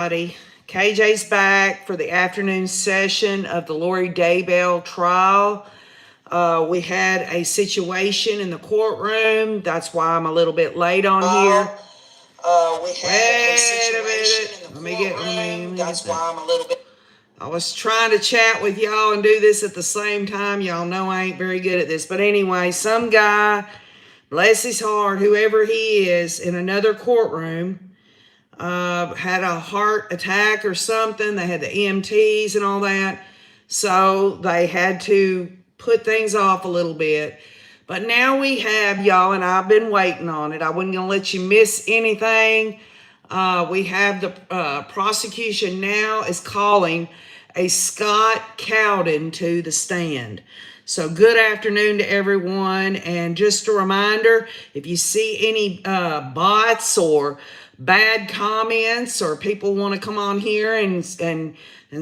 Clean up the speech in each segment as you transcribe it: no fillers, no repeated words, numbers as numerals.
Everybody. KJ's back for the afternoon session of the Lori Daybell trial. We had a situation in the courtroom. That's why I'm a little bit late on here. We had a situation in the courtroom. That's why I'm a little bit. I was trying to chat with y'all and do this at the same time. Y'all know I ain't very good at this. But anyway, some guy, bless his heart, whoever he is, in another courtroom, had a heart attack or something. They had the EMTs and all that. So they had to put things off a little bit. But now we have, y'all, and I've been waiting on it. I wasn't going to let you miss anything. We have the prosecution now is calling a Scott Cowden to the stand. So good afternoon to everyone. And just a reminder, if you see any bots or bad comments, or people want to come on here and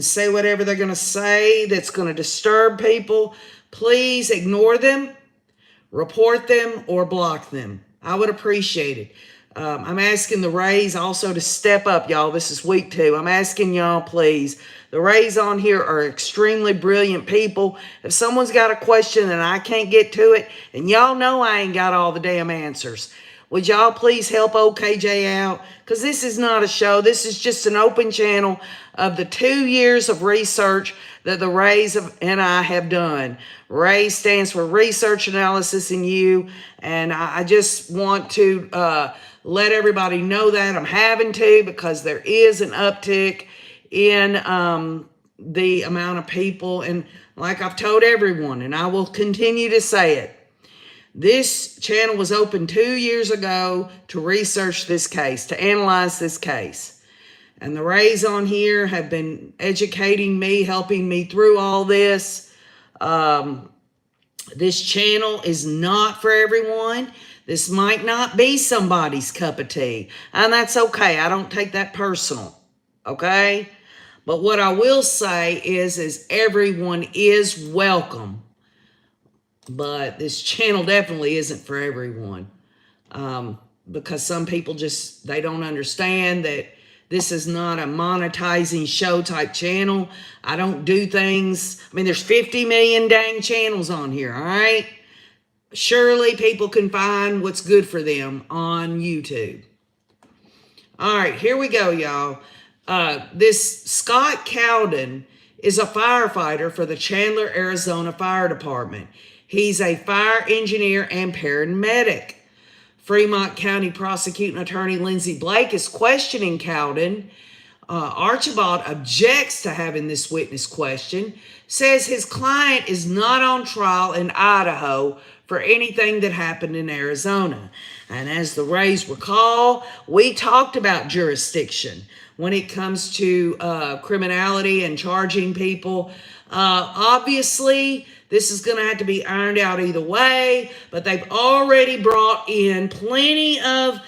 say whatever they're going to say that's going to disturb people, please ignore them, report them, or block them. I would appreciate it. I'm asking the Rays also to step up, y'all. This is week 2. I'm asking y'all, please. The Rays on here are extremely brilliant people. If someone's got a question and I can't get to it, and y'all know I ain't got all the damn answers, would y'all please help OKJ out? Because this is not a show. This is just an open channel of the 2 years of research that the Rays and I have done. RAY stands for Research, Analysis, and You. And I just want to let everybody know that. I'm having to, because there is an uptick in the amount of people. And like I've told everyone, and I will continue to say it, this channel was opened 2 years ago to research this case, to analyze this case. And the Rays on here have been educating me, helping me through all this. This channel is not for everyone. This might not be somebody's cup of tea. And that's okay. I don't take that personal. Okay? But what I will say is everyone is welcome. But this channel definitely isn't for everyone, because some people just, they don't understand that this is not a monetizing show type channel. I don't do things. I mean, there's 50 million dang channels on here, all right? Surely people can find what's good for them on YouTube. All right, here we go, y'all. This Scott Cowden is a firefighter for the Chandler, Arizona Fire Department. He's a fire engineer and paramedic. Fremont County Prosecuting Attorney Lindsay Blake is questioning Cowden. Archibald objects to having this witness questioned, says his client is not on trial in Idaho for anything that happened in Arizona. And as the Rays recall, we talked about jurisdiction when it comes to criminality and charging people. Obviously, this is going to have to be ironed out either way, but they've already brought in plenty of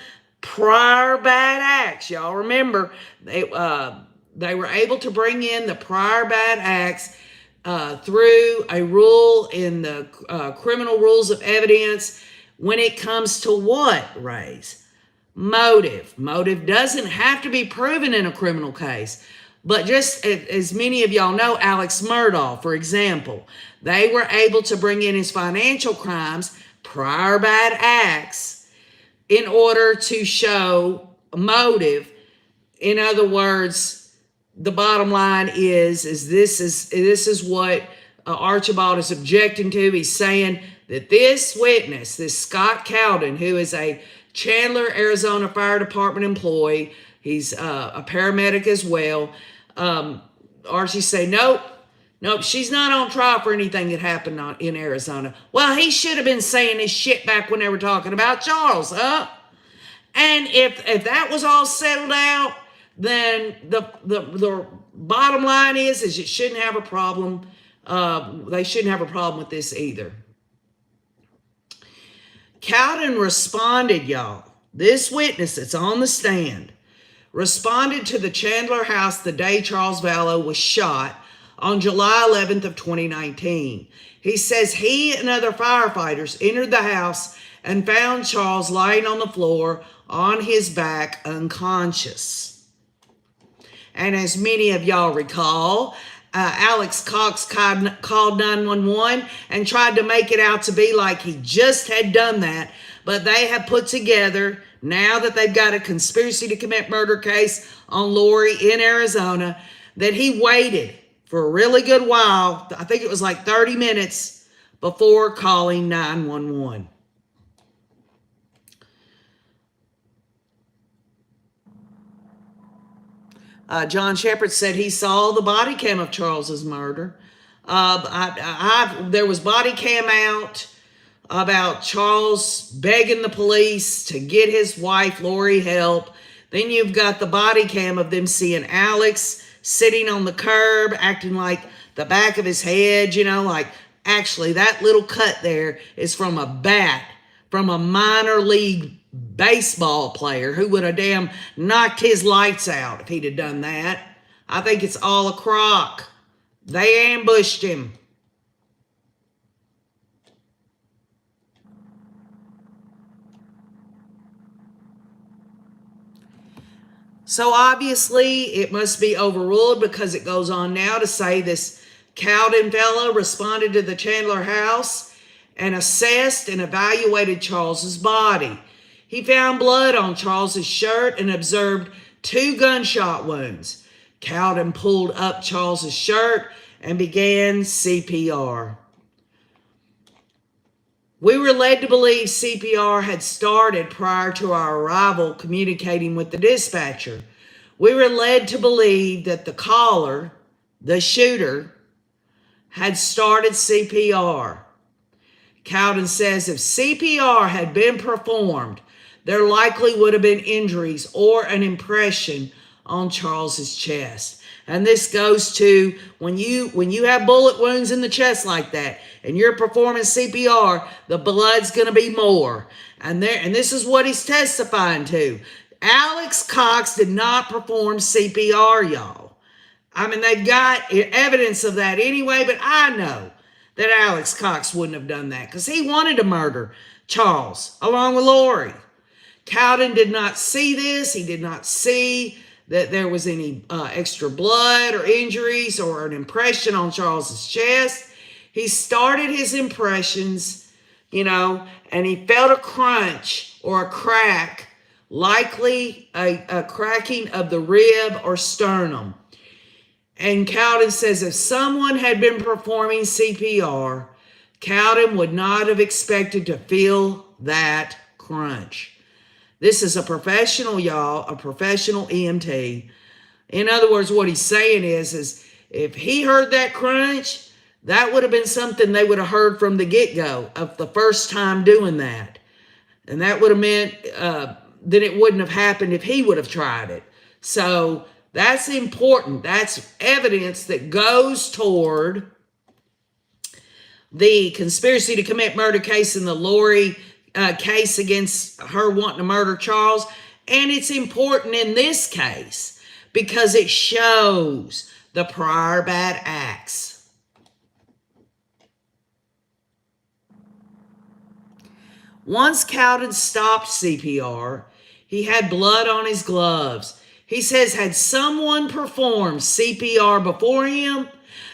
prior bad acts. Y'all remember, they were able to bring in the prior bad acts through a rule in the criminal rules of evidence when it comes to what, Rays? Motive. Motive doesn't have to be proven in a criminal case. But just as many of y'all know, Alex Murdaugh, for example, they were able to bring in his financial crimes, prior bad acts, in order to show motive. In other words, the bottom line is this is what Archibald is objecting to. He's saying that this witness, this Scott Cowden, who is a Chandler, Arizona Fire Department employee, he's a paramedic as well. Archie say, nope, she's not on trial for anything that happened in Arizona. Well, he should have been saying this shit back when they were talking about Charles, huh? And if that was all settled out, then the bottom line is it shouldn't have a problem. They shouldn't have a problem with this either. Cowden responded, y'all. This witness that's on the stand responded to the Chandler house the day Charles Vallow was shot on July 11th of 2019. He says he and other firefighters entered the house and found Charles lying on the floor on his back unconscious. And as many of y'all recall, Alex Cox called 911 and tried to make it out to be like he just had done that. But they have put together, now that they've got a conspiracy to commit murder case on Lori in Arizona, that he waited for a really good while. I think it was like 30 minutes before calling 911. John Shepard said he saw the body cam of Charles's murder. There was body cam out about Charles begging the police to get his wife Lori help. Then you've got the body cam of them seeing Alex sitting on the curb, acting like the back of his head, like actually that little cut there is from a bat from a minor league baseball player who would have damn knocked his lights out if he'd have done that. I think it's all a crock. They ambushed him. So obviously it must be overruled, because it goes on now to say this Cowden fellow responded to the Chandler house and assessed and evaluated Charles's body. He found blood on Charles's shirt and observed 2 gunshot wounds. Cowden pulled up Charles's shirt and began CPR. We were led to believe CPR had started prior to our arrival, communicating with the dispatcher. We were led to believe that the caller, the shooter, had started CPR. Cowden says if CPR had been performed, there likely would have been injuries or an impression on Charles's chest. And this goes to when you have bullet wounds in the chest like that and you're performing CPR, the blood's going to be more. And this is what he's testifying to. Alex Cox did not perform CPR, y'all. I mean, they've got evidence of that anyway, but I know that Alex Cox wouldn't have done that because he wanted to murder Charles along with Lori. Cowden did not see this. He did not see that there was any extra blood or injuries or an impression on Charles's chest. He started his impressions, and he felt a crunch or a crack, likely a cracking of the rib or sternum. And Cowden says if someone had been performing CPR, Cowden would not have expected to feel that crunch. This is a professional, y'all, a professional EMT. In other words, what he's saying is if he heard that crunch, that would have been something they would have heard from the get-go of the first time doing that. And that would have meant that it wouldn't have happened if he would have tried it. So that's important. That's evidence that goes toward the conspiracy to commit murder case in the Lori case against her wanting to murder Charles. And it's important in this case because it shows the prior bad acts. Once Cowden stopped CPR, he had blood on his gloves. He says had someone performed CPR before him,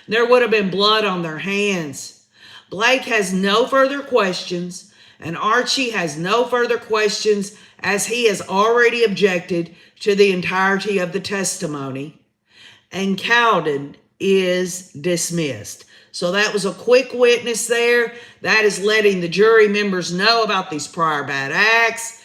there would have been blood on their hands. Blake has no further questions, and Archie has no further questions as he has already objected to the entirety of the testimony, and Cowden is dismissed. So that was a quick witness there. That is letting the jury members know about these prior bad acts.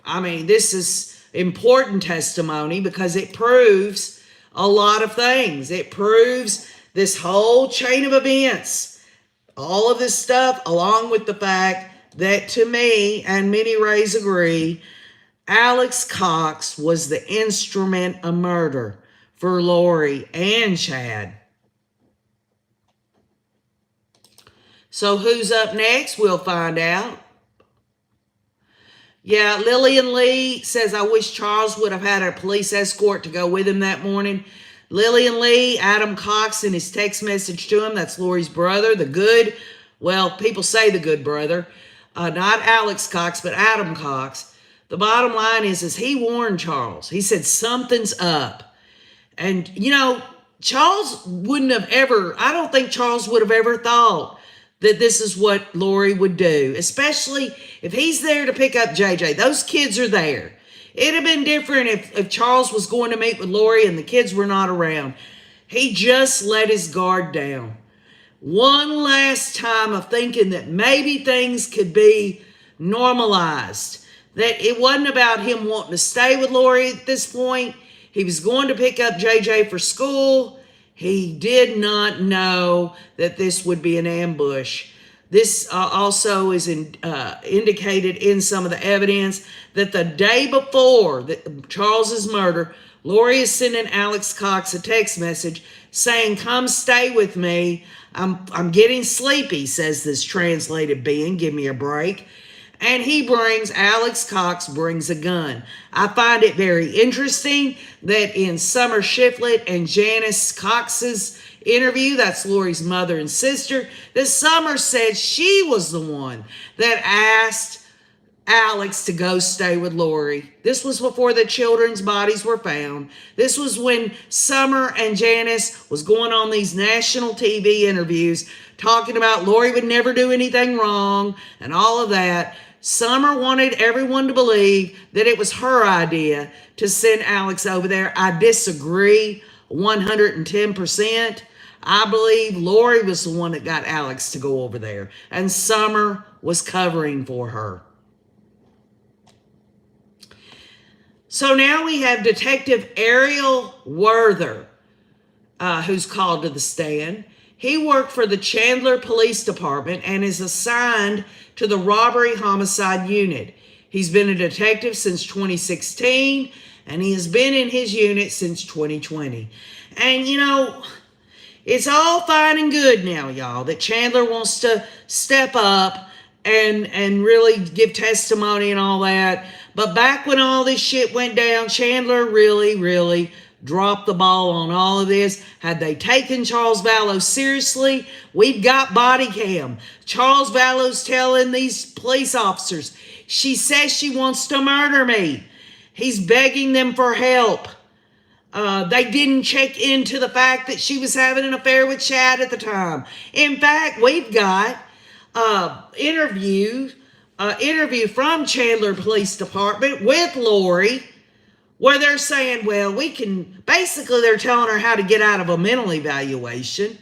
This is important testimony because it proves a lot of things. It proves this whole chain of events. All of this stuff, along with the fact that, to me, and many Rays agree, Alex Cox was the instrument of murder for Lori and Chad. So who's up next? We'll find out. Yeah, Lillian Lee says, I wish Charles would have had a police escort to go with him that morning. Lillian Lee, Adam Cox in his text message to him, that's Lori's brother, people say the good brother, not Alex Cox, but Adam Cox. The bottom line is he warned Charles. He said, something's up. And, Charles wouldn't have ever, I don't think Charles would have ever thought that this is what Lori would do, especially if he's there to pick up JJ. Those kids are there. It'd have been different if Charles was going to meet with Lori and the kids were not around. He just let his guard down. One last time of thinking that maybe things could be normalized. That it wasn't about him wanting to stay with Lori at this point. He was going to pick up JJ for school. He did not know that this would be an ambush. This also is indicated in some of the evidence that the day before Charles's murder, Lori is sending Alex Cox a text message saying, come stay with me. I'm getting sleepy, says this translated being. Give me a break. And Alex Cox brings a gun. I find it very interesting that in Summer Shiflett and Janice Cox's interview, that's Lori's mother and sister, that Summer said she was the one that asked Alex to go stay with Lori. This was before the children's bodies were found. This was when Summer and Janice was going on these national TV interviews talking about Lori would never do anything wrong and all of that. Summer wanted everyone to believe that it was her idea to send Alex over there. I disagree 110%. I believe Lori was the one that got Alex to go over there, and Summer was covering for her. So now we have Detective Ariel Werther, who's called to the stand. He worked for the Chandler Police Department and is assigned to the Robbery Homicide Unit. He's been a detective since 2016, and he has been in his unit since 2020. And, it's all fine and good now, y'all, that Chandler wants to step up and really give testimony and all that. But back when all this shit went down, Chandler really dropped the ball on all of this. Had they taken Charles Vallow seriously, we've got body cam. Charles Vallow's telling these police officers, she says she wants to murder me. He's begging them for help. They didn't check into the fact that she was having an affair with Chad at the time. In fact, we've got interview from Chandler Police Department with Lori, where they're saying, well, basically they're telling her how to get out of a mental evaluation.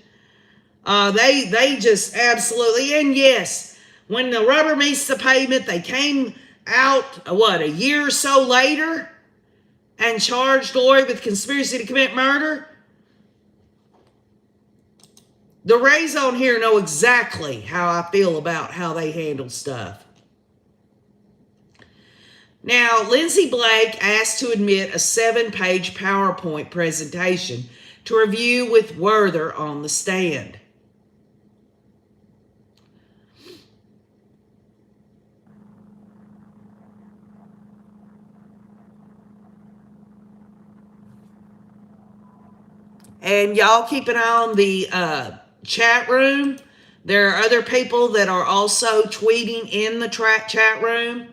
They just absolutely, and yes, when the rubber meets the pavement, they came out, a year or so later and charged Lori with conspiracy to commit murder. The Rays on here know exactly how I feel about how they handle stuff. Now, Lindsay Blake asked to admit a 7-page PowerPoint presentation to review with Werther on the stand. And y'all keep an eye on the chat room. There are other people that are also tweeting in the chat room.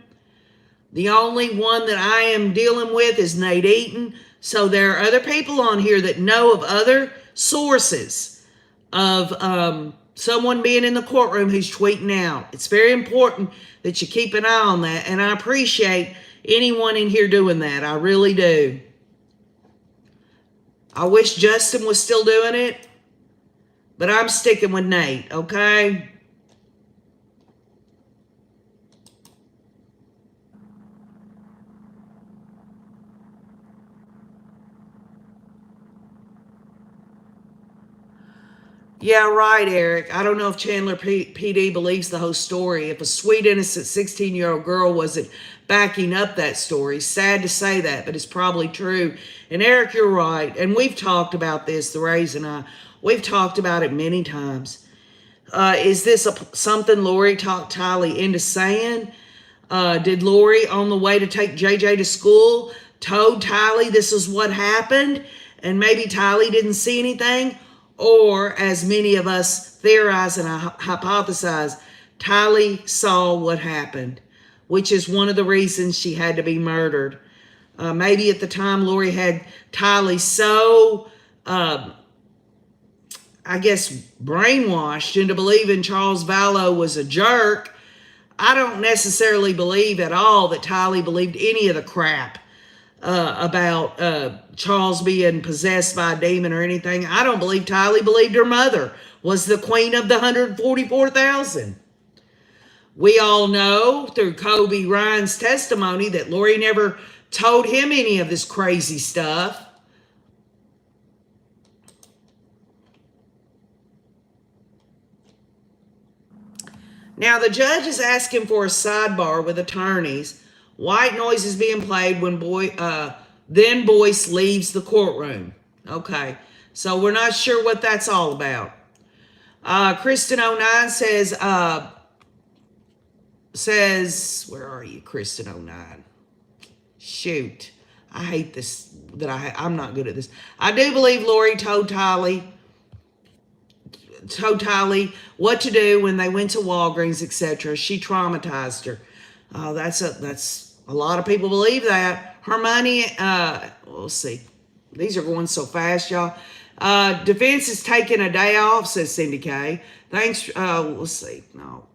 The only one that I am dealing with is Nate Eaton. So there are other people on here that know of other sources of someone being in the courtroom who's tweeting out. It's very important that you keep an eye on that. And I appreciate anyone in here doing that. I really do. I wish Justin was still doing it, but I'm sticking with Nate, okay? Yeah, right, Eric. I don't know if Chandler PD believes the whole story. If a sweet, innocent 16-year-old girl wasn't backing up that story, sad to say that, but it's probably true. And Eric, you're right. And we've talked about this, the Rays and I. We've talked about it many times. Is this something Lori talked Tylee into saying? Did Lori, on the way to take JJ to school, told Tylee this is what happened, and maybe Tylee didn't see anything? Or, as many of us theorize and hypothesize, Tylee saw what happened. which is one of the reasons she had to be murdered. Maybe at the time Lori had Tylee so, I guess, brainwashed into believing Charles Vallow was a jerk. I don't necessarily believe at all that Tylee believed any of the crap about Charles being possessed by a demon or anything. I don't believe Tylee believed her mother was the queen of the 144,000. We all know through Kobe Ryan's testimony that Lori never told him any of this crazy stuff. Now, the judge is asking for a sidebar with attorneys. White noise is being played when then Boyce leaves the courtroom. Okay, so we're not sure what that's all about. Kristen09 says, where are you, Kristen09? Shoot, I hate this, I'm not good at this. I do believe Lori told Tylee what to do when they went to Walgreens, etc. She traumatized her. That's a lot of people believe that. Her money, we'll see. These are going so fast, y'all. Defense is taking a day off, says Cindy K. Thanks, let's see, no.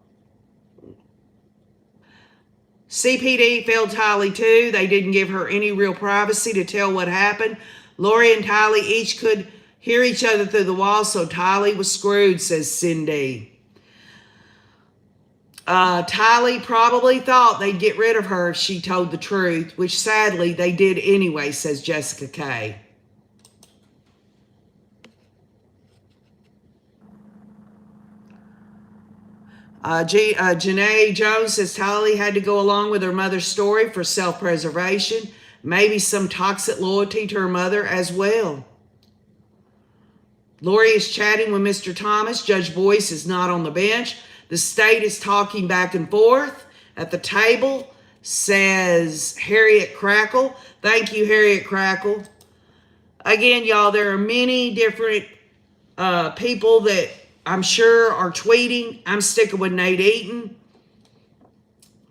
CPD failed Tylee too. They didn't give her any real privacy to tell what happened. Lori and Tylee each could hear each other through the wall, so Tylee was screwed, says Cindy. Tylee probably thought they'd get rid of her if she told the truth, which sadly they did anyway, says Jessica K. Janae Jones says Tylee had to go along with her mother's story for self-preservation, maybe some toxic loyalty to her mother as well. Lori is chatting with Mr. Thomas. Judge Boyce is not on the bench. The state is talking back and forth at the table, says Harriet Crackle. Thank you, Harriet Crackle. Again, y'all, there are many different people that I'm sure are tweeting. I'm sticking with Nate Eaton.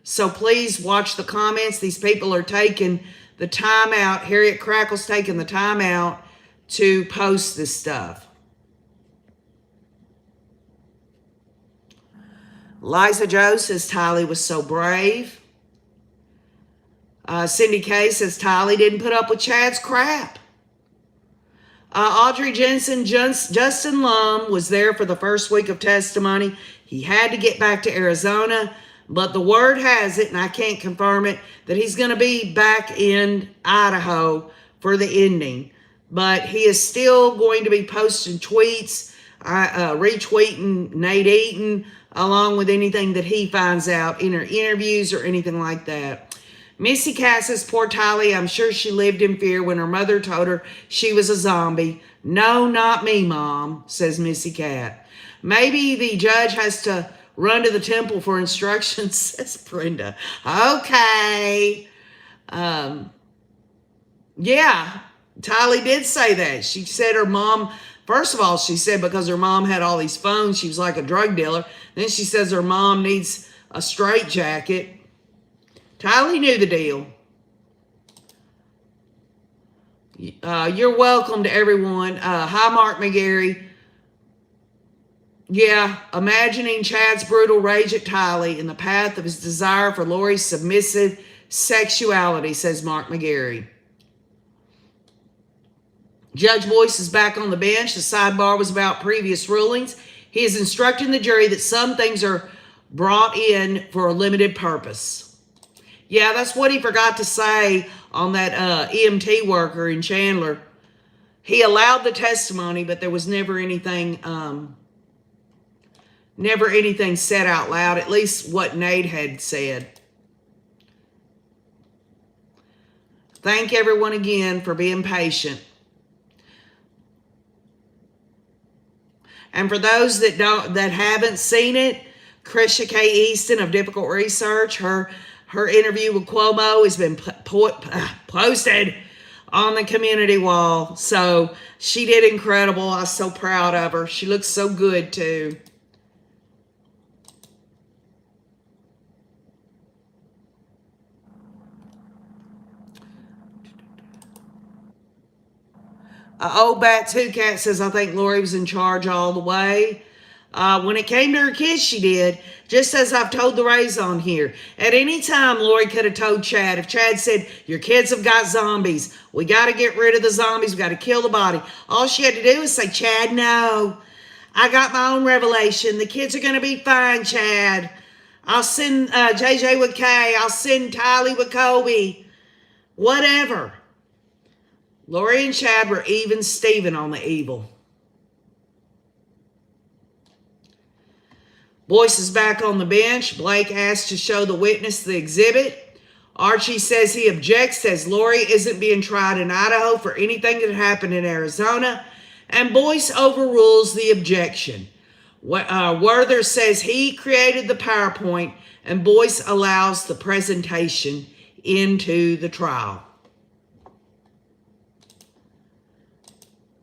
So please watch the comments. These people are taking the time out. Harriet Crackle's taking the time out to post this stuff. Liza Joe says Tylee was so brave. Cindy K says Tylee didn't put up with Chad's crap. Audrey Jensen, Justin Lum was there for the first week of testimony. He had to get back to Arizona, but the word has it, and I can't confirm it, that he's going to be back in Idaho for the ending. But he is still going to be posting tweets, retweeting Nate Eaton, along with anything that he finds out in her interviews or anything like that. Missy Cass says, poor Tylee, I'm sure she lived in fear when her mother told her she was a zombie. No, not me, Mom, says Missy Cat. Maybe the judge has to run to the temple for instructions, says Brenda. Okay. Yeah, Tylee did say that. She said her mom, first of all, she said because her mom had all these phones, she was like a drug dealer. Then she says her mom needs a straitjacket. Tylee knew the deal. You're welcome to everyone. Hi, Mark McGarry. Yeah, imagining Chad's brutal rage at Tylee in the path of his desire for Lori's submissive sexuality, says Mark McGarry. Judge Boyce is back on the bench. The sidebar was about previous rulings. He is instructing the jury that some things are brought in for a limited purpose. Yeah, that's what he forgot to say on that EMT worker in Chandler. He allowed the testimony, but there was never anything said out loud, at least what Nate had said. Thank everyone again for being patient. And for those that haven't seen it, Krisha K. Easton of Difficult Research, her interview with Cuomo has been posted on the community wall. So she did incredible. I was so proud of her. She looks so good too. Old Bat Two Cat says, I think Lori was in charge all the way. When it came to her kids, she did. Just as I've told the Rays on here. At any time, Lori could have told Chad. If Chad said, your kids have got zombies. We got to get rid of the zombies. We got to kill the body. All she had to do was say, Chad, no. I got my own revelation. The kids are going to be fine, Chad. I'll send JJ with Kay. I'll send Tylee with Kobe. Whatever. Lori and Chad were even Steven on the evil. Boyce is back on the bench. Blake asked to show the witness the exhibit. Archie says he objects, says Lori isn't being tried in Idaho for anything that happened in Arizona. And Boyce overrules the objection. Werther says he created the PowerPoint, and Boyce allows the presentation into the trial.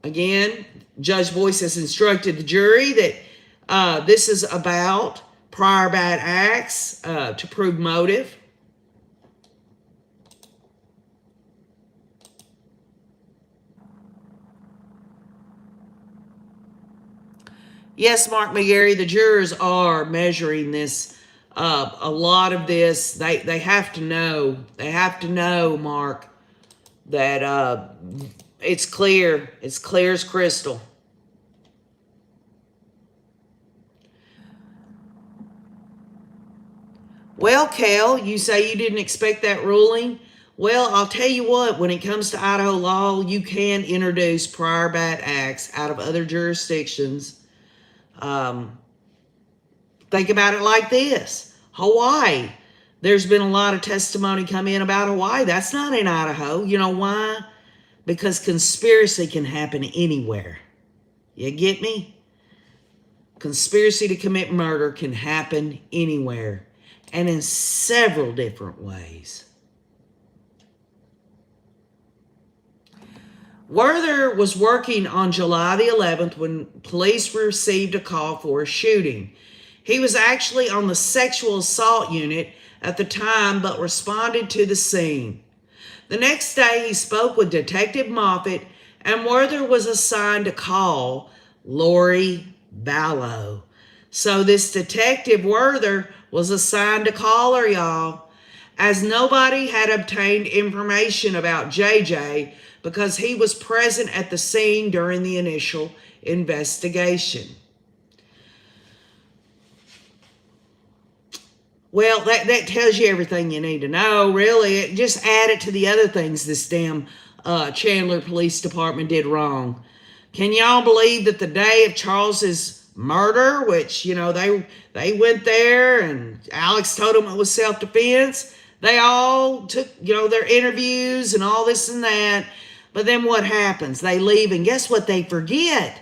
Again, Judge Boyce has instructed the jury that this is about prior bad acts to prove motive. Yes, Mark McGarry, the jurors are measuring this. A lot of this, they have to know. They have to know, Mark, that it's clear. It's clear as crystal. Well, Kel, you say you didn't expect that ruling. Well, I'll tell you what, when it comes to Idaho law, you can introduce prior bad acts out of other jurisdictions. Think about it like this. Hawaii. There's been a lot of testimony come in about Hawaii. That's not in Idaho. You know why? Because conspiracy can happen anywhere. You get me? Conspiracy to commit murder can happen anywhere and in several different ways. Werther was working on July the 11th when police received a call for a shooting. He was actually on the sexual assault unit at the time, but responded to the scene. The next day, he spoke with Detective Moffitt, and Werther was assigned to call Lori Vallow. So this Detective Werther was assigned to call her, y'all, as nobody had obtained information about JJ because he was present at the scene during the initial investigation. Well, that tells you everything you need to know, really. Just add it to the other things this damn Chandler Police Department did wrong. Can y'all believe that the day of Charles's murder, which, you know, they went there and Alex told them it was self-defense, they all took, you know, their interviews and all this and that. But then what happens? They leave, and guess what they forget?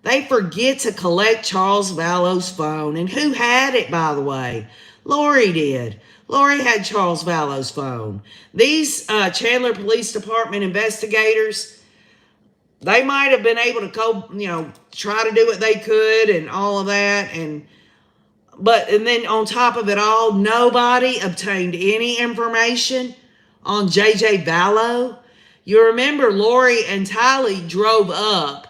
They forget to collect Charles Vallow's phone. And who had it, by the way? Lori did. Lori had Charles Vallow's phone. These Chandler Police Department investigators, they might have been able to go, you know, try to do what they could and all of that. And then on top of it all, nobody obtained any information on JJ Vallow. You remember Lori and Tylee drove up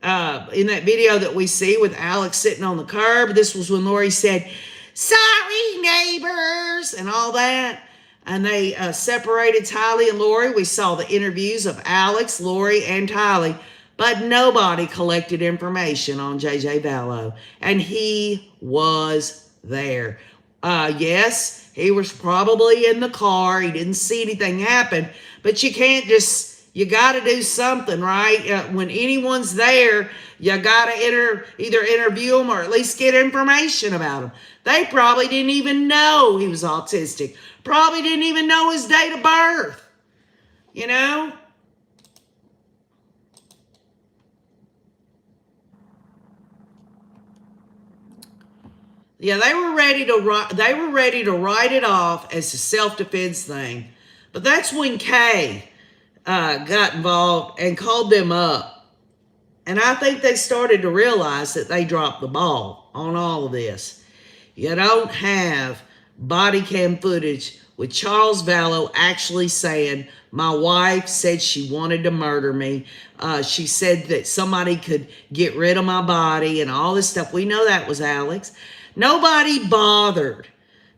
in that video that we see with Alex sitting on the curb. This was when Lori said, "Sorry, neighbors," and all that. And they separated Tylee and Lori. We saw the interviews of Alex, Lori, and Tylee, but nobody collected information on JJ Vallow. And he was there. Yes, he was probably in the car. He didn't see anything happen, but you can't just, you got to do something, right? When anyone's there, you got to either interview them or at least get information about them. They probably didn't even know he was autistic. Probably didn't even know his date of birth. You know? Yeah, they were ready to write it off as a self-defense thing. But that's when Kay got involved and called them up. And I think they started to realize that they dropped the ball on all of this. You don't have body cam footage with Charles Vallow actually saying, my wife said she wanted to murder me. She said that somebody could get rid of my body and all this stuff. We know that was Alex. Nobody bothered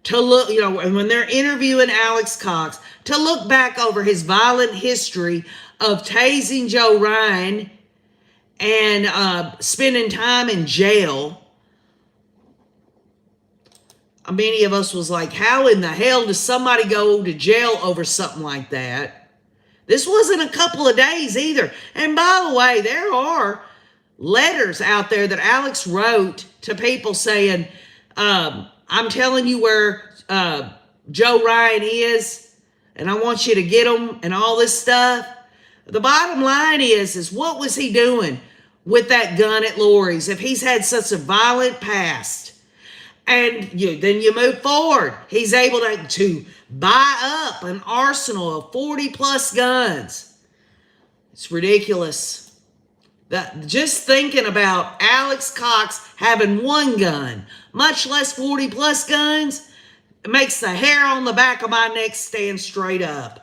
to look, when they're interviewing Alex Cox, to look back over his violent history of tasing Joe Ryan and spending time in jail. Many of us was like, how in the hell does somebody go to jail over something like that? This wasn't a couple of days either. And by the way, there are letters out there that Alex wrote to people saying, I'm telling you where Joe Ryan is, and I want you to get him and all this stuff. The bottom line is what was he doing with that gun at Lori's if he's had such a violent past? And then you move forward. He's able to buy up an arsenal of 40 plus guns. It's ridiculous. Just thinking about Alex Cox having one gun, much less 40 plus guns, it makes the hair on the back of my neck stand straight up.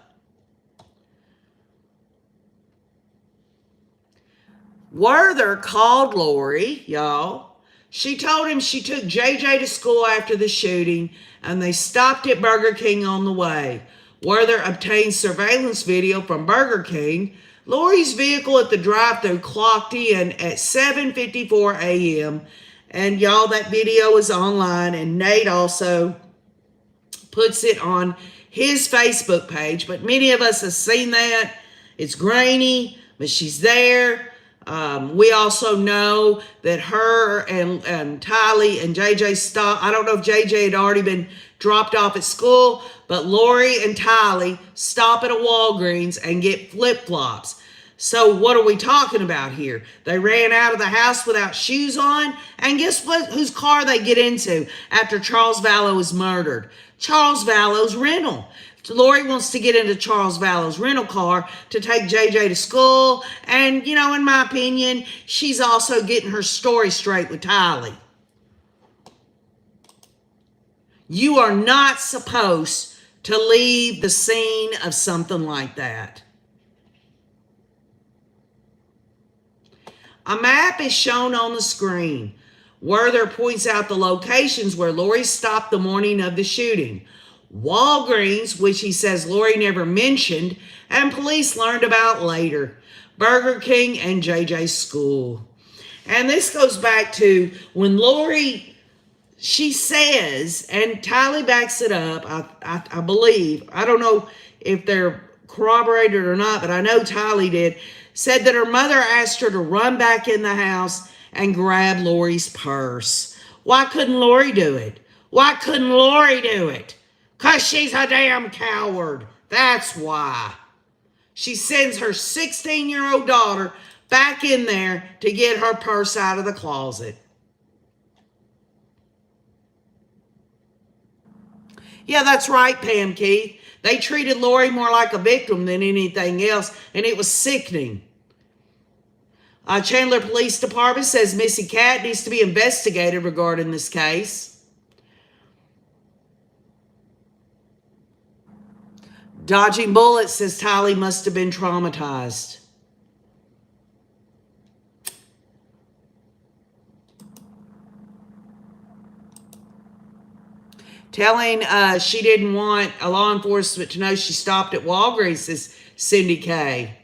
Werther called Lori, y'all. She told him she took JJ to school after the shooting, and they stopped at Burger King on the way. Werther obtained surveillance video from Burger King. Lori's vehicle at the drive-thru clocked in at 7:54 a.m. And y'all, that video is online, and Nate also puts it on his Facebook page. But many of us have seen that. It's grainy, but she's there. We also know that her and Tylee and JJ stopped. I don't know if JJ had already been dropped off at school, but Lori and Tylee stop at a Walgreens and get flip-flops. So what are we talking about here? They ran out of the house without shoes on, and guess what? Whose car they get into after Charles Vallow is murdered? Charles Vallow's rental. Lori wants to get into Charles Vallow's rental car to take JJ to school. And, in my opinion, she's also getting her story straight with Tylee. You are not supposed to leave the scene of something like that. A map is shown on the screen. Werther points out the locations where Lori stopped the morning of the shooting. Walgreens, which he says Lori never mentioned, and police learned about later. Burger King and JJ's school. And this goes back to when Lori, she says, and Tylee backs it up, I believe, I don't know if they're corroborated or not, but I know Tylee did, said that her mother asked her to run back in the house and grab Lori's purse. Why couldn't Lori do it? Why couldn't Lori do it? Because she's a damn coward. That's why. She sends her 16-year-old daughter back in there to get her purse out of the closet. Yeah, that's right, Pam Keith. They treated Lori more like a victim than anything else, and it was sickening. Chandler Police Department says Missy Cat needs to be investigated regarding this case. Dodging bullets says Tylee must have been traumatized. Telling she didn't want a law enforcement to know she stopped at Walgreens, says Cindy Kay.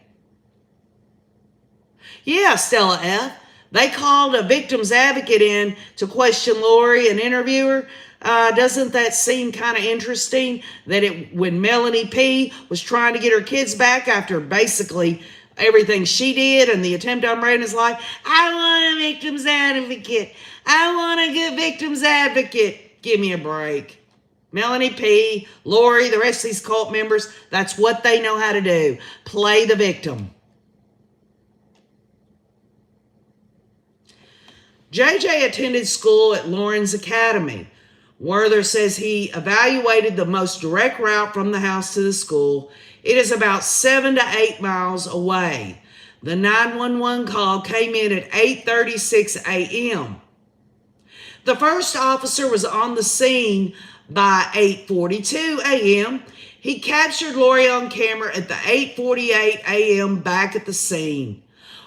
Yeah, Stella F. They called a victim's advocate in to question Lori and interview her. Doesn't that seem kind of interesting that when Melanie P. was trying to get her kids back after basically everything she did and the attempt on Brandon's life, I want a victim's advocate. I want a good victim's advocate. Give me a break. Melanie P., Lori, the rest of these cult members, that's what they know how to do. Play the victim. JJ attended school at Lawrence Academy. Werther says he evaluated the most direct route from the house to the school. It is about 7 to 8 miles away. The 911 call came in at 8:36 a.m. The first officer was on the scene by 8:42 a.m. He captured Lori on camera at the 8:48 a.m. back at the scene.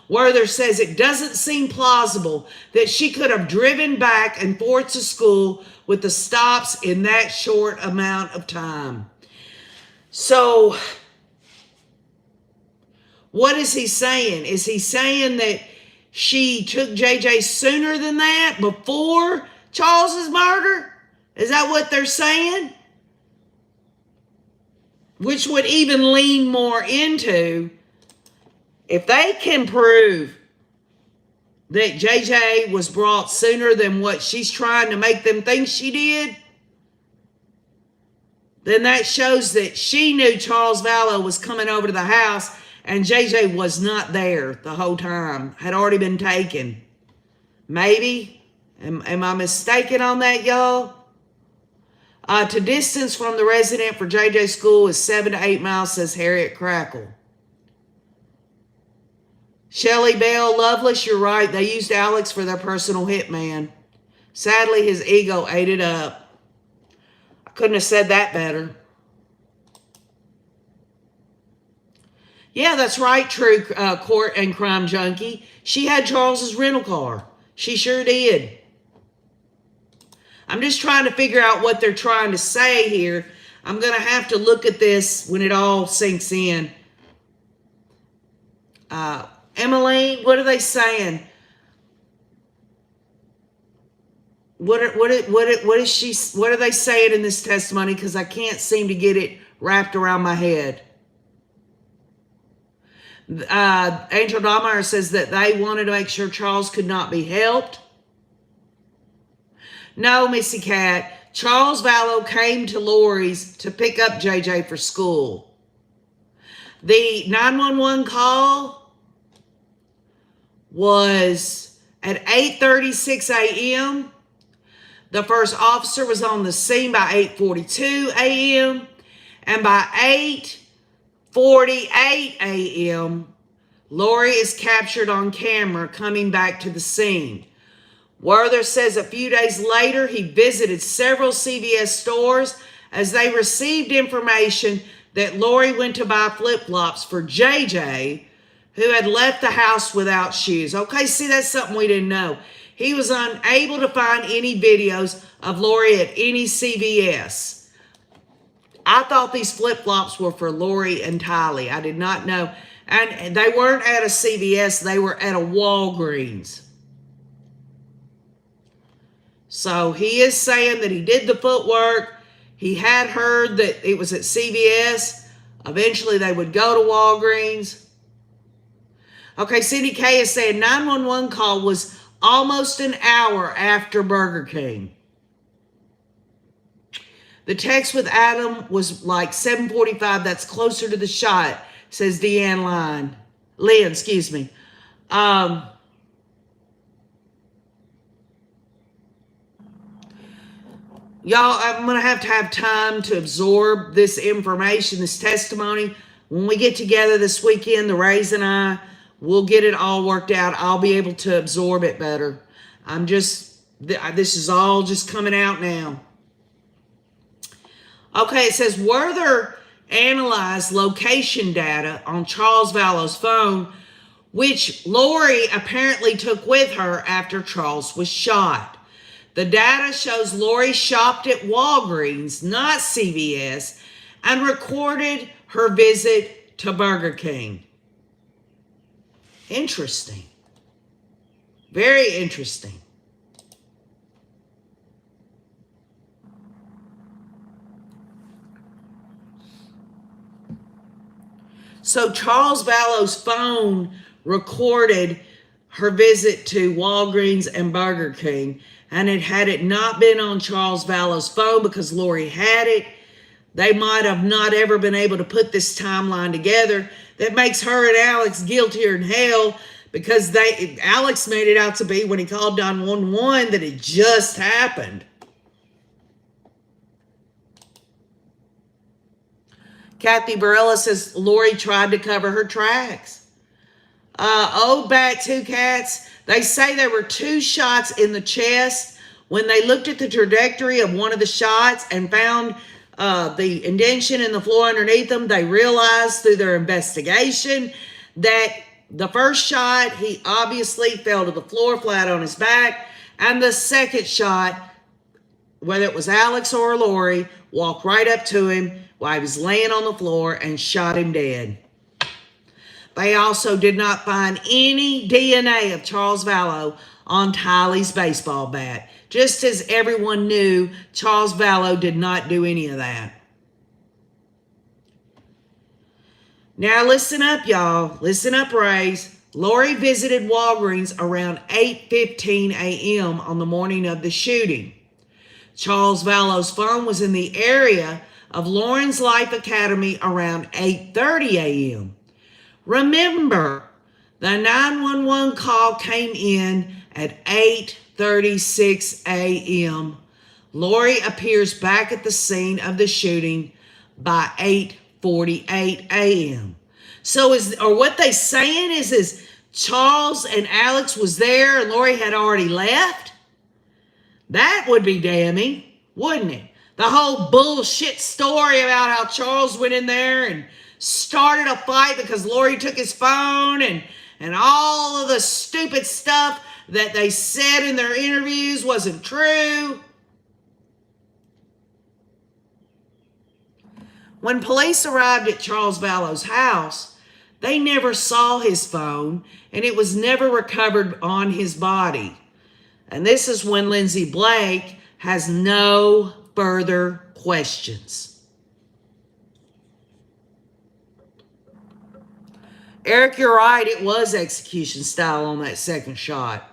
Werther says it doesn't seem plausible that she could have driven back and forth to school with the stops in that short amount of time. So, what is he saying? Is he saying that she took JJ sooner than that, before Charles's murder? Is that what they're saying? Which would even lean more into, if they can prove that JJ was brought sooner than what she's trying to make them think she did, then that shows that she knew Charles Vallow was coming over to the house and JJ was not there the whole time, had already been taken. Maybe? Am I mistaken on that, y'all? To distance from the resident for JJ's school is 7 to 8 miles, says Harriet Crackle. Shelley Bell, Loveless, you're right. They used Alex for their personal hitman. Sadly, his ego ate it up. I couldn't have said that better. Yeah, that's right, True Court and Crime Junkie. She had Charles's rental car. She sure did. I'm just trying to figure out what they're trying to say here. I'm going to have to look at this when it all sinks in. Emily, what are they saying? What are they saying in this testimony? Because I can't seem to get it wrapped around my head. Angel Dahmeyer says that they wanted to make sure Charles could not be helped. No, Missy Cat. Charles Vallow came to Lori's to pick up JJ for school. The 911 call was at 8:36 a.m. The first officer was on the scene by 8:42 a.m. And by 8:48 a.m., Lori is captured on camera coming back to the scene. Werther says a few days later, he visited several CVS stores as they received information that Lori went to buy flip-flops for JJ, who had left the house without shoes. Okay, see, that's something we didn't know. He was unable to find any videos of Lori at any CVS. I thought these flip-flops were for Lori and Tylee. I did not know. And they weren't at a CVS. They were at a Walgreens. So he is saying that he did the footwork. He had heard that it was at CVS. Eventually they would go to Walgreens. Okay, Cindy K is saying 911 call was almost an hour after Burger King. The text with Adam was like 7:45. That's closer to the shot, says Deanne Lynn, excuse me. Y'all, I'm going to have time to absorb this information, this testimony. When we get together this weekend, the Rays and I, we'll get it all worked out. I'll be able to absorb it better. This is all just coming out now. Okay, it says Werther analyzed location data on Charles Vallow's phone, which Lori apparently took with her after Charles was shot. The data shows Lori shopped at Walgreens, not CVS, and recorded her visit to Burger King. Interesting. Very interesting. So Charles Vallow's phone recorded her visit to Walgreens and Burger King. And had it not been on Charles Vallow's phone because Lori had it, they might have not ever been able to put this timeline together. That makes her and Alex guiltier than hell, because Alex made it out to be, when he called 911, that it just happened. Kathy Barella says Lori tried to cover her tracks. Old Bat Two Cats, they say there were 2 shots in the chest, When they looked at the trajectory of one of the shots and found the indentation in the floor underneath them, they realized through their investigation that the first shot, he obviously fell to the floor flat on his back, and the second shot, whether it was Alex or Lori, walked right up to him while he was laying on the floor and shot him dead. They also did not find any DNA of Charles Vallow on Tylee's baseball bat. Just as everyone knew, Charles Vallow did not do any of that. Now listen up, y'all. Listen up, Rays. Lori visited Walgreens around 8:15 a.m. on the morning of the shooting. Charles Vallow's phone was in the area of Lawrence Life Academy around 8:30 a.m. Remember, the 911 call came in at 8:36 a.m. Lori appears back at the scene of the shooting by 8:48 a.m. So what they saying is Charles and Alex was there and Lori had already left? That would be damning, wouldn't it? The whole bullshit story about how Charles went in there and started a fight because Lori took his phone and all of the stupid stuff that they said in their interviews wasn't true. When police arrived at Charles Vallow's house, they never saw his phone and it was never recovered on his body. And this is when Lindsay Blake has no further questions. Eric, you're right. It was execution style on that second shot.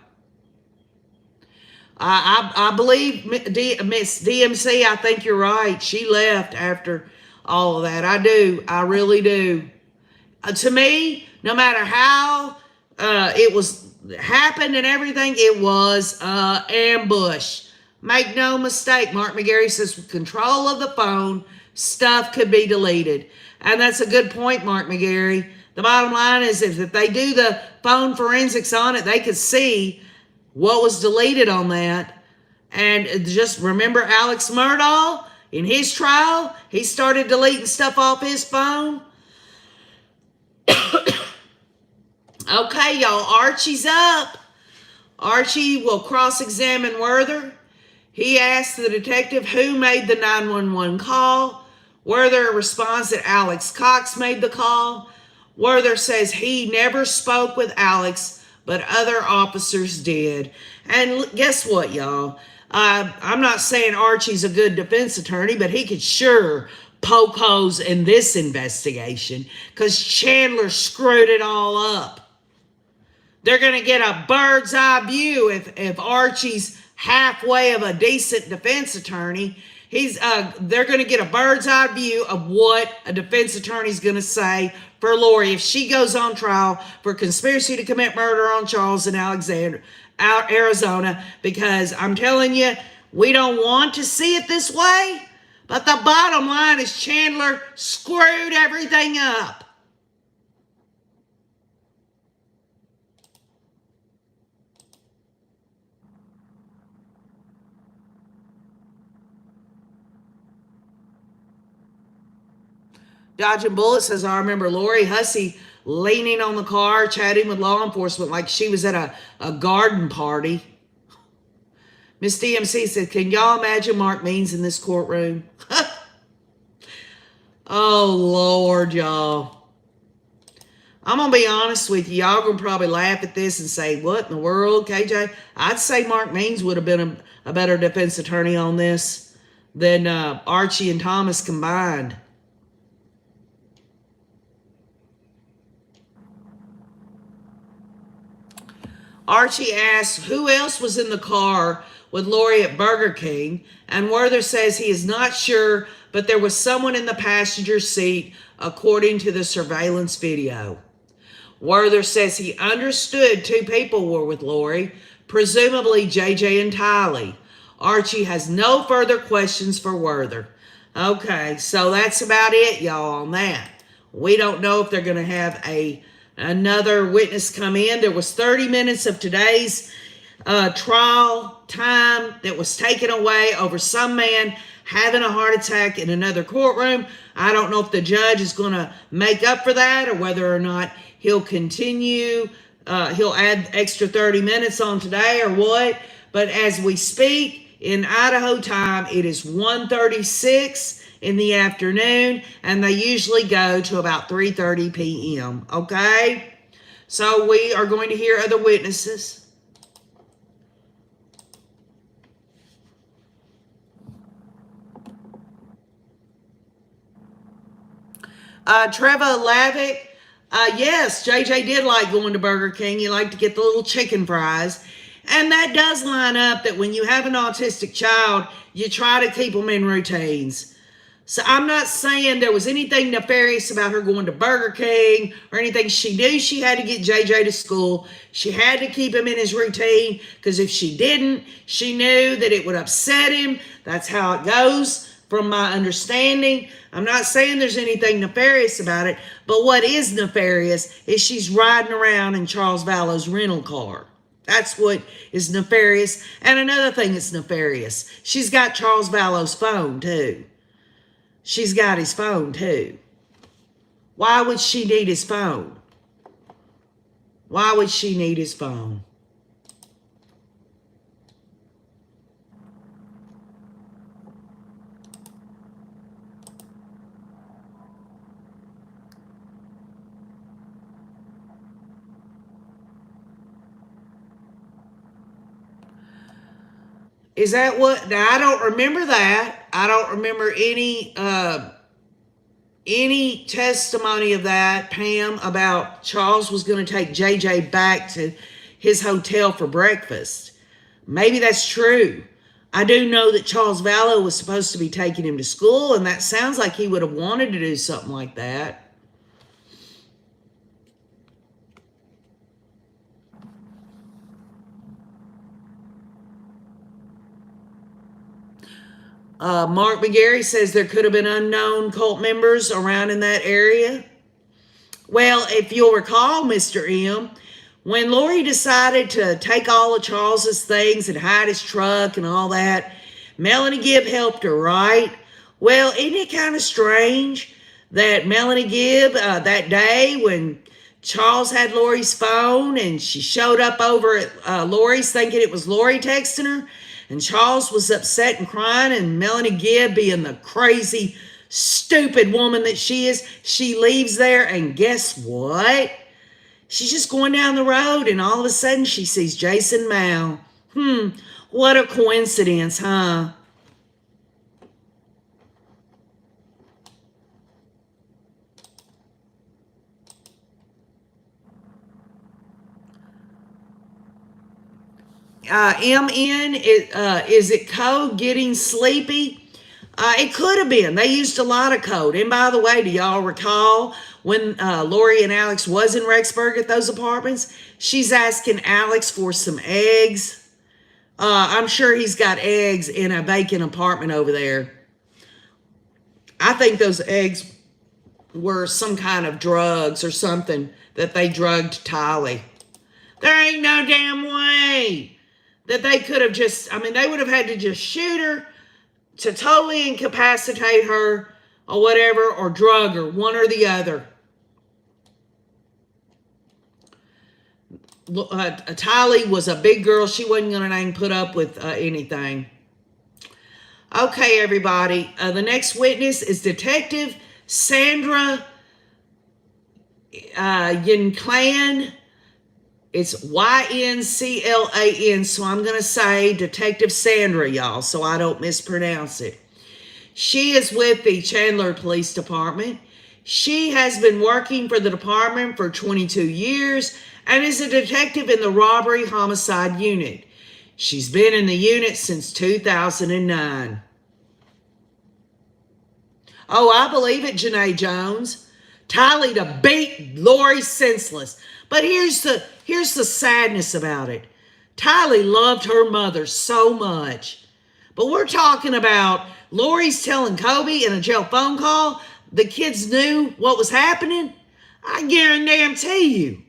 I believe Miss DMC, I think you're right. She left after all of that. I do. I really do. To me, no matter how it was happened and everything, it was ambush. Make no mistake, Mark McGarry says with control of the phone, stuff could be deleted. And that's a good point, Mark McGarry. The bottom line is if they do the phone forensics on it, they could see what was deleted on that. And just remember Alex Murdaugh, in his trial, he started deleting stuff off his phone. Okay, y'all, Archie's up. Archie will cross-examine Werther. He asked the detective who made the 911 call. Werther responds that Alex Cox made the call. Werther says he never spoke with Alex, but other officers did. And guess what, y'all? I'm not saying Archie's a good defense attorney, but he could sure poke holes in this investigation because Chandler screwed it all up. They're going to get a bird's eye view if Archie's halfway of a decent defense attorney. They're going to get a bird's eye view of what a defense attorney's going to say for Lori if she goes on trial for conspiracy to commit murder on Charles in Arizona, because I'm telling you, we don't want to see it this way, but the bottom line is Chandler screwed everything up. Dodging Bullets says, I remember Lori Hussey leaning on the car, chatting with law enforcement like she was at a garden party. Miss DMC said, can y'all imagine Mark Means in this courtroom? Oh, Lord, y'all. I'm going to be honest with you. Y'all going to probably laugh at this and say, what in the world, KJ? I'd say Mark Means would have been a better defense attorney on this than Archie and Thomas combined. Archie asks who else was in the car with Lori at Burger King, and Werther says he is not sure, but there was someone in the passenger seat according to the surveillance video. Werther says he understood two people were with Lori, presumably JJ and Tylee. Archie has no further questions for Werther. Okay, so that's about it, y'all, on that. We don't know if they're going to have another witness come in. There was 30 minutes of today's trial time that was taken away over some man having a heart attack in another courtroom. I don't know if the judge is going to make up for that or whether or not he'll continue. He'll add extra 30 minutes on today or what. But as we speak, in Idaho time, it is 1:36 in the afternoon, and they usually go to about 3:30 p.m., okay? So we are going to hear other witnesses. Trevor Lavick, yes, JJ did like going to Burger King. He liked to get the little chicken fries. And that does line up that when you have an autistic child, you try to keep them in routines. So I'm not saying there was anything nefarious about her going to Burger King or anything. She knew she had to get JJ to school. She had to keep him in his routine because if she didn't, she knew that it would upset him. That's how it goes from my understanding. I'm not saying there's anything nefarious about it, but what is nefarious is she's riding around in Charles Vallow's rental car. That's what is nefarious. And another thing that's nefarious, she's got Charles Vallow's phone too. She's got his phone too. Why would she need his phone? Why would she need his phone? Is that what? Now, I don't remember that. I don't remember any testimony of that, Pam, about Charles was going to take JJ back to his hotel for breakfast. Maybe that's true. I do know that Charles Vallow was supposed to be taking him to school, and that sounds like he would have wanted to do something like that. Mark McGarry says there could have been unknown cult members around in that area. Well, if you'll recall, Mr. M, when Lori decided to take all of Charles's things and hide his truck and all that, Melanie Gibb helped her, right? Well, isn't it kind of strange that Melanie Gibb, that day when Charles had Lori's phone and she showed up over at Lori's thinking it was Lori texting her, and Charles was upset and crying, and Melanie Gibb, being the crazy, stupid woman that she is, she leaves there, and guess what? She's just going down the road, and all of a sudden she sees Jason Mao. What a coincidence, huh? MN, is it code getting sleepy? It could have been. They used a lot of code. And by the way, do y'all recall when Lori and Alex was in Rexburg at those apartments? She's asking Alex for some eggs. I'm sure he's got eggs in a vacant apartment over there. I think those eggs were some kind of drugs or something that they drugged Tylee. There ain't no damn way that they could have just, they would have had to just shoot her to totally incapacitate her or whatever, or drug her, one or the other. Tylee was a big girl. She wasn't going to put up with anything. Okay, everybody. The next witness is Detective Sandra Yinclan. It's Yinclan, so I'm going to say Detective Sandra, y'all, so I don't mispronounce it. She is with the Chandler Police Department. She has been working for the department for 22 years and is a detective in the Robbery Homicide Unit. She's been in the unit since 2009. Oh, I believe it, Janae Jones. Tylee to beat Lori senseless. But here's the sadness about it. Tylee loved her mother so much. But we're talking about Lori's telling Kobe in a jail phone call the kids knew what was happening. I guarantee you,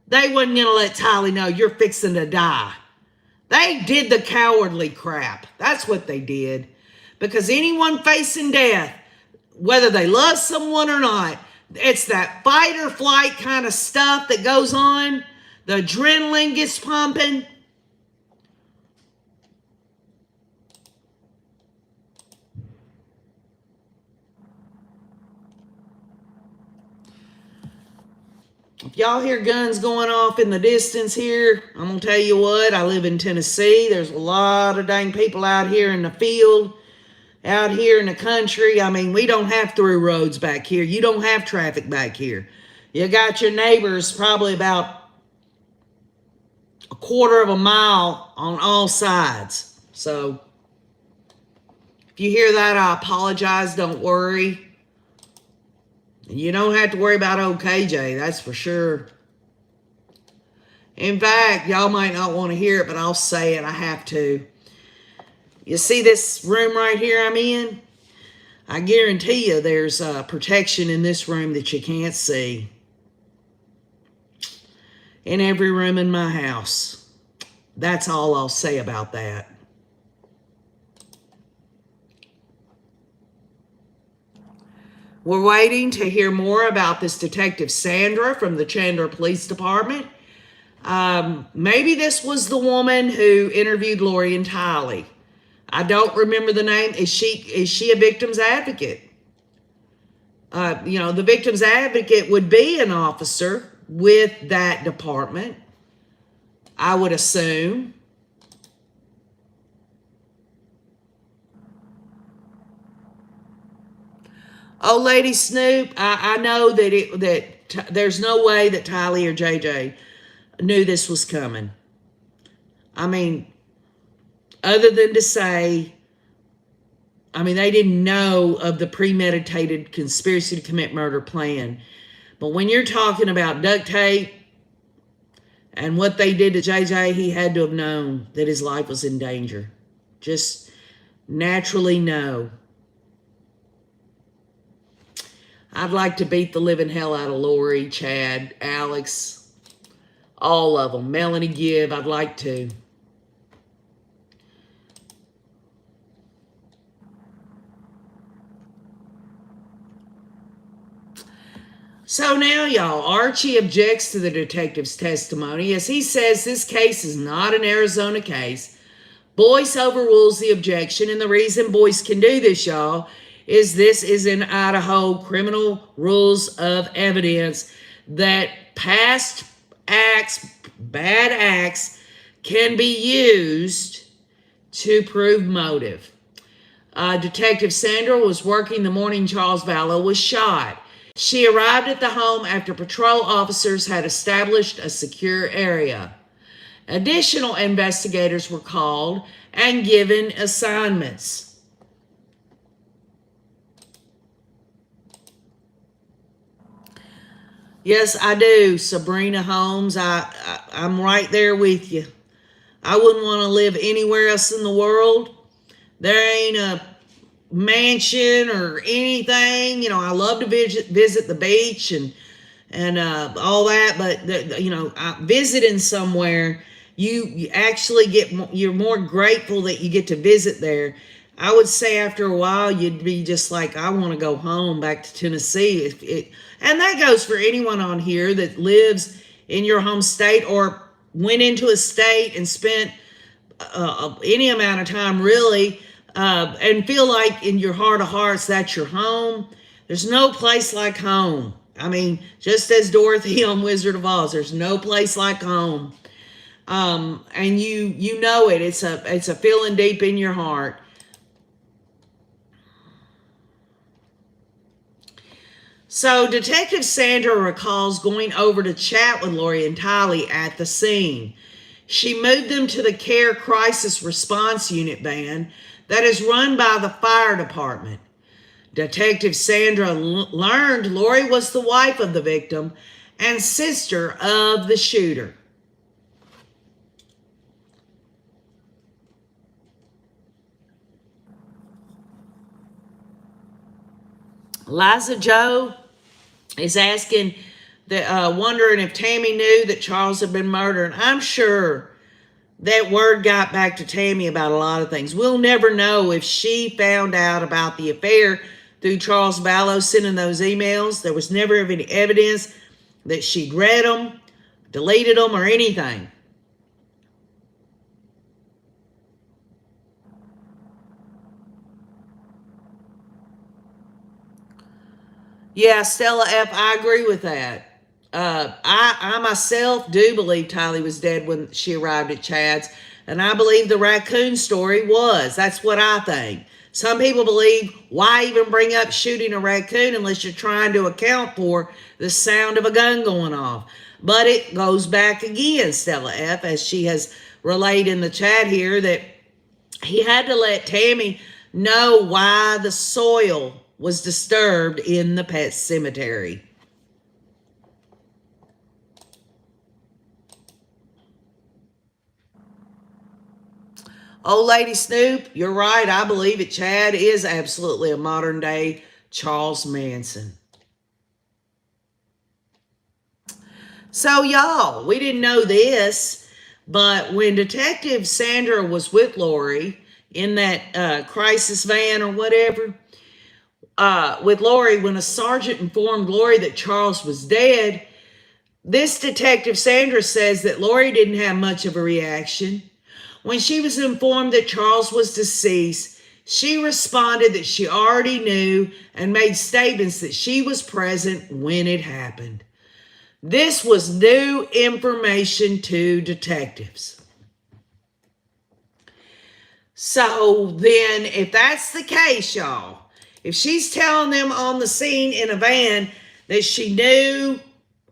they wasn't going to let Tylee know you're fixing to die. They did the cowardly crap. That's what they did. Because anyone facing death, whether they love someone or not, it's that fight or flight kind of stuff that goes on. The adrenaline gets pumping. If y'all hear guns going off in the distance here, I'm going to tell you what, I live in Tennessee. There's a lot of dang people out here in the field, out here in the country. I mean, we don't have through roads back here. You don't have traffic back here. You got your neighbors probably about a quarter of a mile on all sides. So if you hear that, I apologize. Don't worry. You don't have to worry about old KJ, that's for sure. In fact, y'all might not want to hear it, but I'll say it. I have to. You see this room right here I'm in? I guarantee you there's protection in this room that you can't see. In every room in my house. That's all I'll say about that. We're waiting to hear more about this Detective Sandra from the Chandler Police Department. Maybe this was the woman who interviewed Lori and Tylee. I don't remember the name. Is she a victim's advocate? The victim's advocate would be an officer with that department, I would assume. Oh, Lady Snoop, I know that there's no way that Tylee or JJ knew this was coming. I mean, other than to say, they didn't know of the premeditated conspiracy to commit murder plan. But when you're talking about duct tape and what they did to JJ, he had to have known that his life was in danger. Just naturally know. I'd like to beat the living hell out of Lori, Chad, Alex, all of them. Melanie Gibb, I'd like to. So now, y'all, Archie objects to the detective's testimony as he says this case is not an Arizona case. Boyce overrules the objection, and the reason Boyce can do this, y'all, is this is in Idaho criminal rules of evidence that past acts, bad acts, can be used to prove motive. Detective Sandra was working the morning Charles Vallow was shot. She arrived at the home after patrol officers had established a secure area. Additional investigators were called and given assignments. Yes, I do, Sabrina Holmes. I'm right there with you. I wouldn't want to live anywhere else in the world. There ain't a mansion or anything. I love to visit the beach and all that, but visiting somewhere, you actually you're more grateful that you get to visit there. I would say after a while, you'd be just like, I want to go home back to Tennessee. And that goes for anyone on here that lives in your home state or went into a state and spent any amount of time really and feel like in your heart of hearts that's your home. There's no place like home. Just as Dorothy on Wizard of Oz, there's no place like home. And you know it. It's a feeling deep in your heart. So Detective Sandra recalls going over to chat with Lori and Tylee at the scene. She moved them to the Care Crisis Response Unit van that is run by the fire department. Detective Sandra learned Lori was the wife of the victim and sister of the shooter. Liza Joe is asking, wondering if Tammy knew that Charles had been murdered. I'm sure that word got back to Tammy about a lot of things. We'll never know if she found out about the affair through Charles Vallow sending those emails. There was never any evidence that she'd read them, deleted them, or anything. Yeah, Stella F., I agree with that. I myself do believe Tylee was dead when she arrived at Chad's, and I believe the raccoon story was. That's what I think. Some people believe, why even bring up shooting a raccoon unless you're trying to account for the sound of a gun going off? But it goes back again, Stella F., as she has relayed in the chat here, that he had to let Tammy know why the soil was disturbed in the pet cemetery. Old Lady Snoop, you're right. I believe it. Chad is absolutely a modern day Charles Manson. So, y'all, we didn't know this, but when Detective Sandra was with Lori in that crisis van or whatever, with Lori, when a sergeant informed Lori that Charles was dead, this Detective Sandra says that Lori didn't have much of a reaction. When she was informed that Charles was deceased, she responded that she already knew and made statements that she was present when it happened. This was new information to detectives. So then, if that's the case, y'all, if she's telling them on the scene in a van that she knew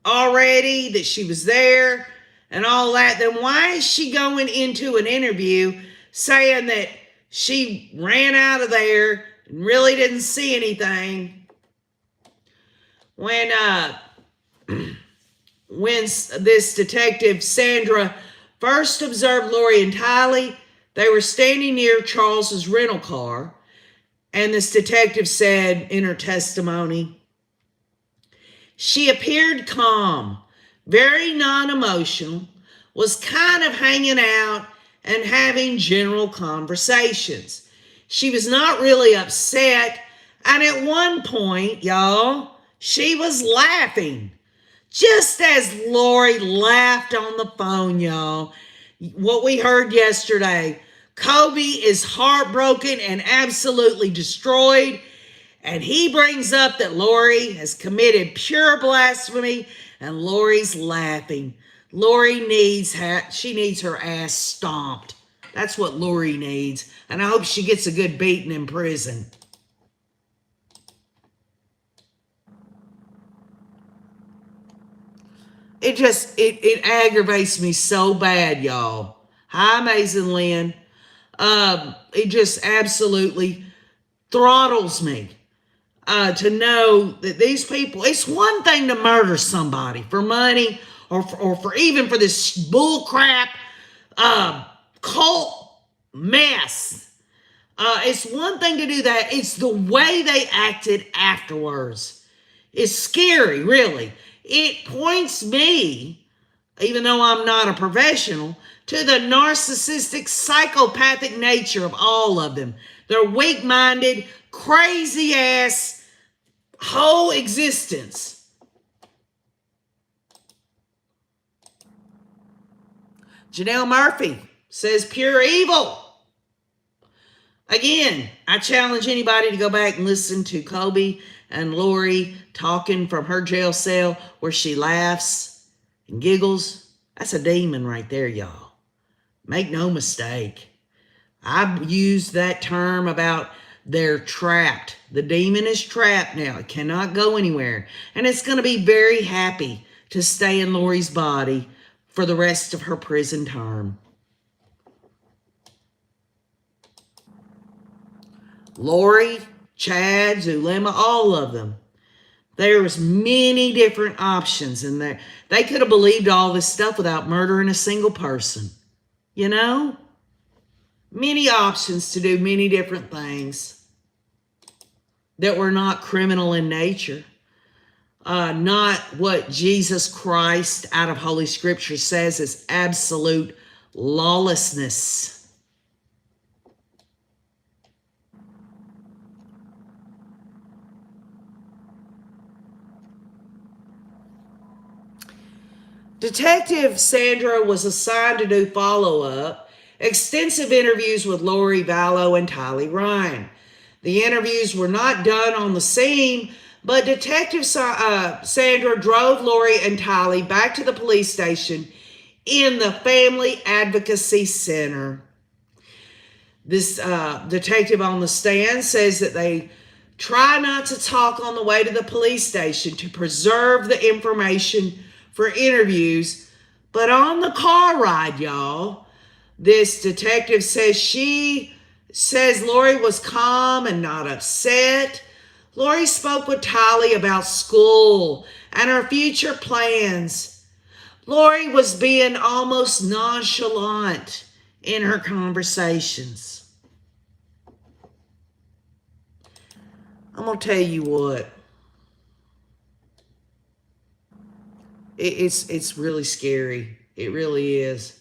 already, that she was there and all that, then why is she going into an interview saying that she ran out of there and really didn't see anything when this detective Sandra first observed Lori and Tylee? They were standing near Charles's rental car, and this detective said in her testimony, she appeared calm, very non-emotional, was kind of hanging out and having general conversations. She was not really upset, and at one point, y'all, she was laughing. Just as Lori laughed on the phone, y'all. What we heard yesterday, Kobe is heartbroken and absolutely destroyed. And he brings up that Lori has committed pure blasphemy, and Lori's laughing. Lori needs her ass stomped. That's what Lori needs. And I hope she gets a good beating in prison. It aggravates me so bad, y'all. Hi, Amazing Lynn. It just absolutely throttles me to know that these people, it's one thing to murder somebody for money or for even for this bullcrap cult mess. It's one thing to do that. It's the way they acted afterwards. It's scary, really. It points me, even though I'm not a professional, to the narcissistic, psychopathic nature of all of them. Their weak-minded, crazy-ass whole existence. Janelle Murphy says pure evil. Again, I challenge anybody to go back and listen to Kobe and Lori talking from her jail cell where she laughs and giggles. That's a demon right there, y'all. Make no mistake. I've used that term about they're trapped. The demon is trapped now. It cannot go anywhere. And it's going to be very happy to stay in Lori's body for the rest of her prison term. Lori, Chad, Zulema, all of them. There was many different options in there. They could have believed all this stuff without murdering a single person. You know? Many options to do many different things that were not criminal in nature. Not what Jesus Christ out of Holy Scripture says is absolute lawlessness. Detective Sandra was assigned to do follow-up, extensive interviews with Lori Vallow and Tylee Ryan. The interviews were not done on the scene, but Detective Sandra drove Lori and Tylee back to the police station in the Family Advocacy Center. This detective on the stand says that they try not to talk on the way to the police station to preserve the information for interviews, but on the car ride, y'all, this detective says Lori was calm and not upset. Lori spoke with Tylee about school and her future plans. Lori was being almost nonchalant in her conversations. I'm going to tell you what. It's really scary. It really is.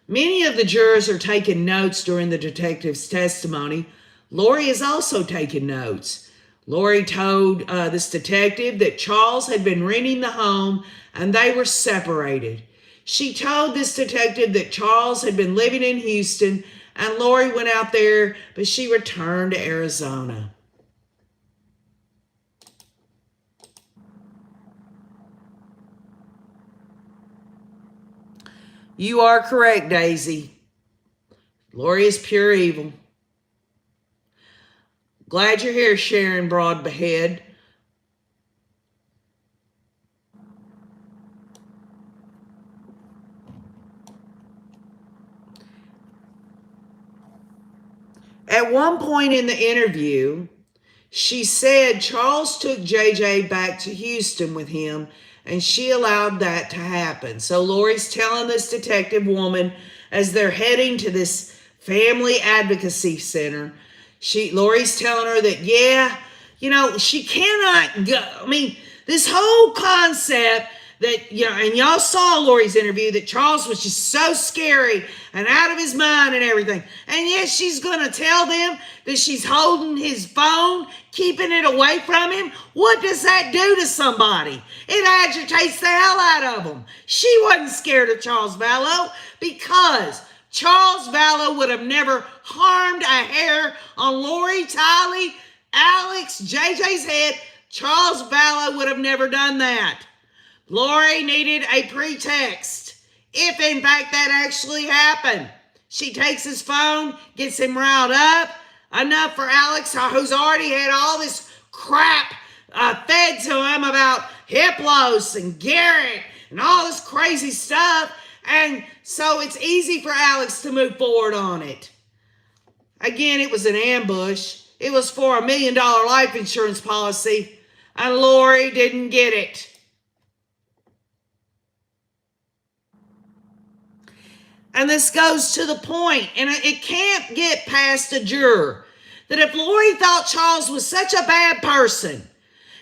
Many of the jurors are taking notes during the detective's testimony. Lori is also taking notes. Lori told this detective that Charles had been renting the home and they were separated. She told this detective that Charles had been living in Houston and Lori went out there, but she returned to Arizona. You are correct, Daisy. Lori is pure evil. Glad you're here, Sharon Broadbehead. At one point in the interview, she said Charles took JJ back to Houston with him and she allowed that to happen. So Lori's telling this detective woman as they're heading to this family advocacy center, Lori's telling her that, yeah, she cannot go. I mean, this whole concept that, and y'all saw Lori's interview that Charles was just so scary and out of his mind and everything. And yes, she's going to tell them that she's holding his phone, keeping it away from him. What does that do to somebody? It agitates the hell out of them. She wasn't scared of Charles Vallow because Charles Vallow would have never harmed a hair on Lori, Tylee, Alex, JJ's head. Charles Vallow would have never done that. Lori needed a pretext, if in fact that actually happened. She takes his phone, gets him riled up, enough for Alex, who's already had all this crap fed to him about Hiplos and Garrett and all this crazy stuff. And so it's easy for Alex to move forward on it. Again, it was an ambush. It was for $1 million life insurance policy, and Lori didn't get it. And this goes to the point, and it can't get past a juror, that if Lori thought Charles was such a bad person,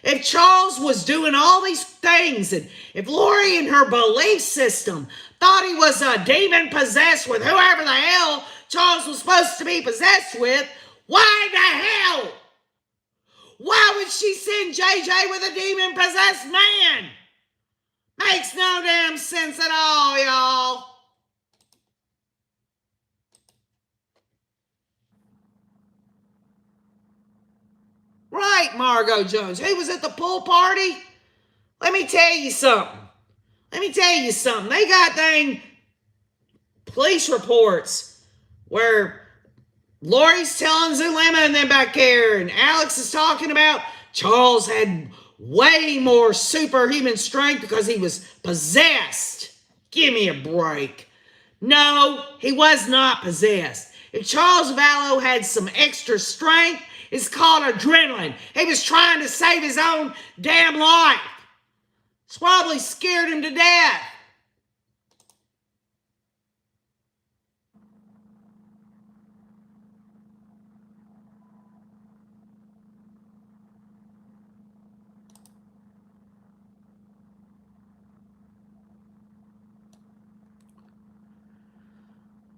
if Charles was doing all these things, and if Lori in her belief system thought he was a demon possessed with whoever the hell Charles was supposed to be possessed with, why the hell? Why would she send JJ with a demon possessed man? Makes no damn sense at all, y'all. Right, Margot Jones. Who was at the pool party? Let me tell you something. They got dang police reports where Lori's telling Zulema and them back there, and Alex is talking about Charles had way more superhuman strength because he was possessed. Give me a break. No, he was not possessed. If Charles Vallow had some extra strength, it's called adrenaline. He was trying to save his own damn life. It's probably scared him to death.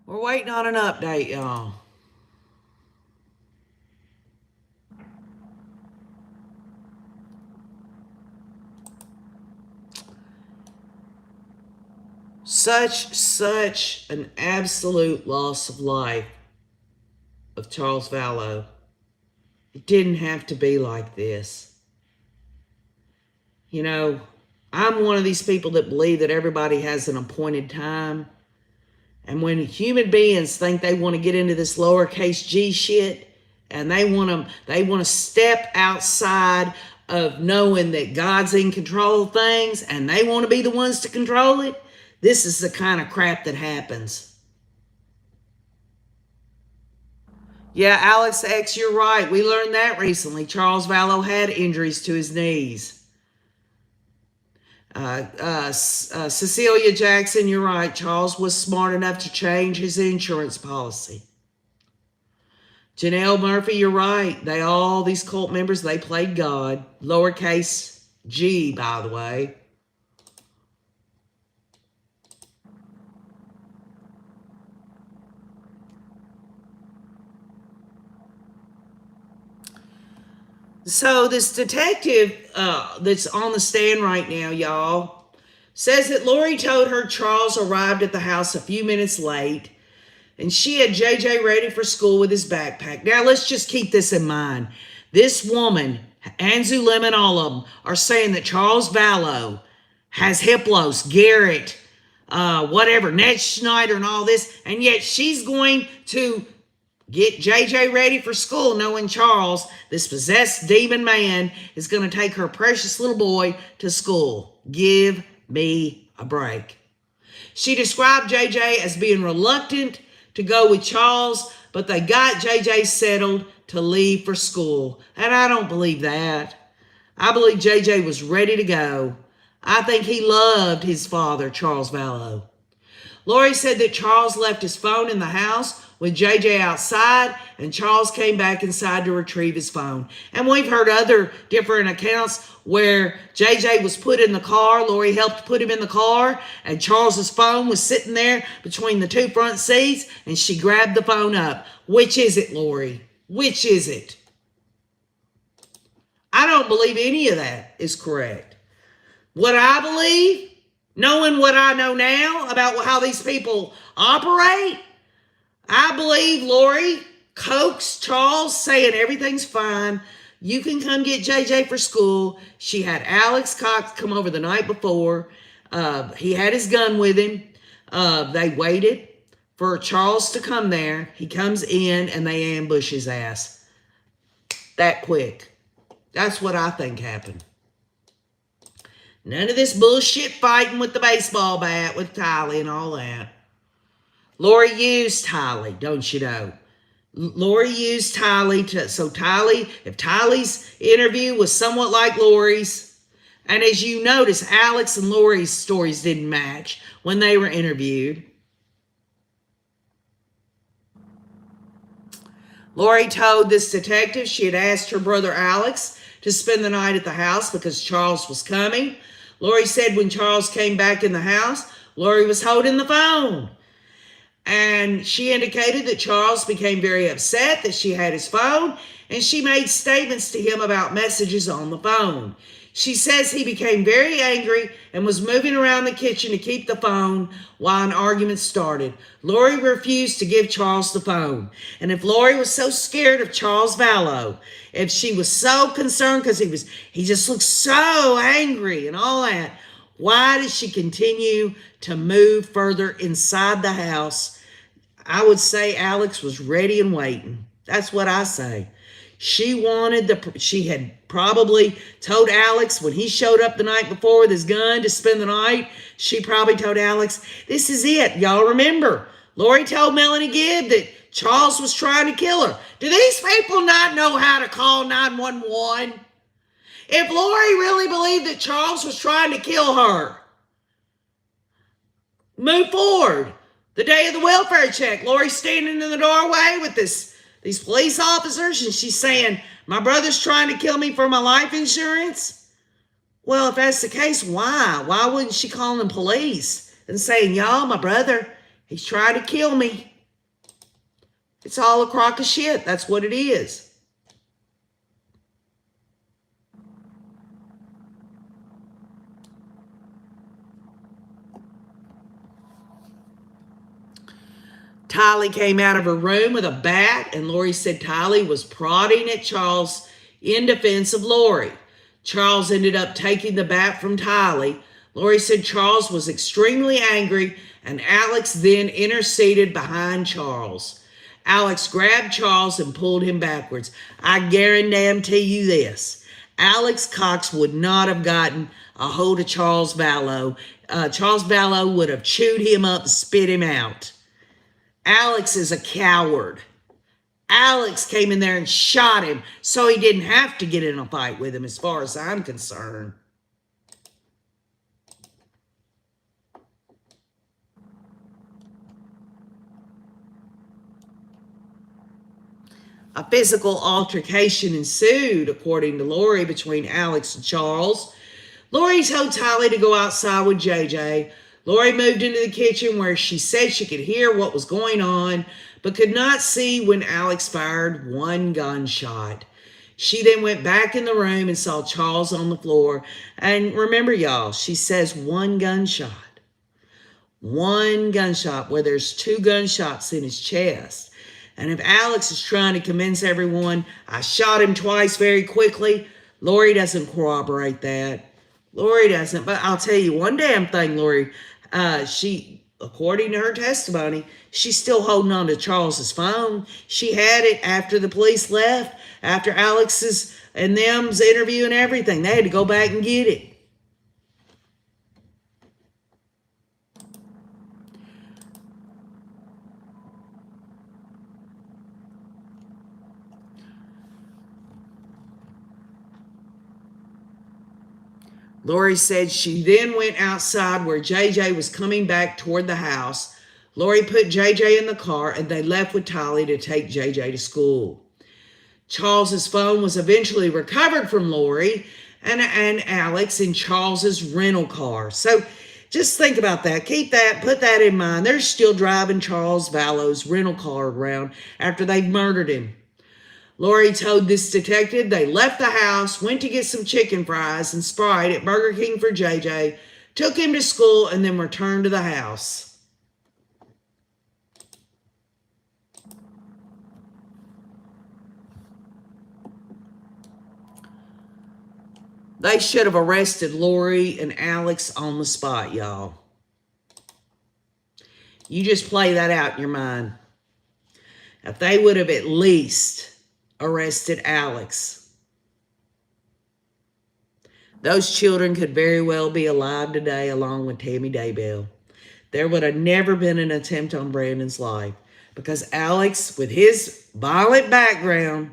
We're waiting on an update, y'all. Such an absolute loss of life of Charles Vallow. It didn't have to be like this. You know, I'm one of these people that believe that everybody has an appointed time. And when human beings think they want to get into this lowercase g shit, and they want to step outside of knowing that God's in control of things, and they want to be the ones to control it, this is the kind of crap that happens. Yeah, Alex X, you're right. We learned that recently. Charles Vallow had injuries to his knees. Cecilia Jackson, you're right. Charles was smart enough to change his insurance policy. Janelle Murphy, you're right. These cult members, they played God. Lowercase g, by the way. So this detective that's on the stand right now, y'all, says that Lori told her Charles arrived at the house a few minutes late, and she had JJ ready for school with his backpack. Now, let's just keep this in mind. This woman, Anzu Lemon, all of them, are saying that Charles Vallow has Hiplos, Garrett, whatever, Ned Schneider and all this, and yet she's going to get JJ ready for school, knowing Charles, this possessed demon man, is going to take her precious little boy to school. Give me a break. She described JJ as being reluctant to go with Charles, but they got JJ settled to leave for school. And I don't believe that. I believe JJ was ready to go. I think he loved his father, Charles Vallow. Lori said that Charles left his phone in the house with JJ outside, and Charles came back inside to retrieve his phone. And we've heard other different accounts where JJ was put in the car, Lori helped put him in the car, and Charles's phone was sitting there between the two front seats, and she grabbed the phone up. Which is it, Lori? Which is it? I don't believe any of that is correct. What I believe, knowing what I know now about how these people operate, I believe Lori coaxed Charles, saying everything's fine. You can come get JJ for school. She had Alex Cox come over the night before. He had his gun with him. They waited for Charles to come there. He comes in and they ambush his ass. That quick. That's what I think happened. None of this bullshit fighting with the baseball bat with Tylee and all that. Lori used Tylee, don't you know? Lori used Tylee if Tylee's interview was somewhat like Lori's, and as you notice, Alex and Lori's stories didn't match when they were interviewed. Lori told this detective she had asked her brother Alex to spend the night at the house because Charles was coming. Lori said when Charles came back in the house, Lori was holding the phone. And she indicated that Charles became very upset that she had his phone, and she made statements to him about messages on the phone. She says he became very angry and was moving around the kitchen to keep the phone while an argument started. Lori refused to give Charles the phone. And if Lori was so scared of Charles Vallow, if she was so concerned because he just looked so angry and all that, why did she continue to move further inside the house? I would say Alex was ready and waiting. That's what I say. She had probably told Alex when he showed up the night before with his gun to spend the night, she probably told Alex, this is it. Y'all remember, Lori told Melanie Gibb that Charles was trying to kill her. Do these people not know how to call 911? If Lori really believed that Charles was trying to kill her, move forward. The day of the welfare check, Lori's standing in the doorway with these police officers, and she's saying, my brother's trying to kill me for my life insurance. Well, if that's the case, why? Why wouldn't she call the police and saying, y'all, my brother, he's trying to kill me. It's all a crock of shit. That's what it is. Tylee came out of her room with a bat, and Lori said Tylee was prodding at Charles in defense of Lori. Charles ended up taking the bat from Tylee. Lori said Charles was extremely angry, and Alex then interceded behind Charles. Alex grabbed Charles and pulled him backwards. I guarantee you this. Alex Cox would not have gotten a hold of Charles Vallow. Charles Vallow would have chewed him up and spit him out. Alex is a coward. Alex came in there and shot him so he didn't have to get in a fight with him, as far as I'm concerned. A physical altercation ensued, according to Lori, between Alex and Charles. Lori told Tylee to go outside with JJ. Lori moved into the kitchen where she said she could hear what was going on, but could not see when Alex fired one gunshot. She then went back in the room and saw Charles on the floor. And remember, y'all, she says one gunshot. One gunshot, where there's two gunshots in his chest. And if Alex is trying to convince everyone, I shot him twice very quickly, Lori doesn't corroborate that. Lori doesn't. But I'll tell you one damn thing, Lori. She, according to her testimony, she's still holding on to Charles's phone. She had it after the police left, after Alex's and them's interview and everything. They had to go back and get it. Lori said she then went outside where JJ was coming back toward the house. Lori put JJ in the car and they left with Tylee to take JJ to school. Charles's phone was eventually recovered from Lori and Alex in Charles's rental car. So just think about that. Keep that, put that in mind. They're still driving Charles Vallow's rental car around after they've murdered him. Lori told this detective they left the house, went to get some chicken fries and Sprite at Burger King for JJ, took him to school, and then returned to the house. They should have arrested Lori and Alex on the spot, y'all. You just play that out in your mind. If they would have at least arrested Alex, those children could very well be alive today along with Tammy Daybell. There would have never been an attempt on Brandon's life because Alex, with his violent background,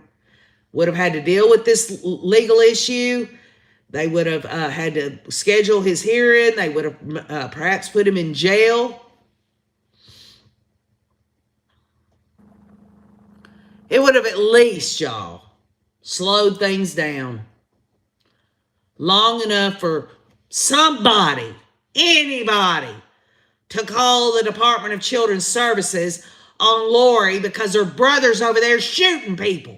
would have had to deal with this legal issue. They would have had to schedule his hearing. They would have perhaps put him in jail. It would have at least, y'all, slowed things down long enough for somebody, anybody, to call the Department of Children's Services on Lori because her brother's over there shooting people.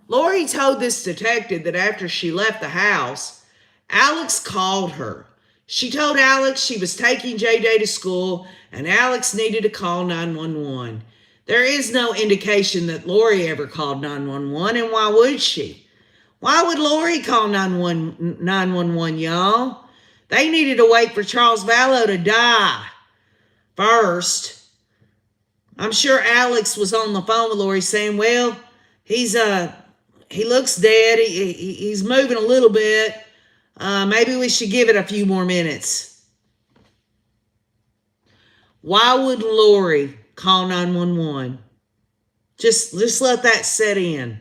Lori told this detective that after she left the house, Alex called her. She told Alex she was taking JJ to school and Alex needed to call 911. There is no indication that Lori ever called 911, and why would she? Why would Lori call 911, y'all? They needed to wait for Charles Vallow to die first. I'm sure Alex was on the phone with Lori saying, well, he looks dead. He's moving a little bit. Maybe we should give it a few more minutes. Why would Lori call 911? Just let that set in.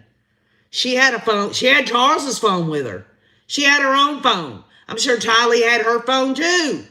She had a phone. She had Charles's phone with her. She had her own phone. I'm sure Tylee had her phone too.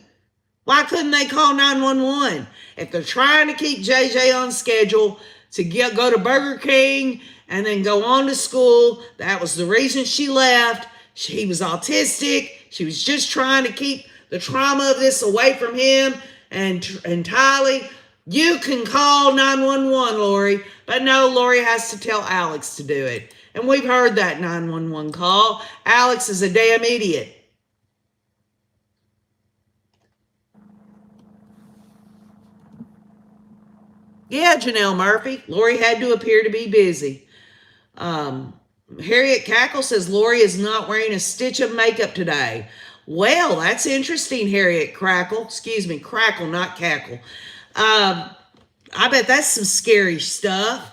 Why couldn't they call 911? If they're trying to keep JJ on schedule to go to Burger King and then go on to school, that was the reason she left. He was autistic. She was just trying to keep the trauma of this away from him and Tylee, you can call 911, Lori. But no, Lori has to tell Alex to do it. And we've heard that 911 call. Alex is a damn idiot. Yeah, Janelle Murphy. Lori had to appear to be busy. Harriet Cackle says Lori is not wearing a stitch of makeup today. Well, that's interesting, Harriet Crackle. Excuse me, Crackle, not Cackle. I bet that's some scary stuff.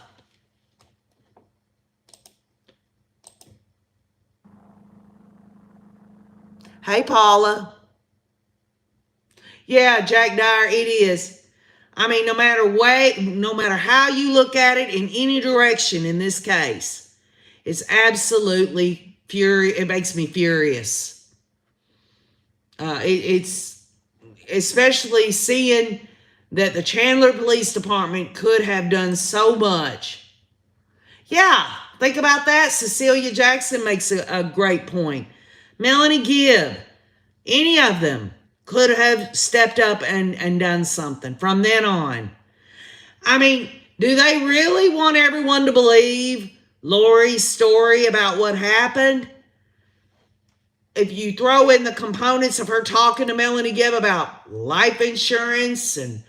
Hey, Paula. Yeah, Jack Dyer, it is. I mean, no matter how you look at it in any direction in this case, it's absolutely furious. It makes me furious. It's especially seeing that the Chandler Police Department could have done so much. Yeah, think about that. Cecilia Jackson makes a great point. Melanie Gibb, any of them could have stepped up and done something from then on. I mean, do they really want everyone to believe Lori's story about what happened? If you throw in the components of her talking to Melanie Gibb about life insurance and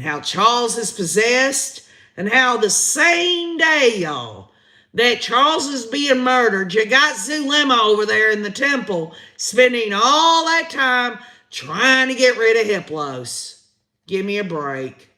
how Charles is possessed, and how the same day, y'all, that Charles is being murdered, you got Zulema over there in the temple spending all that time trying to get rid of Hiplos. Give me a break.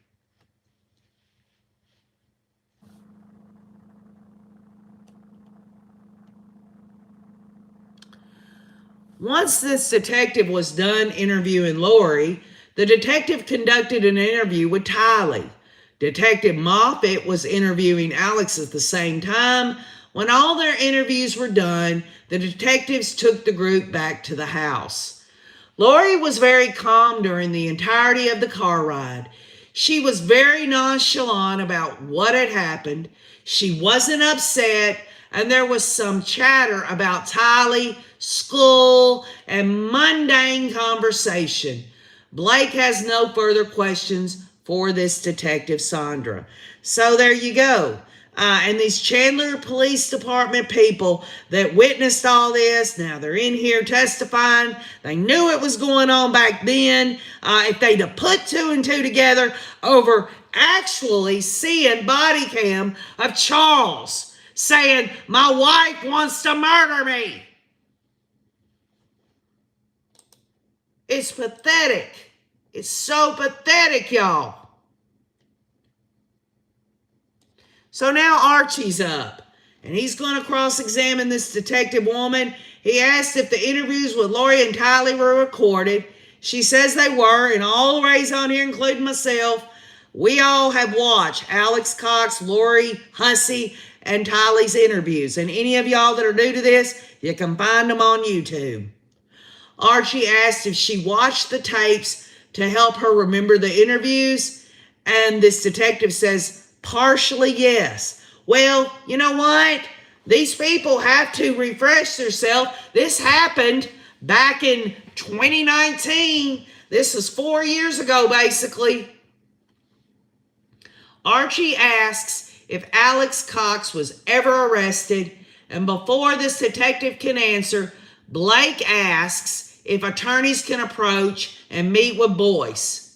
Once this detective was done interviewing Lori, the detective conducted an interview with Tylee. Detective Moffat was interviewing Alex at the same time. When all their interviews were done, the detectives took the group back to the house. Lori was very calm during the entirety of the car ride. She was very nonchalant about what had happened. She wasn't upset, and there was some chatter about Tylee, school, and mundane conversation. Blake has no further questions for this detective, Sandra. So there you go. And these Chandler Police Department people that witnessed all this, now they're in here testifying. They knew it was going on back then. If they'd have put two and two together over actually seeing body cam of Charles saying, "My wife wants to murder me." It's pathetic. It's so pathetic, y'all. So now Archie's up, and he's going to cross-examine this detective woman. He asked if the interviews with Lori and Tylee were recorded. She says they were, and all the rays on here, including myself, we all have watched Alex Cox, Lori Hussey, and Tylee's interviews. And any of y'all that are new to this, you can find them on YouTube. Archie asked if she watched the tapes to help her remember the interviews, and this detective says, partially yes. Well, you know what? These people have to refresh themselves. This happened back in 2019. This was 4 years ago, basically. Archie asks if Alex Cox was ever arrested, and before this detective can answer, Blake asks if attorneys can approach and meet with Boyce.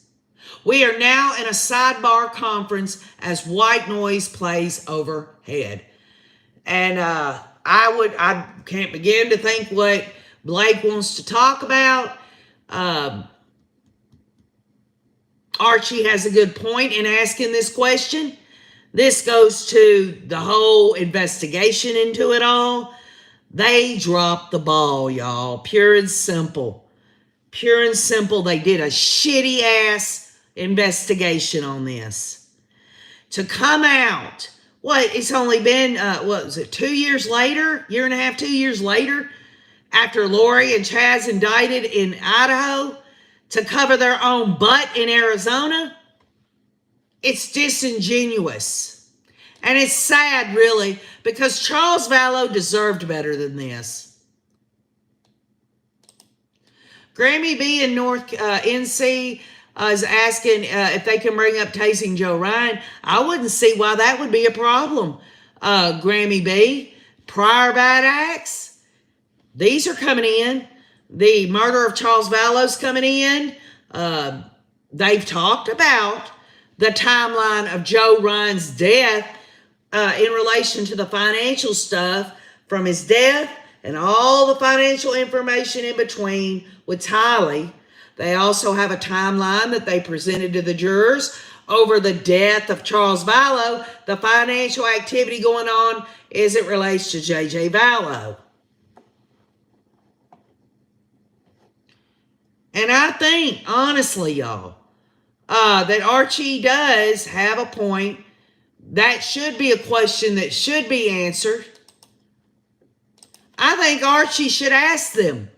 We are now in a sidebar conference as white noise plays overhead. And I can't begin to think what Blake wants to talk about. Archie has a good point in asking this question. This goes to the whole investigation into it all. They dropped the ball, y'all. Pure and simple. Pure and simple. They did a shitty ass investigation on this. To come out, it's only been, 2 years later? Year and a half, 2 years later? After Lori and Chaz indicted in Idaho to cover their own butt in Arizona? It's disingenuous. And it's sad, really, because Charles Vallow deserved better than this. Grammy B in North NC is asking if they can bring up tasing Joe Ryan. I wouldn't see why that would be a problem. Grammy B, prior bad acts, these are coming in. The murder of Charles Vallow's coming in. They've talked about the timeline of Joe Ryan's death in relation to the financial stuff from his death and all the financial information in between with Tylee. They also have a timeline that they presented to the jurors over the death of Charles Vallow, the financial activity going on as it relates to J.J. Vallow. And I think, honestly, y'all, that Archie does have a point. That should be a question that should be answered. I think Archie should ask them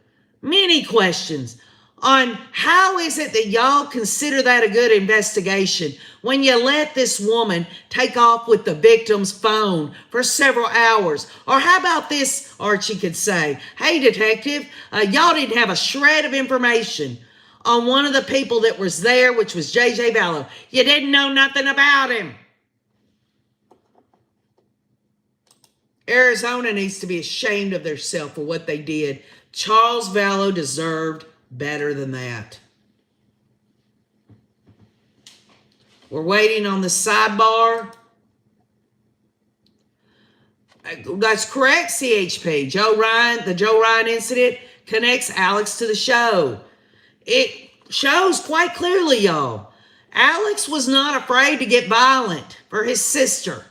many questions on how is it that y'all consider that a good investigation when you let this woman take off with the victim's phone for several hours? Or how about this, Archie could say, hey, detective, y'all didn't have a shred of information on one of the people that was there, which was J.J. Vallow. You didn't know nothing about him. Arizona needs to be ashamed of themselves for what they did. Charles Vallow deserved better than that. We're waiting on the sidebar. That's correct, CHP. The Joe Ryan incident connects Alex to the show. It shows quite clearly, y'all. Alex was not afraid to get violent for his sister.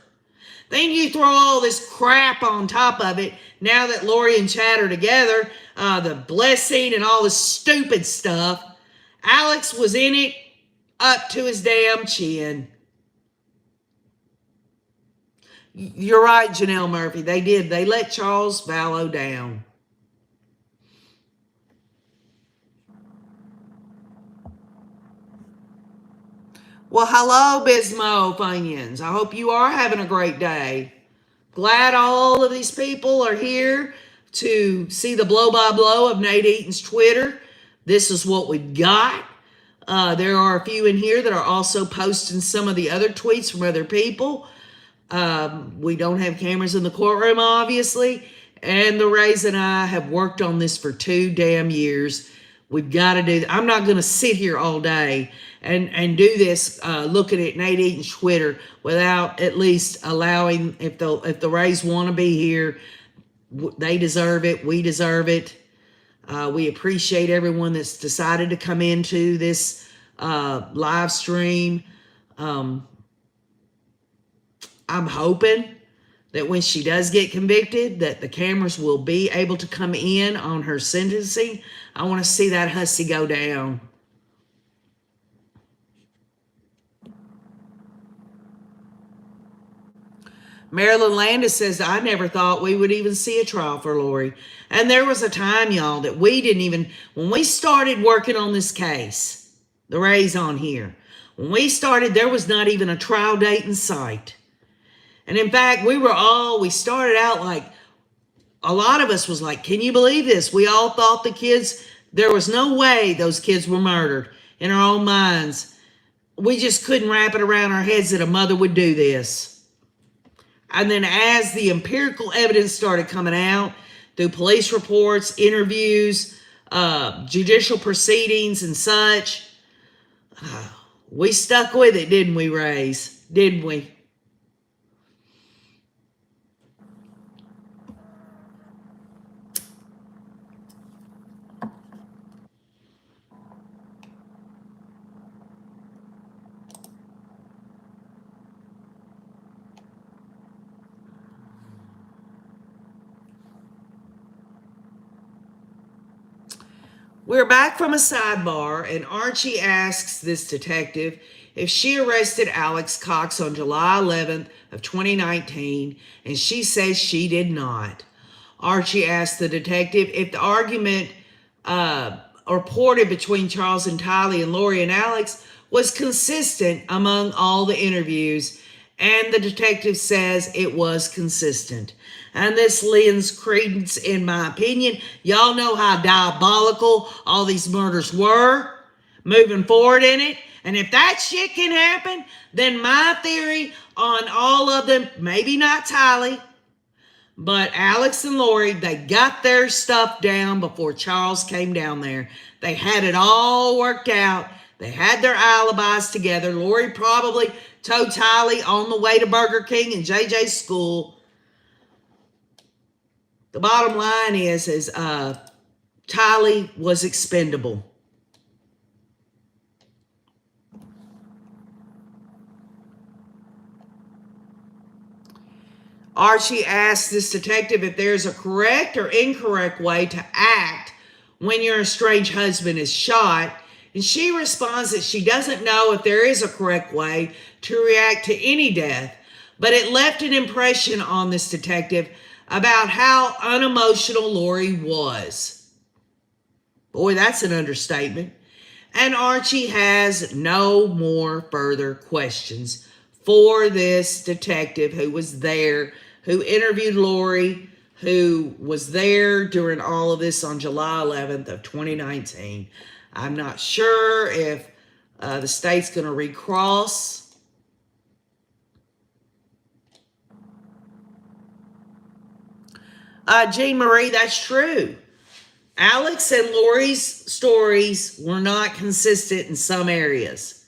Then you throw all this crap on top of it, now that Lori and Chad are together, the blessing and all this stupid stuff. Alex was in it up to his damn chin. You're right, Janelle Murphy. They did. They let Charles Vallow down. Well, hello, Bismo Funyuns. I hope you are having a great day. Glad all of these people are here to see the blow-by-blow of Nate Eaton's Twitter. This is what we've got. There are a few in here that are also posting some of the other tweets from other people. We don't have cameras in the courtroom, obviously. And the Rays and I have worked on this for 2 damn years. We've got to do that. I'm not going to sit here all day and do this looking at Nate Eaton's Twitter without at least allowing, if the Rays want to be here, they deserve it. We deserve it. We appreciate everyone that's decided to come into this live stream. I'm hoping that when she does get convicted, that the cameras will be able to come in on her sentencing. I want to see that hussy go down. Marilyn Landis says, I never thought we would even see a trial for Lori. And there was a time, y'all, that we didn't even, when we started working on this case, the Rays on here, when we started, there was not even a trial date in sight. And in fact, we started out like, a lot of us was like, can you believe this? We all thought the kids, there was no way those kids were murdered in our own minds. We just couldn't wrap it around our heads that a mother would do this. And then as the empirical evidence started coming out through police reports, interviews, judicial proceedings and such, we stuck with it, didn't we, Rays? Didn't we? We're back from a sidebar, and Archie asks this detective if she arrested Alex Cox on July 11th of 2019, and she says she did not. Archie asks the detective if the argument reported between Charles and Tylee and Lori and Alex was consistent among all the interviews, and the detective says it was consistent. And this lends credence, in my opinion. Y'all know how diabolical all these murders were moving forward in it. And if that shit can happen, then my theory on all of them, maybe not Tylee, but Alex and Lori, they got their stuff down before Charles came down there. They had it all worked out. They had their alibis together. Lori probably told Tylee on the way to Burger King and JJ's school. The bottom line is Tylee was expendable. Archie asks this detective if there's a correct or incorrect way to act when your estranged husband is shot, and she responds that she doesn't know if there is a correct way to react to any death, but it left an impression on this detective about how unemotional Lori was. Boy, that's an understatement. And Archie has no more further questions for this detective who was there, who interviewed Lori, who was there during all of this on July 11th of 2019. I'm not sure if the state's going to recross. Jean Marie, that's true. Alex and Lori's stories were not consistent in some areas.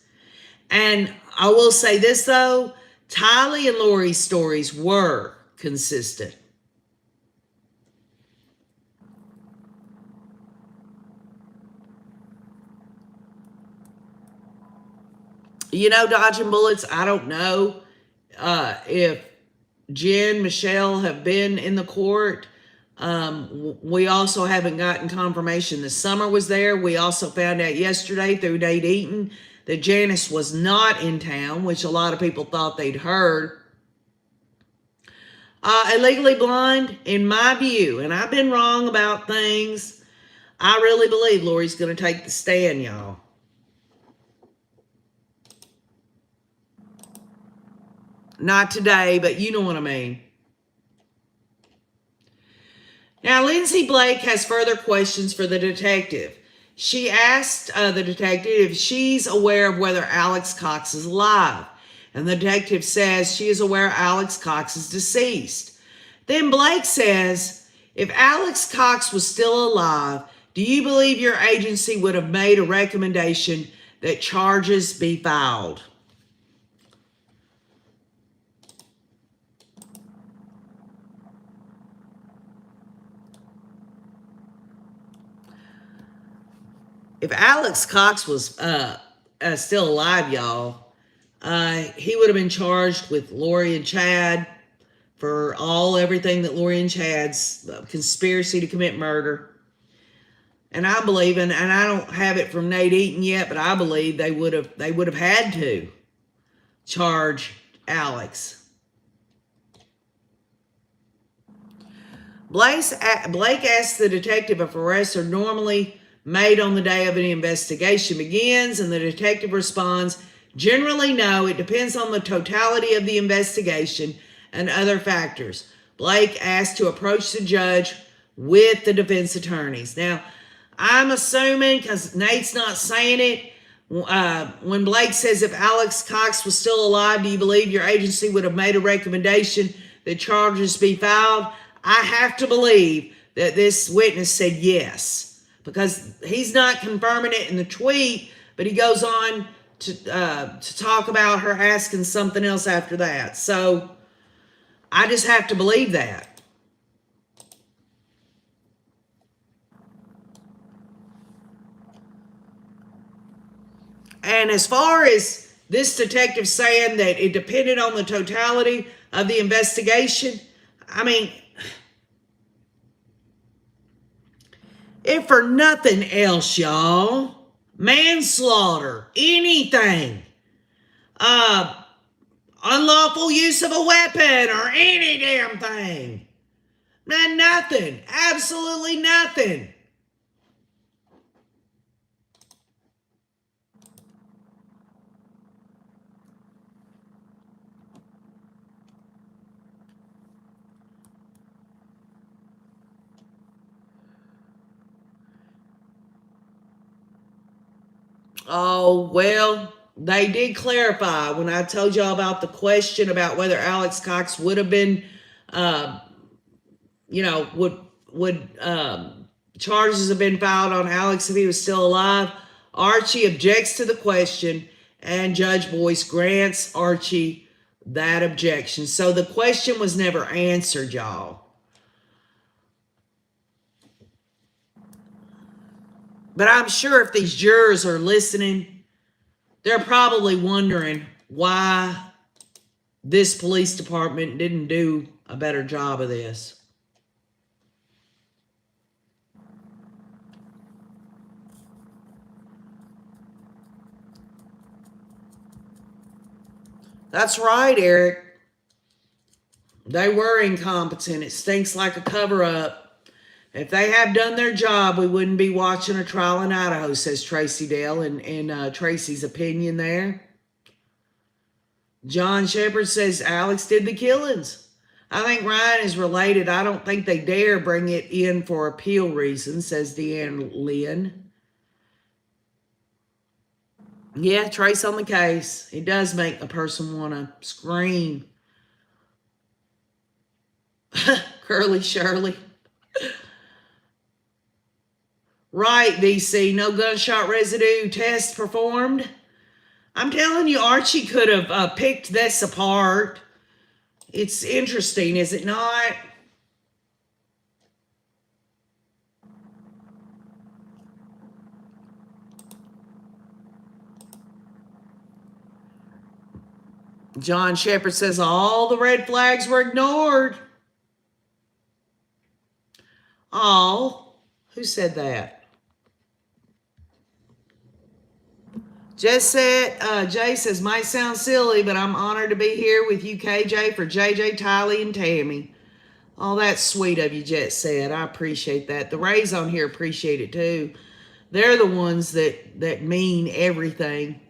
And I will say this, though, Tylee and Lori's stories were consistent. You know, dodging bullets, I don't know if Jen, Michelle have been in the court. We also haven't gotten confirmation that Summer was there. We also found out yesterday through Nate Eaton that Janice was not in town, which a lot of people thought they'd heard. Illegally Blonde, in my view, and I've been wrong about things, I really believe Lori's going to take the stand, y'all. Not today, but you know what I mean. Now, Lindsay Blake has further questions for the detective. She asked the detective if she's aware of whether Alex Cox is alive. And the detective says she is aware Alex Cox is deceased. Then Blake says, if Alex Cox was still alive, do you believe your agency would have made a recommendation that charges be filed? If Alex Cox was still alive, y'all, he would have been charged with Lori and Chad for everything that Lori and Chad's conspiracy to commit murder. And I believe, and I don't have it from Nate Eaton yet, but I believe they would have had to charge Alex. Blake asked the detective if arrests are normally made on the day of an investigation begins, and the detective responds, generally no, it depends on the totality of the investigation and other factors. Blake asked to approach the judge with the defense attorneys. Now, I'm assuming, because Nate's not saying it, when Blake says if Alex Cox was still alive, do you believe your agency would have made a recommendation that charges be filed? I have to believe that this witness said yes, because he's not confirming it in the tweet, but he goes on to talk about her asking something else after that. So I just have to believe that. And as far as this detective saying that it depended on the totality of the investigation, I mean, if for nothing else, y'all, manslaughter, anything, unlawful use of a weapon or any damn thing, nothing, absolutely nothing. Oh, well, they did clarify when I told y'all about the question about whether Alex Cox would have been, uh, would charges have been filed on Alex if he was still alive. Archie objects to the question, and Judge Boyce grants Archie that objection. So the question was never answered, y'all. But I'm sure if these jurors are listening, they're probably wondering why this police department didn't do a better job of this. That's right, Eric. They were incompetent. It stinks like a cover-up. If they have done their job, we wouldn't be watching a trial in Idaho, says Tracy Dale in Tracy's opinion there. John Shepard says Alex did the killings. I think Ryan is related. I don't think they dare bring it in for appeal reasons, says Deanne Lynn. Yeah, Trace on the case. It does make a person want to scream. Curly Shirley. Right, VC. No gunshot residue test performed. I'm telling you, Archie could have picked this apart. It's interesting, is it not? John Shepard says all the red flags were ignored. All? Who said that? Jay says, might sound silly, but I'm honored to be here with you, KJ, for JJ, Tylee, and Tammy. Oh, that's sweet of you, Jet said. I appreciate that. The Rays on here appreciate it too. They're the ones that mean everything.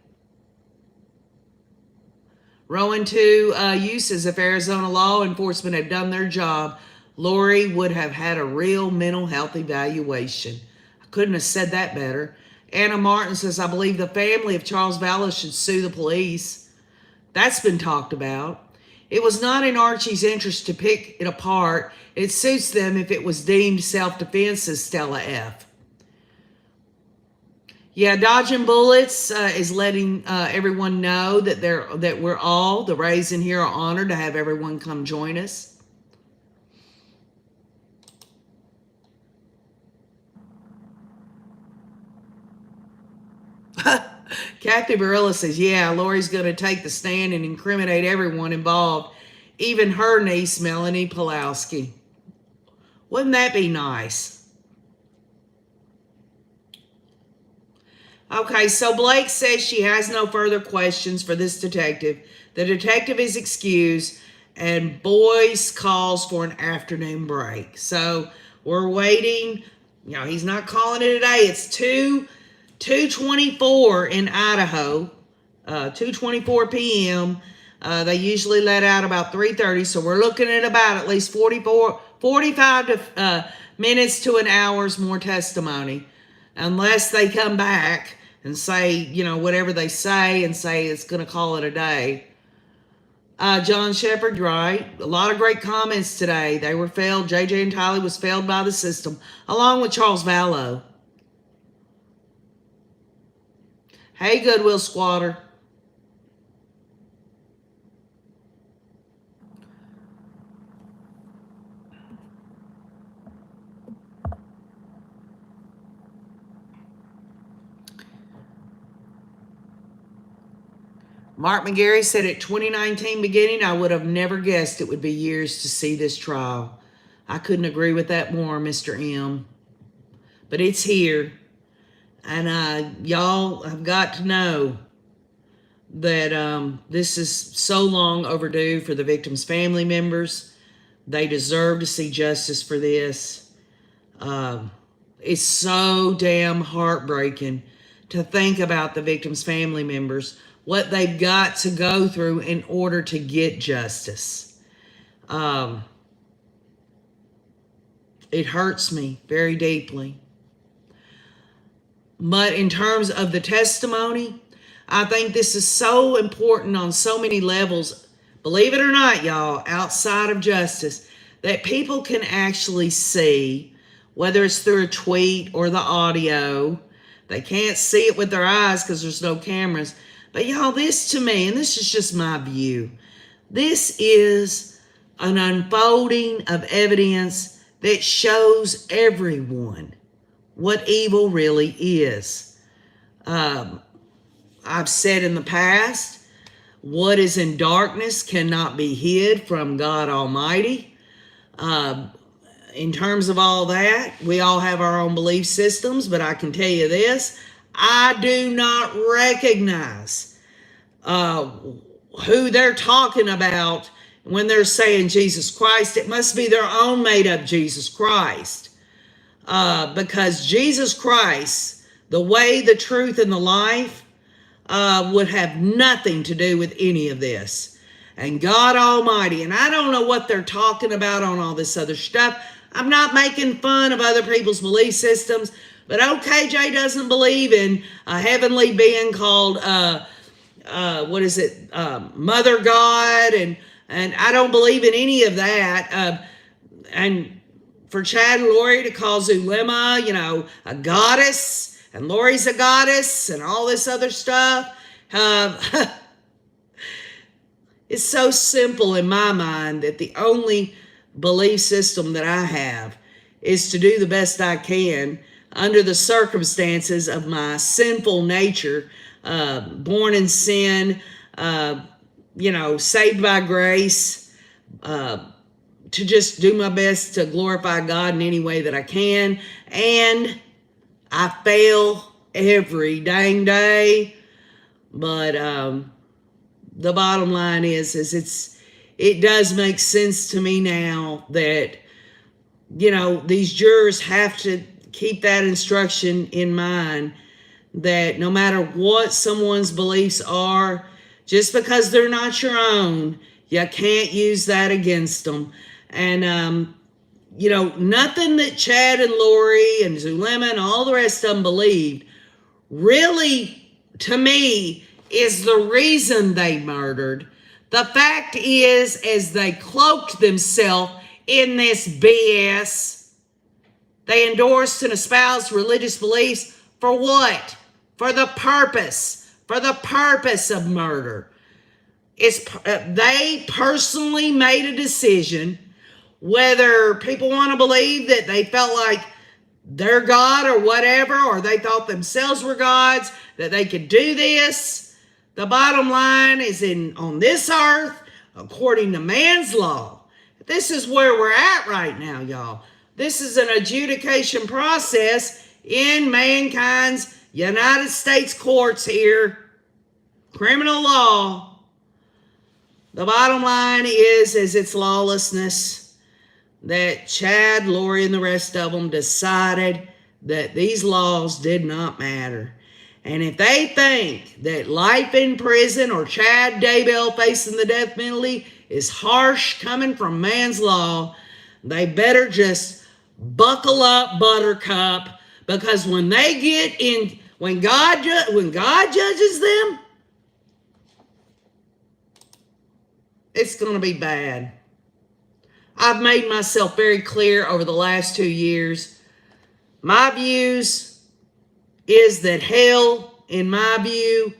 Rowan 2 uses, if Arizona law enforcement had done their job, Lori would have had a real mental health evaluation. I couldn't have said that better. Anna Martin says, I believe the family of Charles Vallis should sue the police. That's been talked about. It was not in Archie's interest to pick it apart. It suits them if it was deemed self-defense, says Stella F. Yeah, dodging bullets is letting everyone know that we're all, the Rays in here, are honored to have everyone come join us. Kathy Barilla says, yeah, Lori's going to take the stand and incriminate everyone involved, even her niece, Melanie Pulowski. Wouldn't that be nice? Okay, so Blake says she has no further questions for this detective. The detective is excused, and Boyce calls for an afternoon break. So we're waiting. He's not calling it a day. It's 2:24 in Idaho, 2:24 p.m. They usually let out about 3:30, so we're looking at about at least 45 minutes to an hour's more testimony, unless they come back and say, whatever they say and say it's going to call it a day. John Shepard, right. A lot of great comments today. They were failed. JJ and Tylee was failed by the system, along with Charles Vallow. Hey, Goodwill Squatter. Mark McGarry said at 2019 beginning, I would have never guessed it would be years to see this trial. I couldn't agree with that more, Mr. M. But it's here. And y'all have got to know that this is so long overdue for the victims' family members. They deserve to see justice for this. It's so damn heartbreaking to think about the victims' family members, what they've got to go through in order to get justice. It hurts me very deeply. But in terms of the testimony, I think this is so important on so many levels. Believe it or not, y'all, outside of justice, that people can actually see, whether it's through a tweet or the audio. They can't see it with their eyes because there's no cameras. But y'all, this to me, and this is just my view, this is an unfolding of evidence that shows everyone what evil really is. I've said in the past, what is in darkness cannot be hid from God Almighty. In terms of all that, we all have our own belief systems, but I can tell you this, I do not recognize who they're talking about when they're saying Jesus Christ. It must be their own made up Jesus Christ. Because Jesus Christ, the way, the truth, and the life, would have nothing to do with any of this. And God Almighty, and I don't know what they're talking about on all this other stuff. I'm not making fun of other people's belief systems, but OKJ doesn't believe in a heavenly being called, Mother God, and I don't believe in any of that. And for Chad and Lori to call Zulema, a goddess, and Lori's a goddess, and all this other stuff, it's so simple in my mind that the only belief system that I have is to do the best I can under the circumstances of my sinful nature, born in sin, saved by grace, to just do my best to glorify God in any way that I can. And I fail every dang day. But the bottom line is it does make sense to me now that, these jurors have to keep that instruction in mind, that no matter what someone's beliefs are, just because they're not your own, you can't use that against them. And, nothing that Chad and Lori and Zulema and all the rest of them believed really, to me, is the reason they murdered. The fact is, as they cloaked themselves in this BS, they endorsed and espoused religious beliefs for what? For the purpose of murder. They personally made a decision, whether people want to believe that they felt like they're God or whatever, or they thought themselves were gods, that they could do this. The bottom line is, on this earth, according to man's law, this is where we're at right now, y'all. This is an adjudication process in mankind's United States courts here, criminal law. The bottom line is it's lawlessness, that Chad, Lori, and the rest of them decided that these laws did not matter. And if they think that life in prison or Chad Daybell facing the death penalty is harsh coming from man's law, they better just buckle up, Buttercup, because when God judges them, it's going to be bad. I've made myself very clear over the last 2 years. My views is that hell, in my view,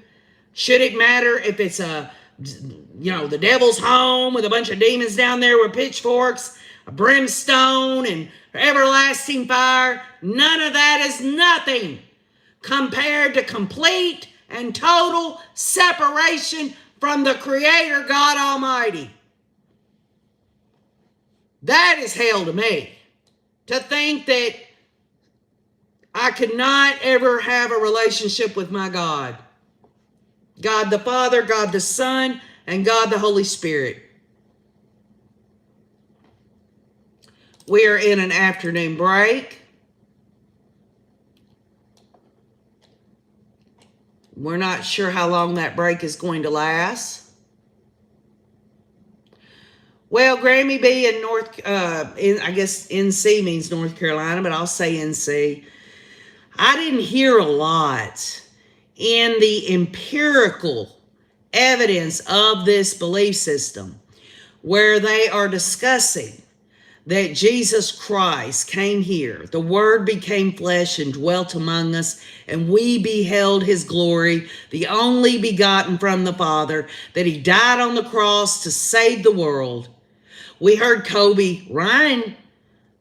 should it matter if it's the devil's home with a bunch of demons down there with pitchforks, a brimstone, and everlasting fire? None of that is nothing compared to complete and total separation from the Creator God Almighty. That is hell to me. To think that I could not ever have a relationship with my God. God the Father, God the Son, and God the Holy Spirit. We are in an afternoon break. We're not sure how long that break is going to last. Well, Grammy B in I guess NC means North Carolina, but I'll say NC. I didn't hear a lot in the empirical evidence of this belief system where they are discussing that Jesus Christ came here. The Word became flesh and dwelt among us, and we beheld his glory, the only begotten from the Father, that he died on the cross to save the world. We heard Kobe Ryan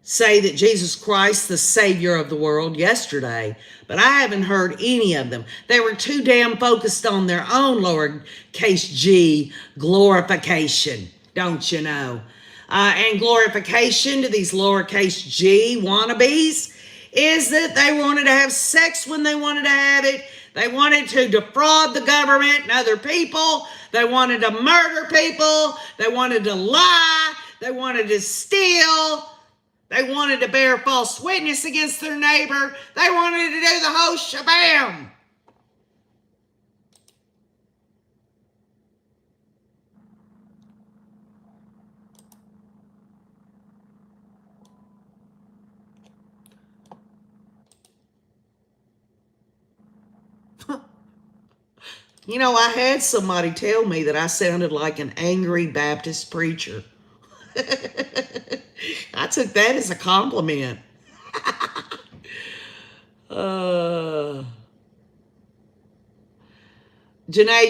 say that Jesus Christ, the Savior of the world, yesterday, but I haven't heard any of them. They were too damn focused on their own lowercase g glorification, don't you know? And glorification to these lowercase g wannabes is that they wanted to have sex when they wanted to have it. They wanted to defraud the government and other people. They wanted to murder people. They wanted to lie. They wanted to steal. They wanted to bear false witness against their neighbor. They wanted to do the whole shabam. You know, I had somebody tell me that I sounded like an angry Baptist preacher. I took that as a compliment. Janae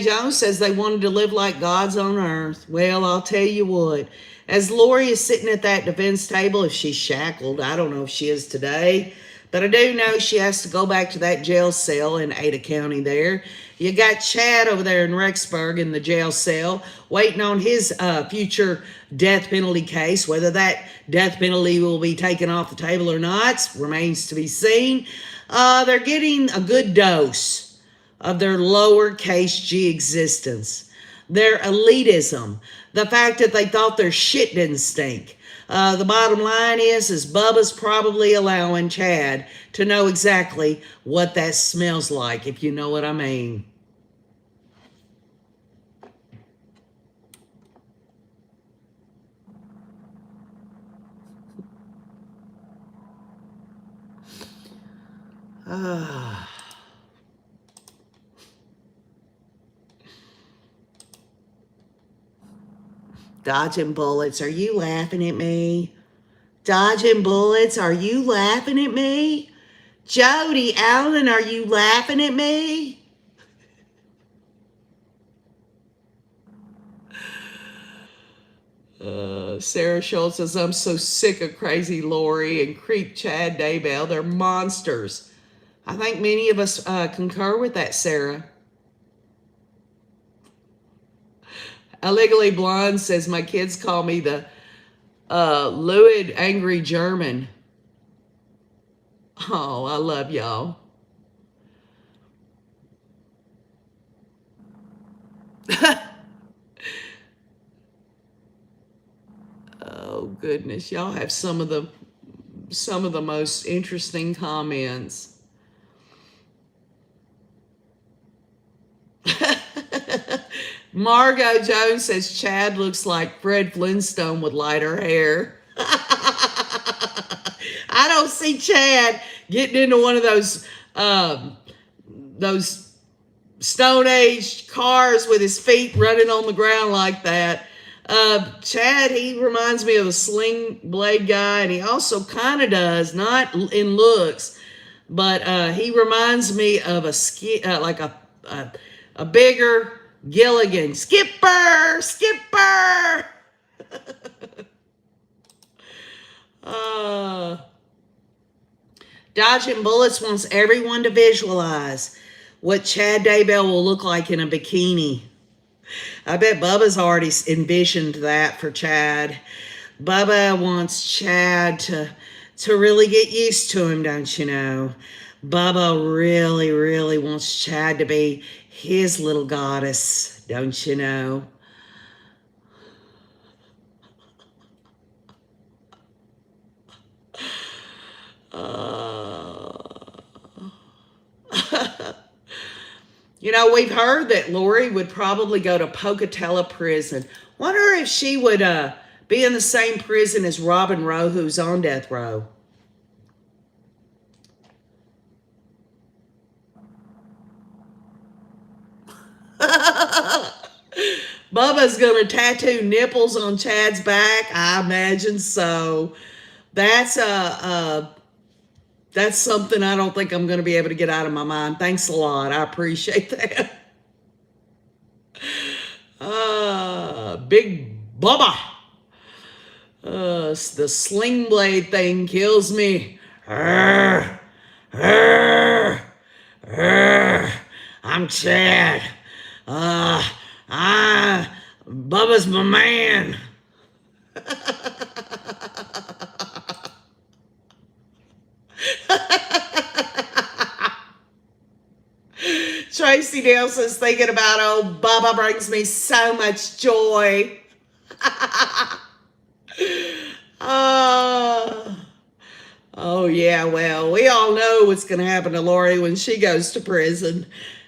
Jones says they wanted to live like gods on earth. Well, I'll tell you what. As Lori is sitting at that defense table, if she's shackled, I don't know if she is today, but I do know she has to go back to that jail cell in Ada County there. You got Chad over there in Rexburg in the jail cell waiting on his future death penalty case. Whether that death penalty will be taken off the table or not remains to be seen. They're getting a good dose of their lowercase g existence, their elitism, the fact that they thought their shit didn't stink. The bottom line is Bubba's probably allowing Chad to know exactly what that smells like, if you know what I mean. Dodging bullets, are you laughing at me? Dodging bullets, are you laughing at me? Jody Allen, are you laughing at me? Sarah Schultz says, I'm so sick of crazy Lori and creep Chad Daybell. They're monsters. I think many of us concur with that, Sarah. Illegally Blonde says, my kids call me the lewd, angry German. Oh, I love y'all. Oh, goodness. Y'all have some of the most interesting comments. Margot Jones says Chad looks like Fred Flintstone with lighter hair. I don't see Chad getting into one of those Stone Age cars with his feet running on the ground like that. Chad, he reminds me of a Sling Blade guy, and he also kind of does, not in looks, but he reminds me of a bigger Gilligan. Skipper! Skipper! Dodging Bullets wants everyone to visualize what Chad Daybell will look like in a bikini. I bet Bubba's already envisioned that for Chad. Bubba wants Chad to really get used to him, don't you know? Bubba really, really wants Chad to be his little goddess, don't you know? You know, we've heard that Lori would probably go to Pocatello prison. Wonder if she would be in the same prison as Robin Rowe, who's on death row. Bubba's going to tattoo nipples on Chad's back. I imagine so. That's that's something I don't think I'm going to be able to get out of my mind. Thanks a lot. I appreciate that. Big Bubba. The sling blade thing kills me. I'm Chad. Bubba's my man. Tracy Nelson's thinking about old Bubba brings me so much joy. Oh, yeah, well, we all know what's going to happen to Lori when she goes to prison.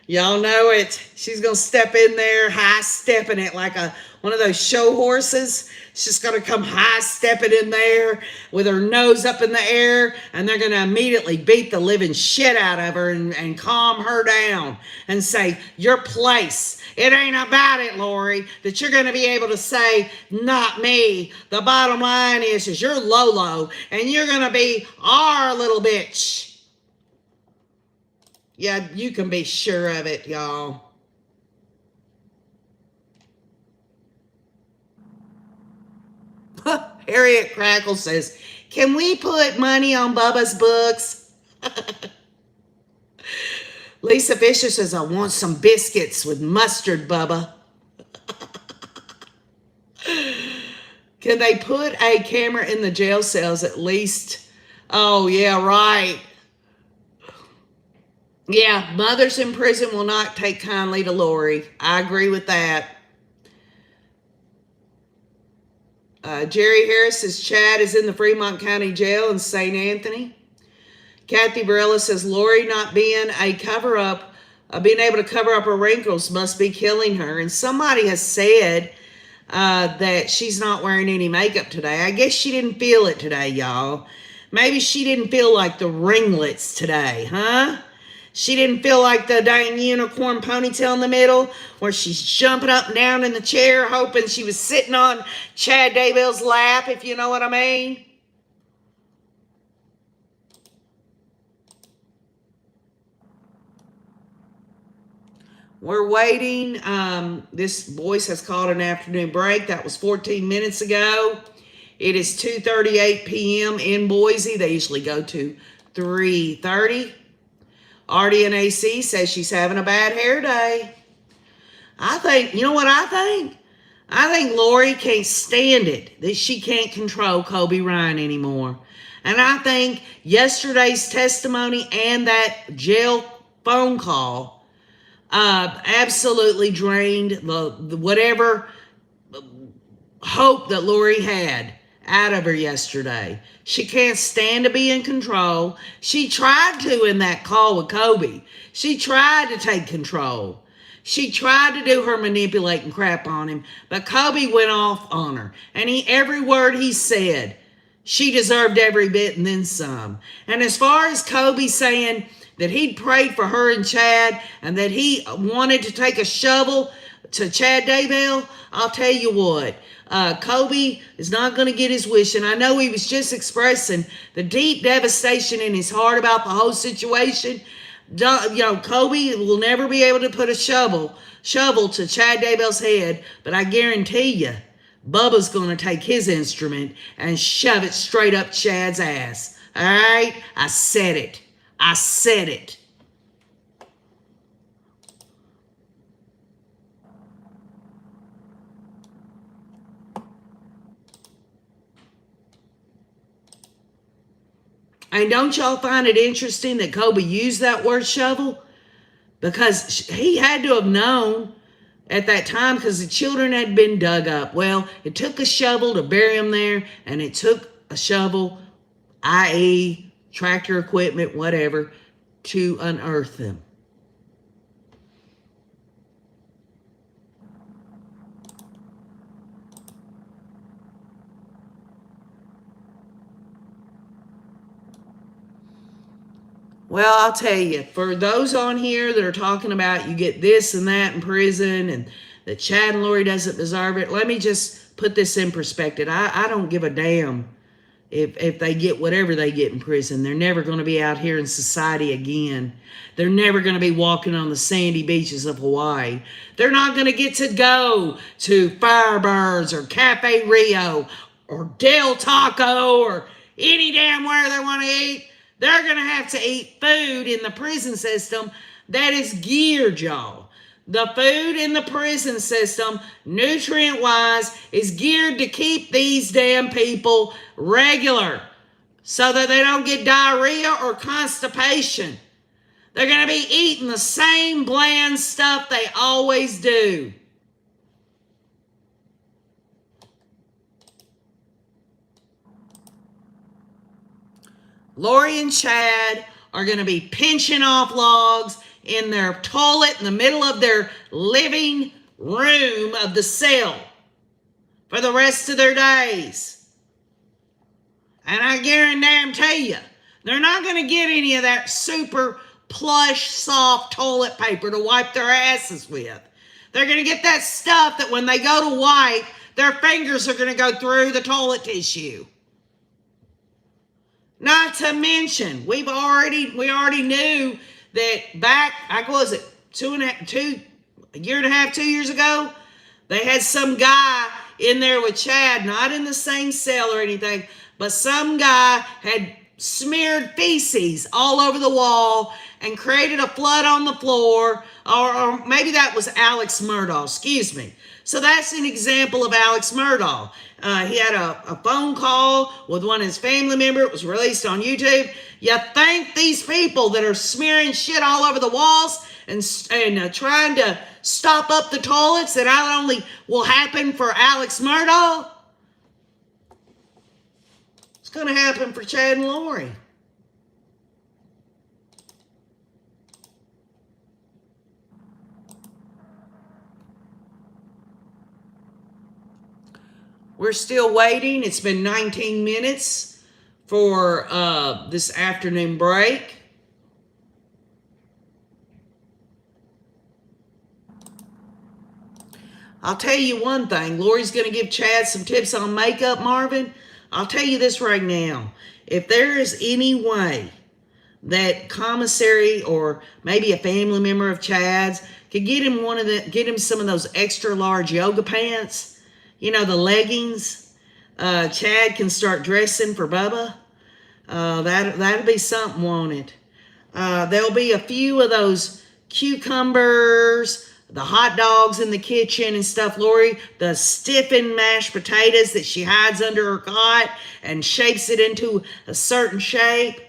Y'all know it. She's going to step in there, high-stepping it like one of those show horses. She's going to come high-stepping in there with her nose up in the air, and they're going to immediately beat the living shit out of her and calm her down and say, your place. It ain't about it, Lori, that you're going to be able to say, not me. The bottom line is you're Lolo, and you're going to be our little bitch. Yeah, you can be sure of it, y'all. Harriet Crackle says, can we put money on Bubba's books? Lisa Fisher says, I want some biscuits with mustard, Bubba. Can they put a camera in the jail cells at least? Oh, yeah, right. Yeah, mothers in prison will not take kindly to Lori. I agree with that. Jerry Harris says Chad is in the Fremont County Jail in St. Anthony. Kathy Barella says Lori not being a cover-up, being able to cover up her wrinkles must be killing her. And somebody has said that she's not wearing any makeup today. I guess she didn't feel it today, y'all. Maybe she didn't feel like the ringlets today, huh? She didn't feel like the dang unicorn ponytail in the middle where she's jumping up and down in the chair hoping she was sitting on Chad Daybell's lap, if you know what I mean. We're waiting. This voice has called an afternoon break. That was 14 minutes ago. It is 2:38 p.m. in Boise. They usually go to 3:30. RDNAC says she's having a bad hair day. I think, you know what I think? I think Lori can't stand it that she can't control Kobe Ryan anymore. And I think yesterday's testimony and that jail phone call absolutely drained the whatever hope that Lori had out of her yesterday. She can't stand to be in control. She tried to in that call with Kobe. She tried to take control. She tried to do her manipulating crap on him, but Kobe went off on her. And every word he said, she deserved every bit and then some. And as far as Kobe saying that he'd prayed for her and Chad and that he wanted to take a shovel to Chad Daybell, I'll tell you what, Kobe is not going to get his wish. And I know he was just expressing the deep devastation in his heart about the whole situation. Kobe will never be able to put a shovel to Chad Daybell's head, but I guarantee you, Bubba's going to take his instrument and shove it straight up Chad's ass. All right? I said it. I said it. And don't y'all find it interesting that Kobe used that word shovel? Because he had to have known at that time because the children had been dug up. Well, it took a shovel to bury them there, and it took a shovel, i.e. tractor equipment, whatever, to unearth them. Well, I'll tell you, for those on here that are talking about you get this and that in prison and that Chad and Lori doesn't deserve it. Let me just put this in perspective. I don't give a damn if they get whatever they get in prison. They're never going to be out here in society again. They're never going to be walking on the sandy beaches of Hawaii. They're not going to get to go to Firebirds or Cafe Rio or Del Taco or any damn where they want to eat. They're going to have to eat food in the prison system that is geared, y'all. The food in the prison system, nutrient-wise, is geared to keep these damn people regular so that they don't get diarrhea or constipation. They're going to be eating the same bland stuff they always do. Lori and Chad are going to be pinching off logs in their toilet in the middle of their living room of the cell for the rest of their days. And I guarantee you, they're not going to get any of that super plush, soft toilet paper to wipe their asses with. They're going to get that stuff that when they go to wipe, their fingers are going to go through the toilet tissue. Not to mention, we already knew that back, what was it, a year and a half, 2 years ago, they had some guy in there with Chad, not in the same cell or anything, but some guy had smeared feces all over the wall and created a flood on the floor, or maybe that was Alex Murdaugh, excuse me. So that's an example of Alex Murdaugh. He had a phone call with one of his family members. It was released on YouTube. You think these people that are smearing shit all over the walls and trying to stop up the toilets, that not only will happen for Alex Murdaugh, it's going to happen for Chad and Lori. We're still waiting. It's been 19 minutes for this afternoon break. I'll tell you one thing. Lori's going to give Chad some tips on makeup, Marvin. I'll tell you this right now. If there is any way that commissary or maybe a family member of Chad's could get him some of those extra large yoga pants, you know, the leggings, Chad can start dressing for Bubba. That'll be something, won't it? There'll be a few of those cucumbers, the hot dogs in the kitchen and stuff, Lori, the stiffened mashed potatoes that she hides under her cot and shapes it into a certain shape.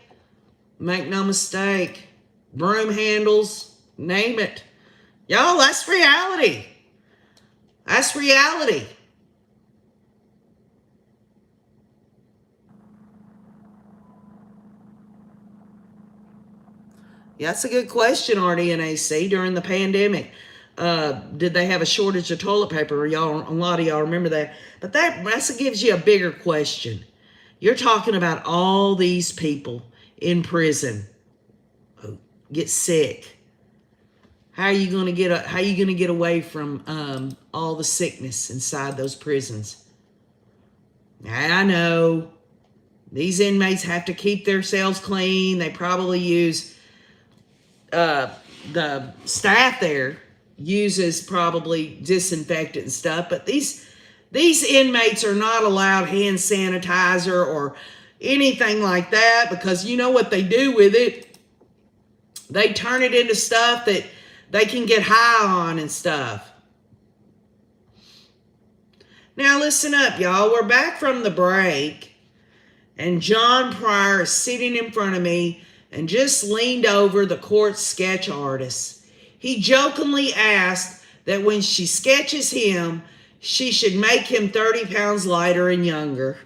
Make no mistake, broom handles, name it. Y'all, that's reality. That's reality. Yeah, that's a good question, RDNAC. During the pandemic, did they have a shortage of toilet paper? A lot of y'all remember that. But that gives you a bigger question. You're talking about all these people in prison who get sick. How are you going to get away from all the sickness inside those prisons? I know these inmates have to keep their cells clean. They probably use the staff there uses probably disinfectant and stuff, but these inmates are not allowed hand sanitizer or anything like that, because you know what they do with it? They turn it into stuff that they can get high on and stuff. Now listen up, y'all. We're back from the break, and John Pryor is sitting in front of me and just leaned over the court sketch artist. He jokingly asked that when she sketches him, she should make him 30 pounds lighter and younger.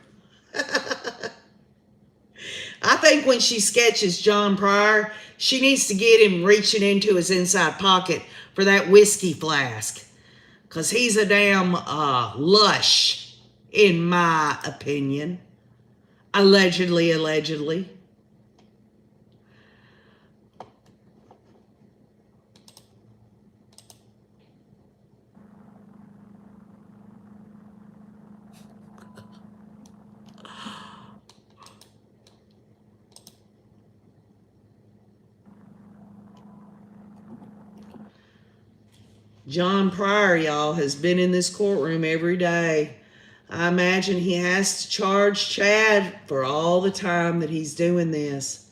I think when she sketches John Pryor, she needs to get him reaching into his inside pocket for that whiskey flask, because he's a damn lush, in my opinion. Allegedly. John Pryor, y'all, has been in this courtroom every day. I imagine he has to charge Chad for all the time that he's doing this.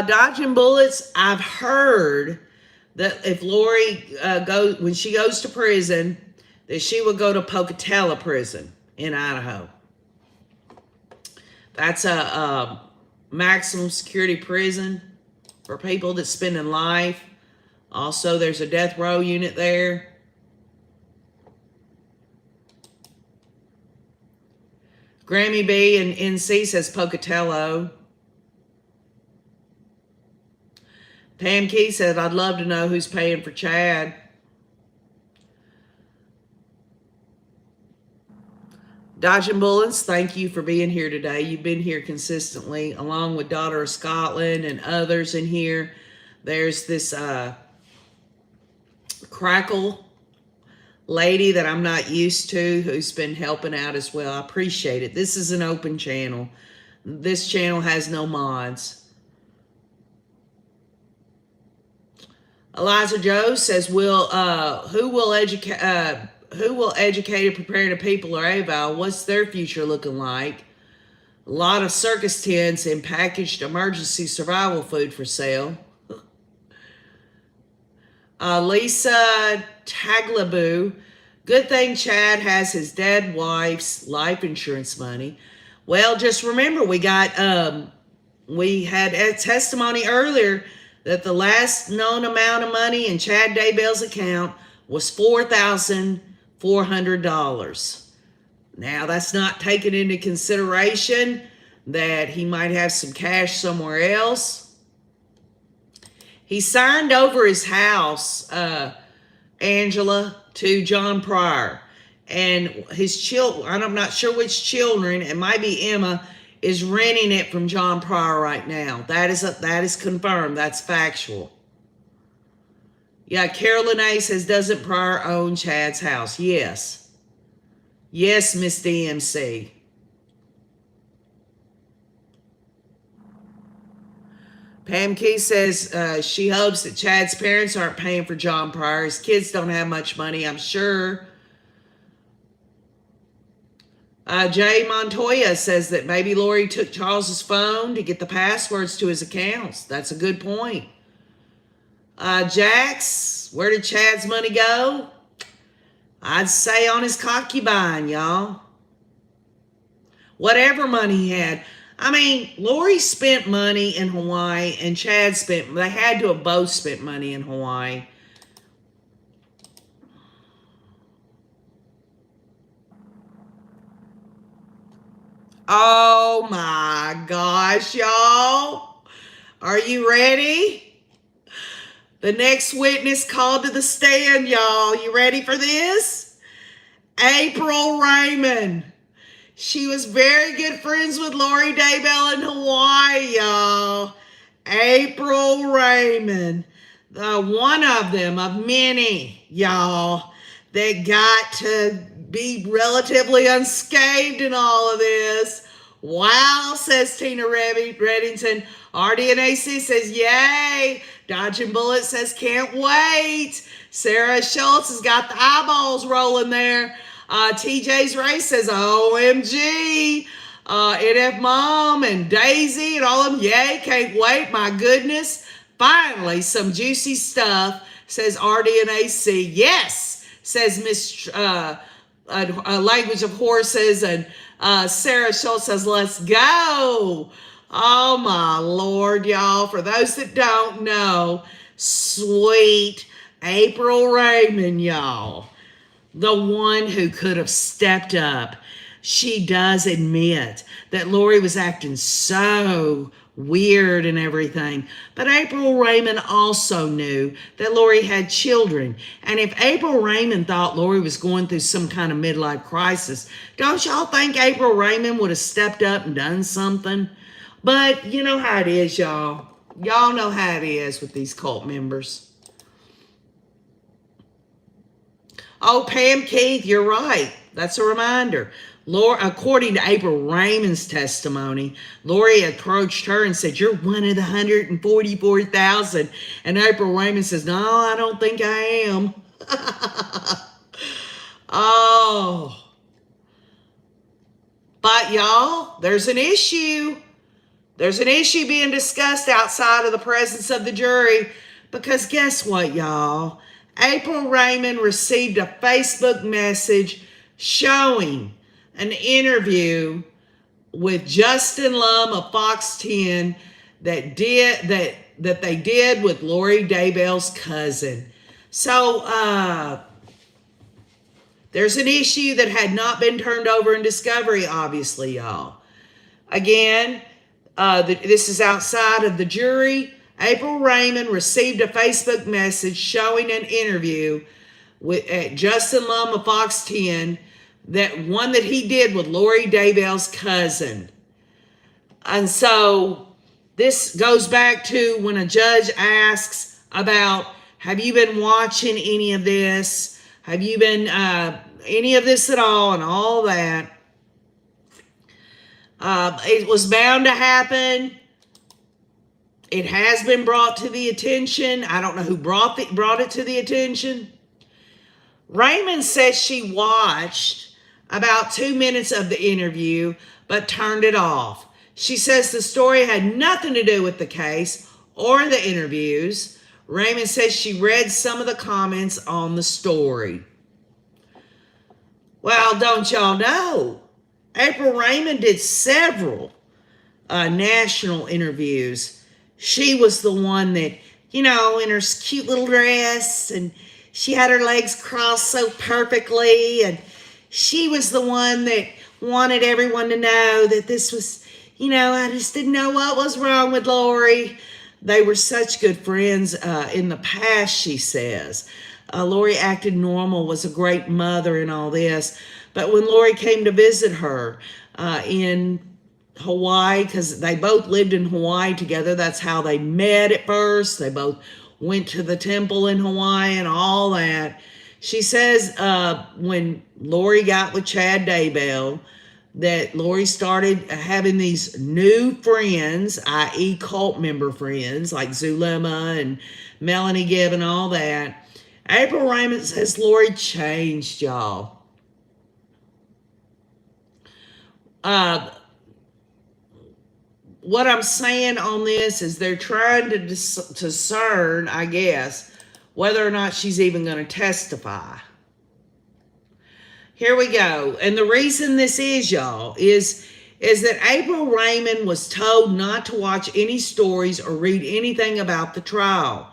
Dodging bullets, I've heard that if Lori when she goes to prison, that she would go to Pocatello prison in Idaho. That's a maximum security prison for people that spend in life. Also, there's a death row unit there. Grammy B and NC says Pocatello. Pam Key said, I'd love to know who's paying for Chad. Dodging Bullets, thank you for being here today. You've been here consistently, along with Daughter of Scotland and others in here. There's this Crackle lady that I'm not used to who's been helping out as well. I appreciate it. This is an open channel. This channel has no mods. Eliza Joe says, who will educate and prepare the people of AYBELL? What's their future looking like? A lot of circus tents and packaged emergency survival food for sale. Lisa Taglaboo, good thing Chad has his dead wife's life insurance money. Well, just remember, we had a testimony earlier that the last known amount of money in Chad Daybell's account was $4,400. Now, that's not taken into consideration that he might have some cash somewhere else. He signed over his house, Angela, to John Pryor. And his children, I'm not sure which children, it might be Emma, is renting it from John Pryor right now. That is confirmed. That's factual. Yeah, Carolyn A says, doesn't Pryor own Chad's house? Yes. Yes, Miss DMC. Pam Key says she hopes that Chad's parents aren't paying for John Pryor. His kids don't have much money, I'm sure. Jay Montoya says that maybe Lori took Charles's phone to get the passwords to his accounts. That's a good point. Jax, where did Chad's money go? I'd say on his concubine, y'all. Whatever money he had. I mean, Lori spent money in Hawaii and Chad they had to have both spent money in Hawaii. Oh my gosh, y'all. Are you ready? The next witness called to the stand, y'all. You ready for this? April Raymond. She was very good friends with Lori Daybell in Hawaii, y'all. April Raymond. One of them, of many, y'all, that got to be relatively unscathed in all of this. Wow, says Tina Reddington. RDNAC says, yay. Dodging Bullet says, can't wait. Sarah Schultz has got the eyeballs rolling there. TJ's Race says, OMG. NF Mom and Daisy and all of them, yay, can't wait. My goodness. Finally, some juicy stuff, says RDNAC. Yes, says Miss Language of Horses, and Sarah Schultz says, let's go. Oh my Lord, y'all. For those that don't know, sweet April Raymond, y'all, the one who could have stepped up. She does admit that Lori was acting so weird and everything. But April Raymond also knew that Lori had children. And if April Raymond thought Lori was going through some kind of midlife crisis, don't y'all think April Raymond would have stepped up and done something? But you know how it is, y'all. Y'all know how it is with these cult members. Oh, Pam Keith, you're right. That's a reminder. According to April Raymond's testimony, Lori approached her and said, "You're one of the 144,000." And April Raymond says, "No, I don't think I am." Oh. But y'all, there's an issue. There's an issue being discussed outside of the presence of the jury. Because guess what, y'all? April Raymond received a Facebook message showing an interview with Justin Lum of Fox 10 that they did with Lori Daybell's cousin. So there's an issue that had not been turned over in discovery, obviously, y'all. Again, this is outside of the jury. April Raymond received a Facebook message showing an interview with Justin Lum of Fox 10, that one that he did with Lori Daybell's cousin. And so this goes back to when a judge asks about, have you been watching any of this? Have you been any of this at all, and all that? It was bound to happen. It has been brought to the attention. I don't know who brought it to the attention. Raymond says she watched about 2 minutes of the interview, but turned it off. She says the story had nothing to do with the case or the interviews. Raymond says she read some of the comments on the story. Well, don't y'all know? April Raymond did several national interviews. She was the one that, in her cute little dress, and she had her legs crossed so perfectly, and she was the one that wanted everyone to know that this was, I just didn't know what was wrong with Lori. They were such good friends in the past, she says. Lori acted normal, was a great mother and all this. But when Lori came to visit her in Hawaii, because they both lived in Hawaii together, that's how they met at first. They both went to the temple in Hawaii and all that. She says when Lori got with Chad Daybell, that Lori started having these new friends, i.e. cult member friends, like Zulema and Melanie Gibb and all that. April Raymond says Lori changed, y'all. What I'm saying on this is they're trying to discern, I guess, whether or not she's even going to testify. Here we go. And the reason this is, y'all, is that April Raymond was told not to watch any stories or read anything about the trial.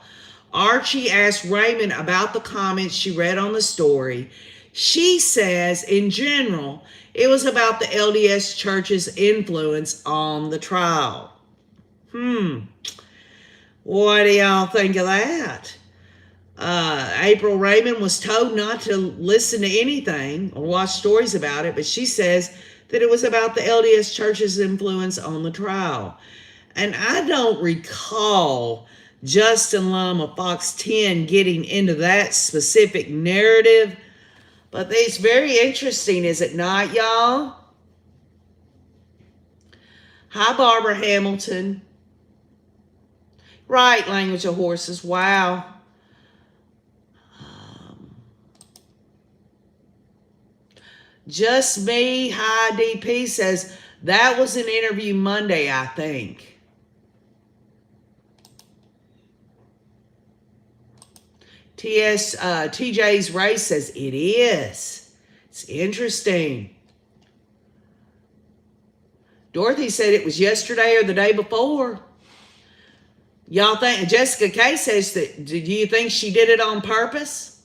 Archie asked Raymond about the comments she read on the story. She says, in general, it was about the LDS Church's influence on the trial. What do y'all think of that? April Raymond was told not to listen to anything or watch stories about it, but she says that it was about the LDS Church's influence on the trial. And I don't recall Justin Lum of Fox 10 getting into that specific narrative, but it's very interesting, is it not, y'all? Hi, Barbara Hamilton. Right, Language of Horses. Wow. Just Me, Hi, DP says, that was an interview Monday, I think. TJ's Race says, it is. It's interesting. Dorothy said it was yesterday or the day before. Y'all think, Jessica K says, that, do you think she did it on purpose?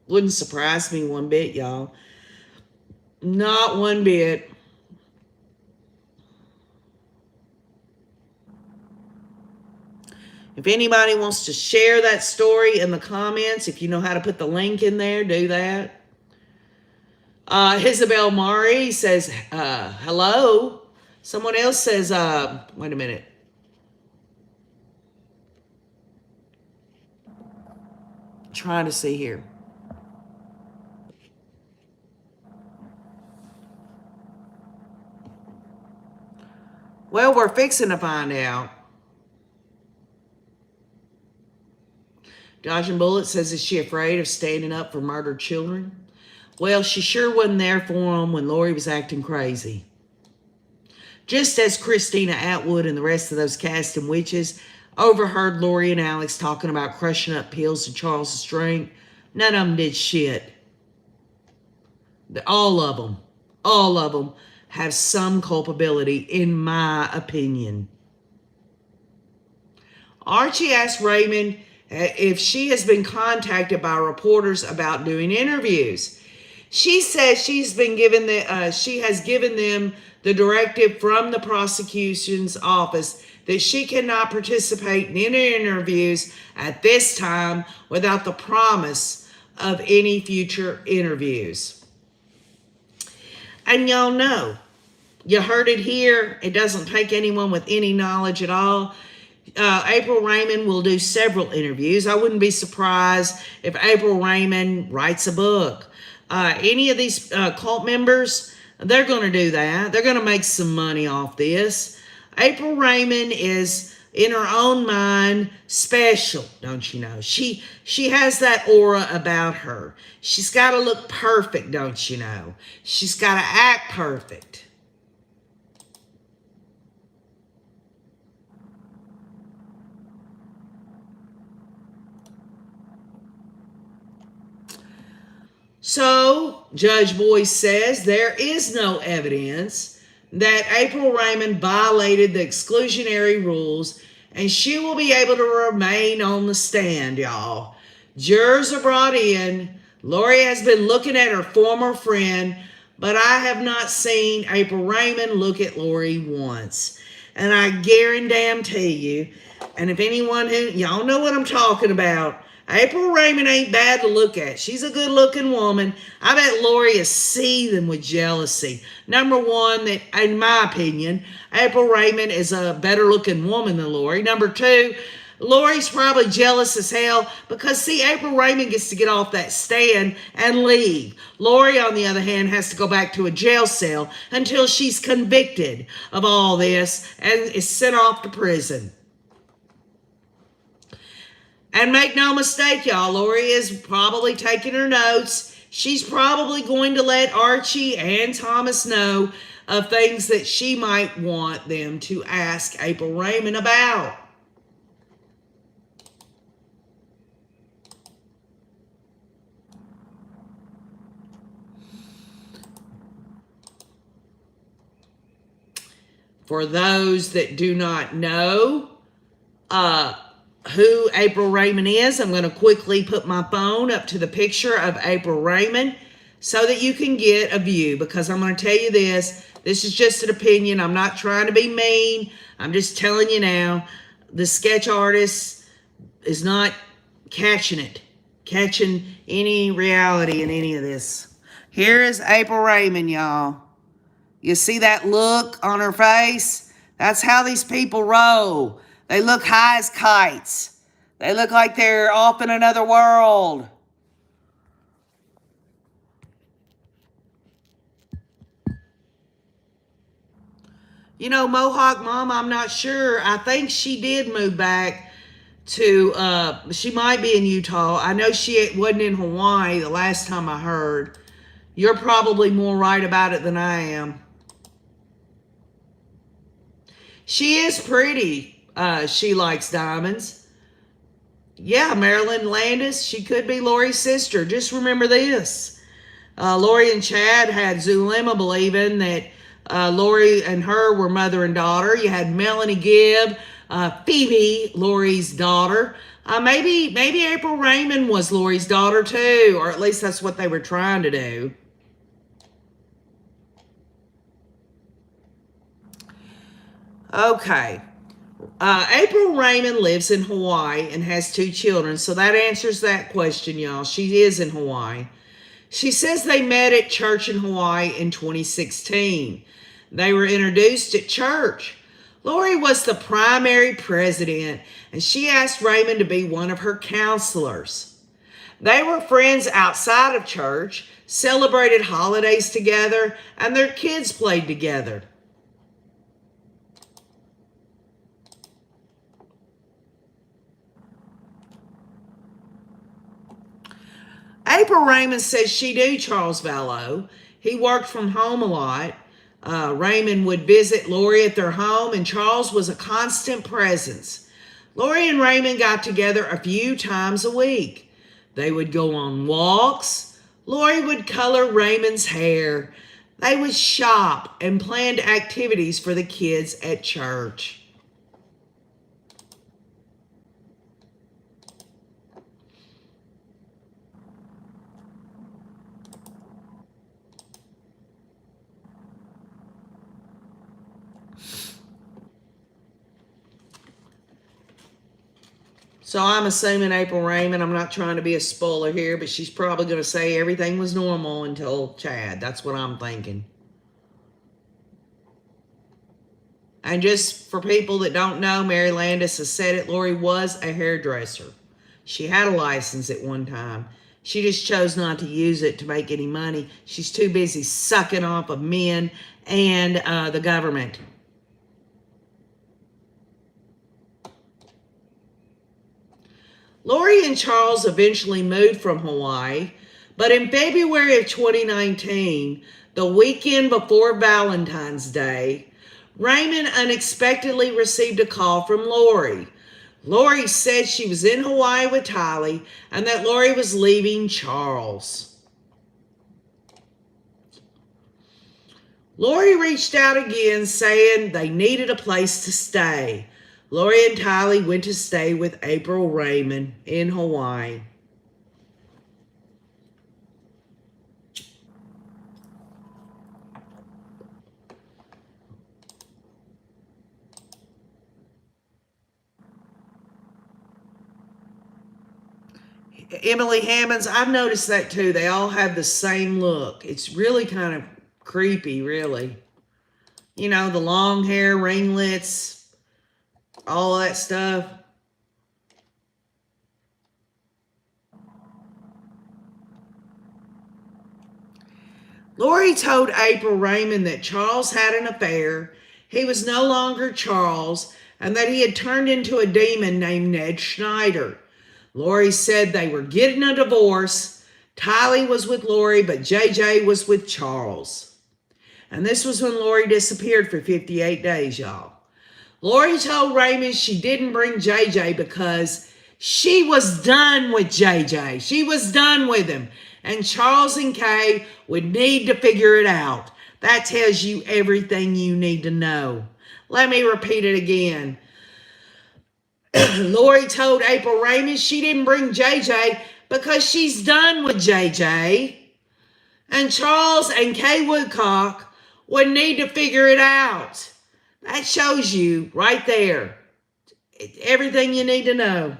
Wouldn't surprise me one bit, y'all. Not one bit. If anybody wants to share that story in the comments, if you know how to put the link in there, do that. Isabel Mari says, hello. Someone else says, wait a minute. Trying to see here. Well, we're fixing to find out. Dodging Bullet says, is she afraid of standing up for murdered children? Well, she sure wasn't there for them when Lori was acting crazy. Just as Christina Atwood and the rest of those casting witches overheard Lori and Alex talking about crushing up pills to Charles' drink, none of them did shit. All of them have some culpability, in my opinion. Archie asked Raymond if she has been contacted by reporters about doing interviews. She says she has given them the directive from the prosecution's office that she cannot participate in any interviews at this time without the promise of any future interviews. And y'all know, you heard it here. It doesn't take anyone with any knowledge at all. April Raymond will do several interviews. I wouldn't be surprised if April Raymond writes a book. Any of these cult members, they're going to do that. They're going to make some money off this. April Raymond is, in her own mind, special, don't you know? She has that aura about her. She's got to look perfect, don't you know? She's got to act perfect. So, Judge Boyce says there is no evidence that April Raymond violated the exclusionary rules, and she will be able to remain on the stand, y'all. Jurors are brought in. Lori has been looking at her former friend, but I have not seen April Raymond look at Lori once. And I guarantee you, and if anyone who, y'all know what I'm talking about, April Raymond ain't bad to look at. She's a good-looking woman. I bet Lori is seething with jealousy. Number one, that in my opinion, April Raymond is a better-looking woman than Lori. Number two, Lori's probably jealous as hell because, see, April Raymond gets to get off that stand and leave. Lori, on the other hand, has to go back to a jail cell until she's convicted of all this and is sent off to prison. And make no mistake, y'all, Lori is probably taking her notes. She's probably going to let Archie and Thomas know of things that she might want them to ask April Raymond about. For those that do not know, who April Raymond is, I'm going to quickly put my phone up to the picture of April Raymond so that you can get a view, because I'm going to tell you this is just an opinion. I'm not trying to be mean. I'm just telling you now, the sketch artist is not catching any reality in any of this. Here is April Raymond, y'all. You see that look on her face? That's how these people roll. They look high as kites. They look like they're off in another world. You know, Mohawk Mom, I'm not sure. I think she did move back to, she might be in Utah. I know she wasn't in Hawaii the last time I heard. You're probably more right about it than I am. She is pretty. She likes diamonds. Yeah, Marilyn Landis, she could be Lori's sister. Just remember this. Lori and Chad had Zulema believing that Lori and her were mother and daughter. You had Melanie Gibb, Phoebe, Lori's daughter. Maybe April Raymond was Lori's daughter too, or at least that's what they were trying to do. Okay. April Raymond lives in Hawaii and has 2 children, so that answers that question, y'all. She is in Hawaii. She says they met at church in Hawaii in 2016. They were introduced at church. Lori was the primary president, and she asked Raymond to be one of her counselors. They were friends outside of church, celebrated holidays together, and their kids played together. April Raymond says she knew Charles Vallow. He worked from home a lot. Raymond would visit Lori at their home, and Charles was a constant presence. Lori and Raymond got together a few times a week. They would go on walks. Lori would color Raymond's hair. They would shop and planned activities for the kids at church. So I'm assuming April Raymond, I'm not trying to be a spoiler here, but she's probably going to say everything was normal until Chad. That's what I'm thinking. And just for people that don't know, Mary Landis has said it, Lori was a hairdresser. She had a license at one time. She just chose not to use it to make any money. She's too busy sucking off of men and the government. Lori and Charles eventually moved from Hawaii, but in February of 2019, the weekend before Valentine's Day, Raymond unexpectedly received a call from Lori. Lori said she was in Hawaii with Tylee and that Lori was leaving Charles. Lori reached out again saying they needed a place to stay. Lori and Tylee went to stay with April Raymond in Hawaii. Emily Hammonds, I've noticed that too. They all have the same look. It's really kind of creepy, really. You know, the long hair, ringlets, all that stuff. Lori told April Raymond that Charles had an affair, he was no longer Charles, and that he had turned into a demon named Ned Schneider. Lori said they were getting a divorce. Tylee was with Lori, but JJ was with Charles. And this was when Lori disappeared for 58 days, y'all. Lori told Raymond she didn't bring JJ because she was done with JJ. She was done with him. And Charles and Kay would need to figure it out. That tells you everything you need to know. Let me repeat it again. Lori told April Raymond she didn't bring JJ because she's done with JJ. And Charles and Kay Woodcock would need to figure it out. That shows you right there everything you need to know.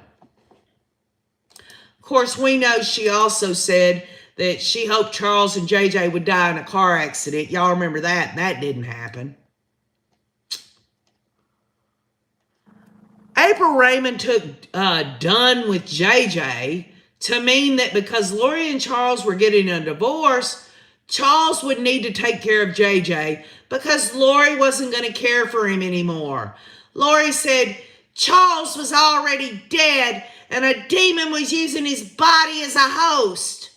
Of course, we know she also said that she hoped Charles and JJ would die in a car accident. Y'all remember that? That didn't happen. April Raymond took done with JJ to mean that because Lori and Charles were getting a divorce, Charles would need to take care of JJ because Lori wasn't going to care for him anymore. Lori said Charles was already dead and a demon was using his body as a host.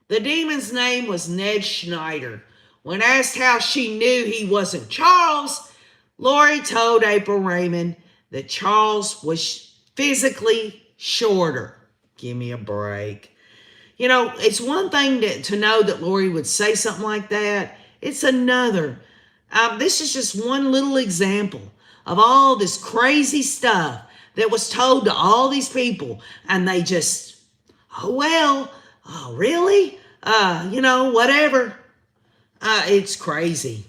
The demon's name was Ned Schneider. When asked how she knew he wasn't Charles, Lori told April Raymond that Charles was physically shorter. Give me a break. You know, it's one thing to know that Lori would say something like that. It's another. This is just one little example of all this crazy stuff that was told to all these people. And they just, oh, well, oh, really? You know, whatever. It's crazy.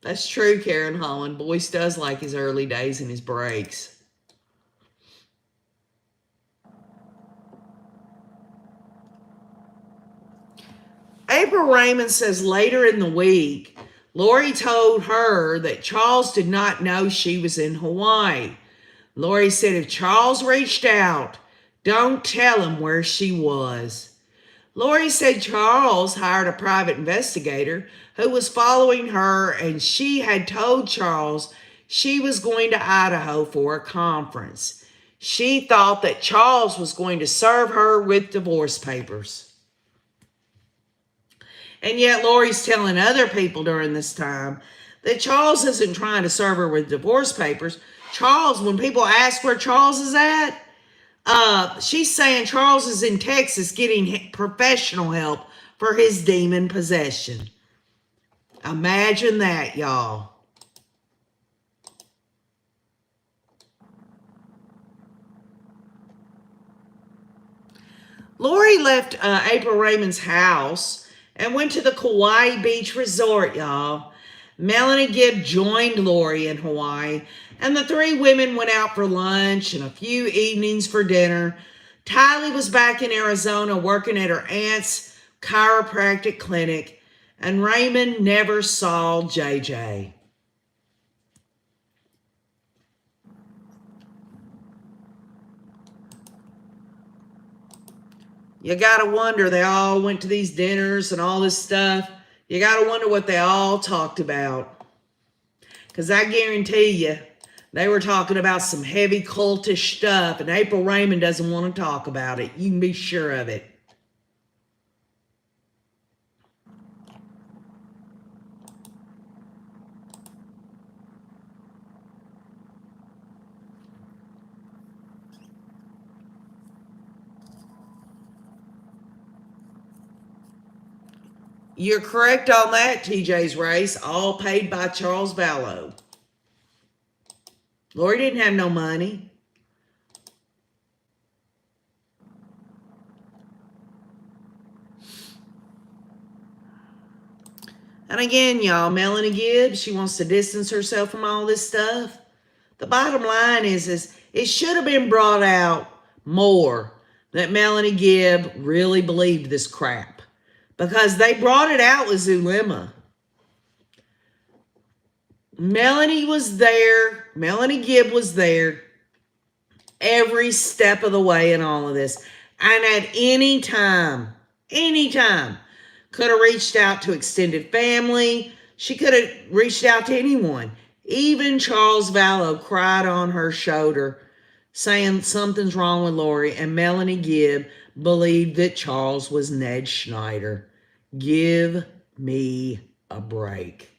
That's true, Karen Holland. Boyce does like his early days and his breaks. April Raymond says later in the week, Lori told her that Charles did not know she was in Hawaii. Lori said if Charles reached out, don't tell him where she was. Lori said Charles hired a private investigator who was following her, and she had told Charles she was going to Idaho for a conference. She thought that Charles was going to serve her with divorce papers. And yet Lori's telling other people during this time that Charles isn't trying to serve her with divorce papers. Charles, when people ask where Charles is at, she's saying Charles is in Texas getting professional help for his demon possession. Imagine that, y'all. Lori left April Raymond's house and went to the Kauai Beach Resort, y'all. Melanie Gibb joined Lori in Hawaii, and the three women went out for lunch and a few evenings for dinner. Tylee was back in Arizona working at her aunt's chiropractic clinic, and Raymond never saw JJ. You gotta wonder, they all went to these dinners and all this stuff. You gotta wonder what they all talked about. Because I guarantee you, they were talking about some heavy cultish stuff, and April Raymond doesn't want to talk about it. You can be sure of it. You're correct on that, TJ's race. All paid by Charles Vallow. Lori didn't have no money. And again, y'all, Melanie Gibbs, she wants to distance herself from all this stuff. The bottom line is it should have been brought out more that Melanie Gibb really believed this crap. Because they brought it out with Zulema. Melanie was there. Melanie Gibb was there every step of the way in all of this. And at any time, could have reached out to extended family. She could have reached out to anyone. Even Charles Vallow cried on her shoulder saying something's wrong with Lori, and Melanie Gibb believed that Charles was Ned Schneider. Give me a break.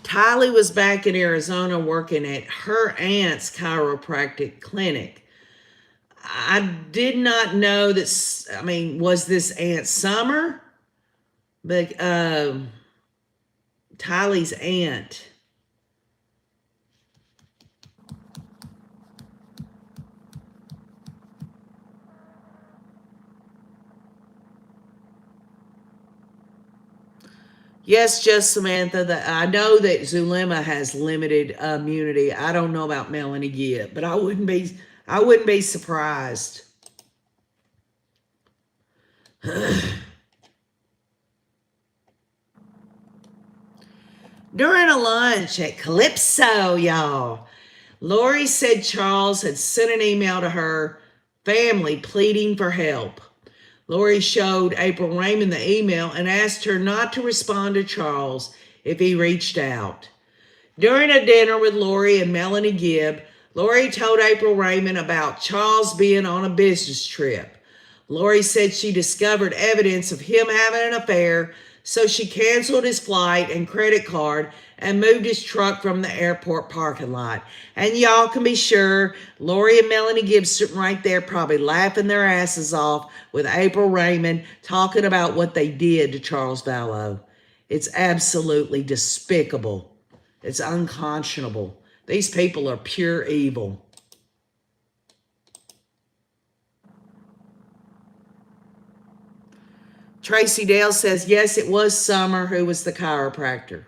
Tylee was back in Arizona working at her aunt's chiropractic clinic. I did not know that, was this Aunt Summer? But Tylee's aunt. Yes, just Samantha. I know that Zulema has limited immunity. I don't know about Melanie Gibb, but I wouldn't be surprised. During a lunch at Calypso, y'all, Lori said Charles had sent an email to her family pleading for help. Lori showed April Raymond the email and asked her not to respond to Charles if he reached out. During a dinner with Lori and Melanie Gibb, Lori told April Raymond about Charles being on a business trip. Lori said she discovered evidence of him having an affair, So she canceled his flight and credit card and moved his truck from the airport parking lot. And y'all can be sure Lori and Melanie Gibson right there probably laughing their asses off with April Raymond talking about what they did to Charles Vallow. It's absolutely despicable. It's unconscionable. These people are pure evil. Tracy Dale says, yes, it was Summer who was the chiropractor.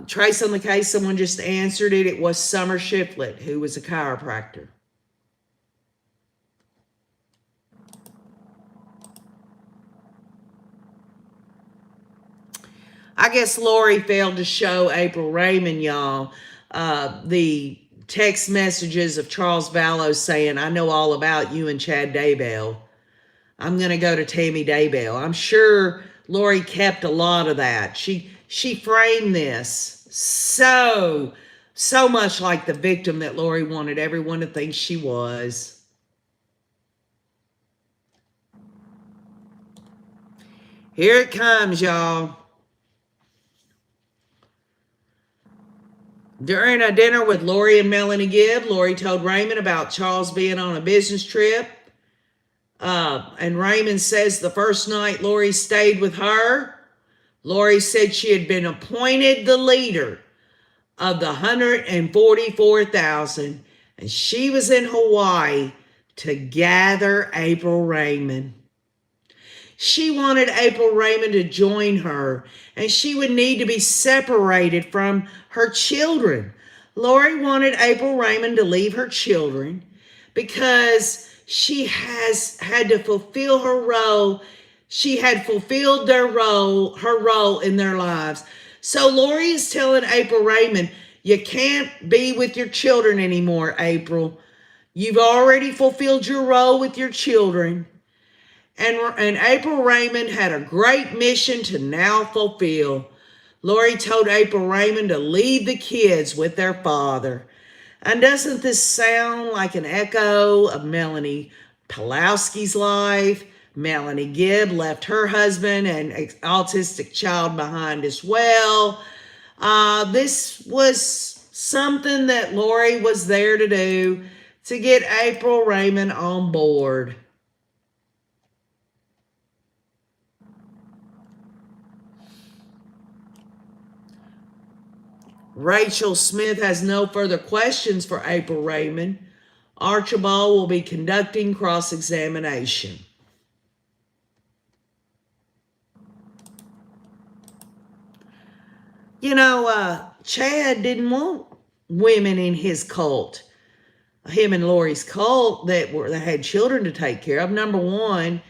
Trace on the case, someone just answered it. It was Summer Shiflett who was a chiropractor. I guess Lori failed to show April Raymond, y'all, the text messages of Charles Vallow saying, I know all about you and Chad Daybell. I'm going to go to Tammy Daybell. I'm sure Lori kept a lot of that. She framed this so much like the victim that Lori wanted everyone to think she was. Here it comes, y'all. During a dinner with Lori and Melanie Gibb, Lori told Raymond about Charles being on a business trip. And Raymond says the first night Lori stayed with her, Lori said she had been appointed the leader of the 144,000, and she was in Hawaii to gather April Raymond. She wanted April Raymond to join her, and she would need to be separated from her children. Lori wanted April Raymond to leave her children because she had to fulfill her role. She had fulfilled her role in their lives. So Lori is telling April Raymond, you can't be with your children anymore, April. You've already fulfilled your role with your children. And April Raymond had a great mission to now fulfill. Lori told April Raymond to leave the kids with their father. And doesn't this sound like an echo of Melanie Pulowski's life? Melanie Gibb left her husband and an autistic child behind as well. This was something that Lori was there to do to get April Raymond on board. Rachel Smith has no further questions for April Raymond. Archibald will be conducting cross-examination. You know, Chad didn't want women in his cult, him and Lori's cult, that had children to take care of. Number one,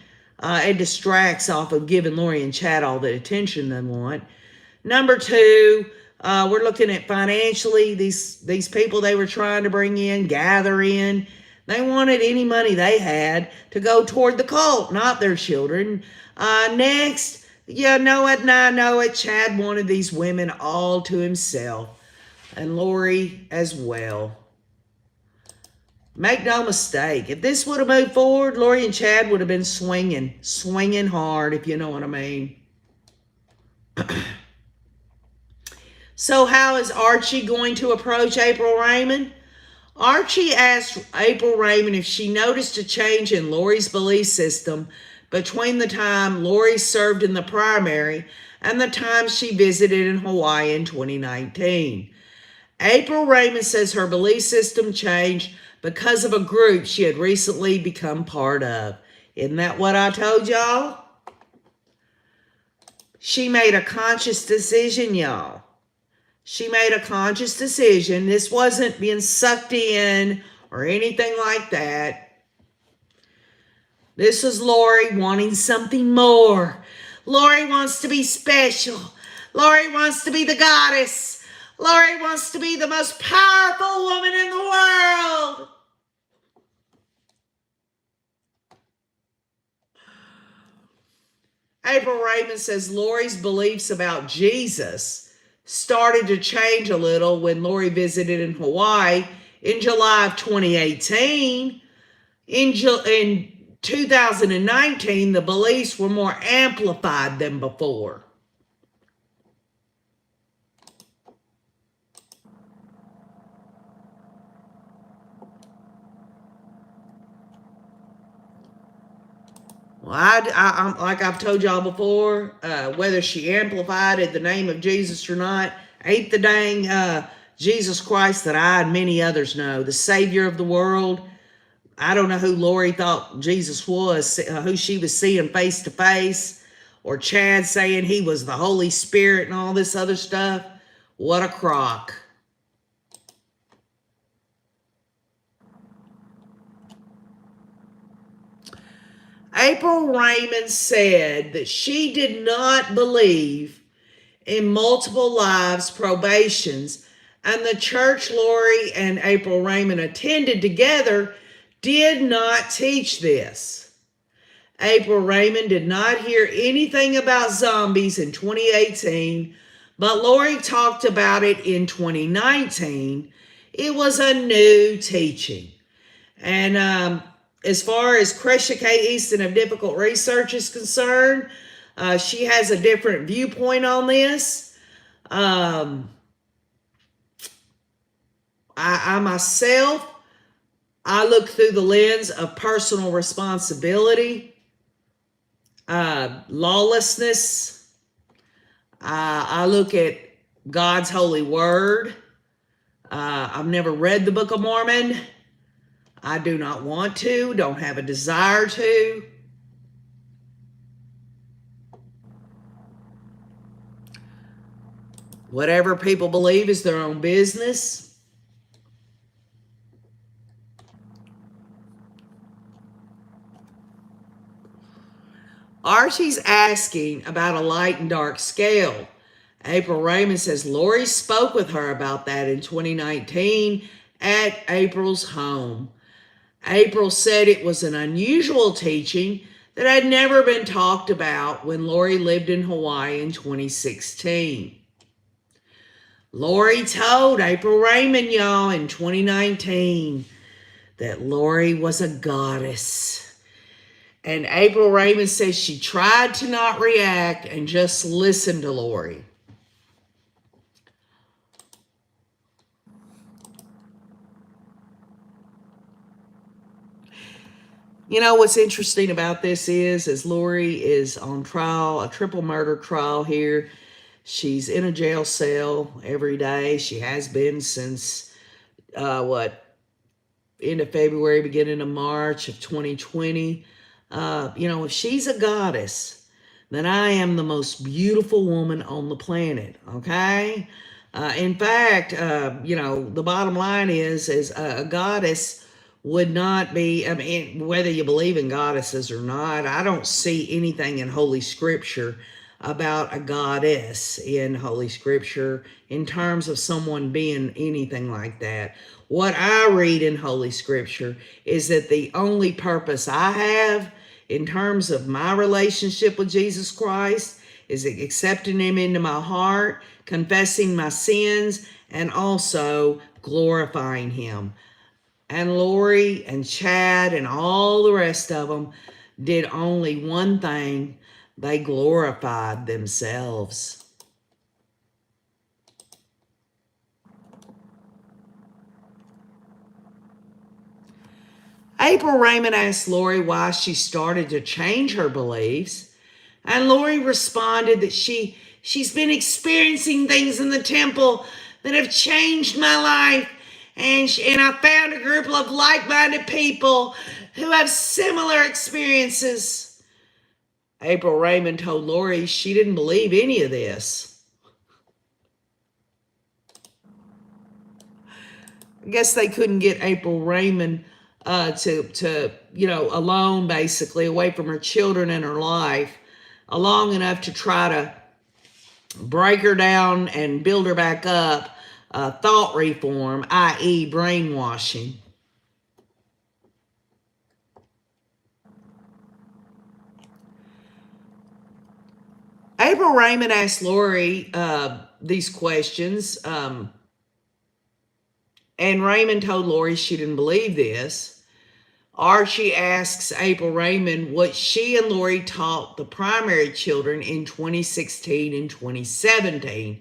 it distracts off of giving Lori and Chad all the attention they want. Number two, we're looking at financially, these people they were trying to bring in, gather in, they wanted any money they had to go toward the cult, not their children. Next, you know it, and I know it, Chad wanted these women all to himself, and Lori as well. Make no mistake, if this would have moved forward, Lori and Chad would have been swinging hard, if you know what I mean. So how is Archie going to approach April Raymond? Archie asked April Raymond if she noticed a change in Lori's belief system between the time Lori served in the primary and the time she visited in Hawaii in 2019. April Raymond says her belief system changed because of a group she had recently become part of. Isn't that what I told y'all? She made a conscious decision, y'all. She made a conscious decision. This wasn't being sucked in or anything like that. This is Lori wanting something more. Lori wants to be special. Lori wants to be the goddess. Lori wants to be the most powerful woman in the world. April Raymond says Lori's beliefs about Jesus started to change a little when Lori visited in Hawaii in July of 2018. In 2019, the beliefs were more amplified than before. Well, I'm like I've told y'all before, whether she amplified it, the name of Jesus or not, ain't the dang Jesus Christ that I and many others know, the Savior of the world. I don't know who Lori thought Jesus was, who she was seeing face to face, or Chad saying he was the Holy Spirit and all this other stuff. What a crock. April Raymond said that she did not believe in multiple lives probations, and the church Lori and April Raymond attended together did not teach this. April Raymond did not hear anything about zombies in 2018, but Lori talked about it in 2019. It was a new teaching. And as far as Crescia K. Easton of Difficult Research is concerned, she has a different viewpoint on this. I myself, I look through the lens of personal responsibility, lawlessness. I look at God's holy word. I've never read the Book of Mormon. I do not want to, don't have a desire to. Whatever people believe is their own business. Archie's asking about a light and dark scale. April Raymond says Lori spoke with her about that in 2019 at April's home. April said it was an unusual teaching that had never been talked about when Lori lived in Hawaii in 2016. Lori told April Raymond, y'all, in 2019 that Lori was a goddess. And April Raymond says she tried to not react and just listen to Lori. You know, what's interesting about this is Lori is on trial, a triple murder trial here. She's in a jail cell every day. She has been since, end of February, beginning of March of 2020. If she's a goddess, then I am the most beautiful woman on the planet, okay? In fact, the bottom line is a goddess would not be, I mean, whether you believe in goddesses or not, I don't see anything in Holy Scripture about a goddess in Holy Scripture in terms of someone being anything like that. What I read in Holy Scripture is that the only purpose I have in terms of my relationship with Jesus Christ is accepting him into my heart, confessing my sins, and also glorifying him. And Lori and Chad and all the rest of them did only one thing. They glorified themselves. April Raymond asked Lori why she started to change her beliefs. And Lori responded that she's been experiencing things in the temple that have changed my life. And I found a group of like-minded people who have similar experiences. April Raymond told Lori she didn't believe any of this. I guess they couldn't get April Raymond alone, basically, away from her children and her life, long enough to try to break her down and build her back up. Thought reform, i.e. brainwashing. April Raymond asked Lori these questions, and Raymond told Lori she didn't believe this. Archie asks April Raymond what she and Lori taught the primary children in 2016 and 2017.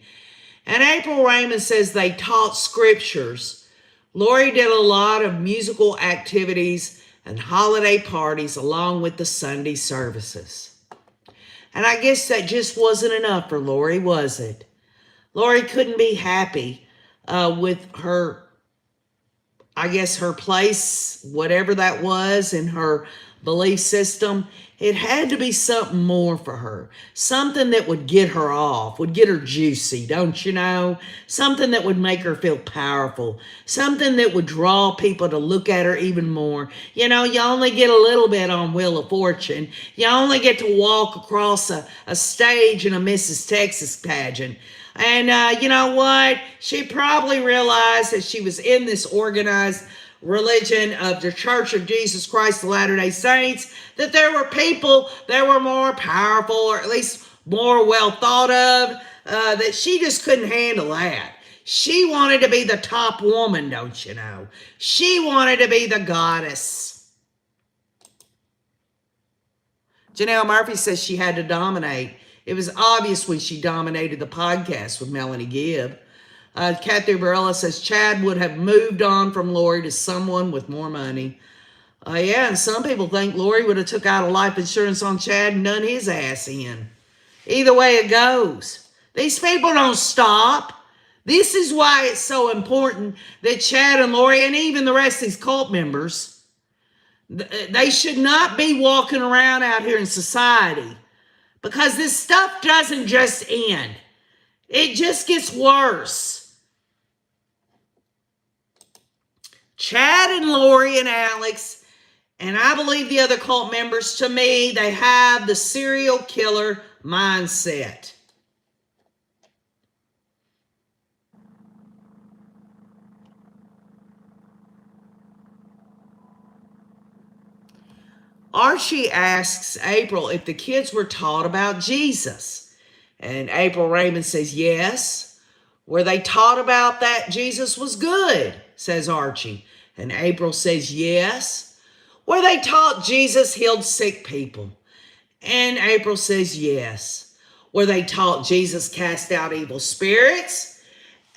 And April Raymond says they taught scriptures. Lori did a lot of musical activities and holiday parties along with the Sunday services. And I guess that just wasn't enough for Lori, was it? Lori couldn't be happy with her, I guess, her place, whatever that was in her belief system. It had to be something more for her. Something that would get her off, would get her juicy, don't you know? Something that would make her feel powerful. Something that would draw people to look at her even more. You know, you only get a little bit on Wheel of Fortune. You only get to walk across a stage in a Mrs. Texas pageant. And you know what? She probably realized that she was in this organized religion of the Church of Jesus Christ of Latter-day Saints, that there were people that were more powerful, or at least more well thought of, that she just couldn't handle that. She wanted to be the top woman, don't you know? She wanted to be the goddess. Janelle Murphy says she had to dominate. It was obvious when she dominated the podcast with Melanie Gibb. Kathy Barella says Chad would have moved on from Lori to someone with more money. Yeah, and some people think Lori would have took out a life insurance on Chad and done his ass in. Either way it goes. These people don't stop. This is why it's so important that Chad and Lori and even the rest of these cult members, they should not be walking around out here in society, because this stuff doesn't just end. It just gets worse. Chad and Lori and Alex, and I believe the other cult members, to me, they have the serial killer mindset. Archie asks April if the kids were taught about Jesus. And April Raymond says yes. Were they taught about that Jesus was good, says Archie. And April says yes. Were they taught Jesus healed sick people? And April says yes. Were they taught Jesus cast out evil spirits?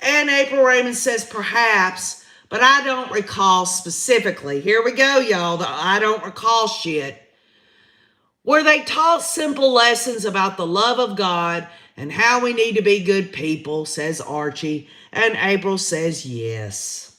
And April Raymond says perhaps, but I don't recall specifically. Here we go, y'all. The I don't recall shit. Were they taught simple lessons about the love of God and how we need to be good people, says Archie. And April says yes.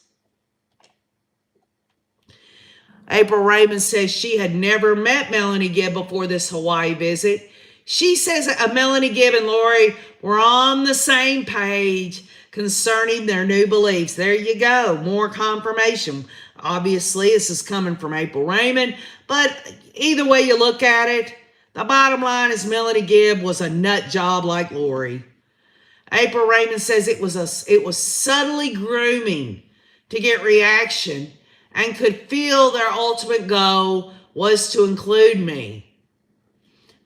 April Raymond says she had never met Melanie Gibb before this Hawaii visit. She says Melanie Gibb and Lori were on the same page concerning their new beliefs. There you go. More confirmation. Obviously, this is coming from April Raymond, but either way you look at it, the bottom line is Melanie Gibb was a nut job like Lori. April Raymond says it was subtly grooming to get reaction and could feel their ultimate goal was to include me.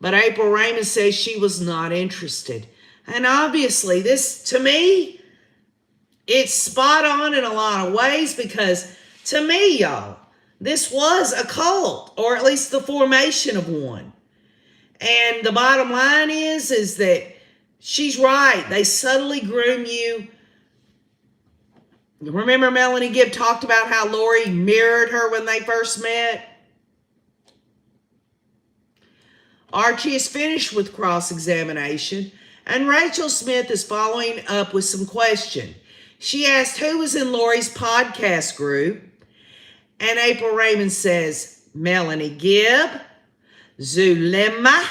But April Raymond says she was not interested. And obviously, this, to me, it's spot on in a lot of ways, because to me, y'all, this was a cult, or at least the formation of one. And the bottom line is that she's right. They subtly groom you. Remember Melanie Gibb talked about how Lori mirrored her when they first met? Archie is finished with cross-examination, and Rachel Smith is following up with some questions. She asked who was in Lori's podcast group, and April Raymond says Melanie Gibb, Zulema,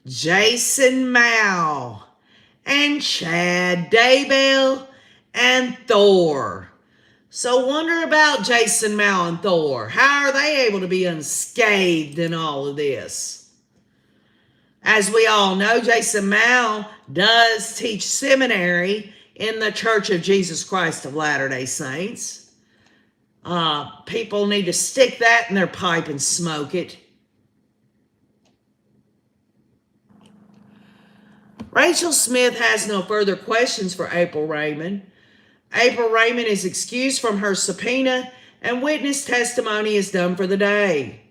Jason Mao, and Chad Daybell, and Thor. So wonder about Jason Mao and Thor. How are they able to be unscathed in all of this? As we all know, Jason Mao does teach seminary in the Church of Jesus Christ of Latter-day Saints. People need to stick that in their pipe and smoke it. Rachel Smith has no further questions for April Raymond. April Raymond is excused from her subpoena, And witness testimony is done for the day.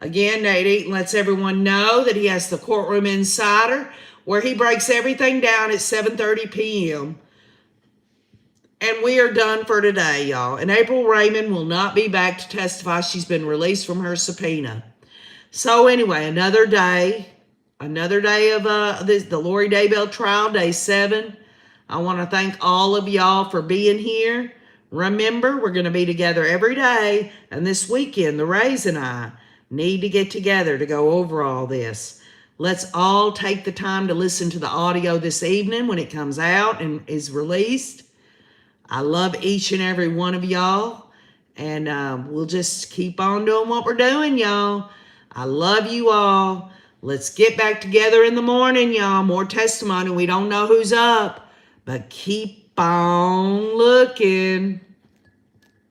Again, Nate Eaton lets everyone know that he has the Courtroom Insider, where he breaks everything down at 7:30 p.m. And we are done for today, y'all. And April Raymond will not be back to testify. She's been released from her subpoena. So anyway, another day of the Lori Daybell trial, day 7. I want to thank all of y'all for being here. Remember, we're going to be together every day. And this weekend, the Rays and I need to get together to go over all this. Let's all take the time to listen to the audio this evening when it comes out and is released. I love each and every one of y'all. And we'll just keep on doing what we're doing, y'all. I love you all. Let's get back together in the morning, y'all. More testimony. We don't know who's up, but keep on looking.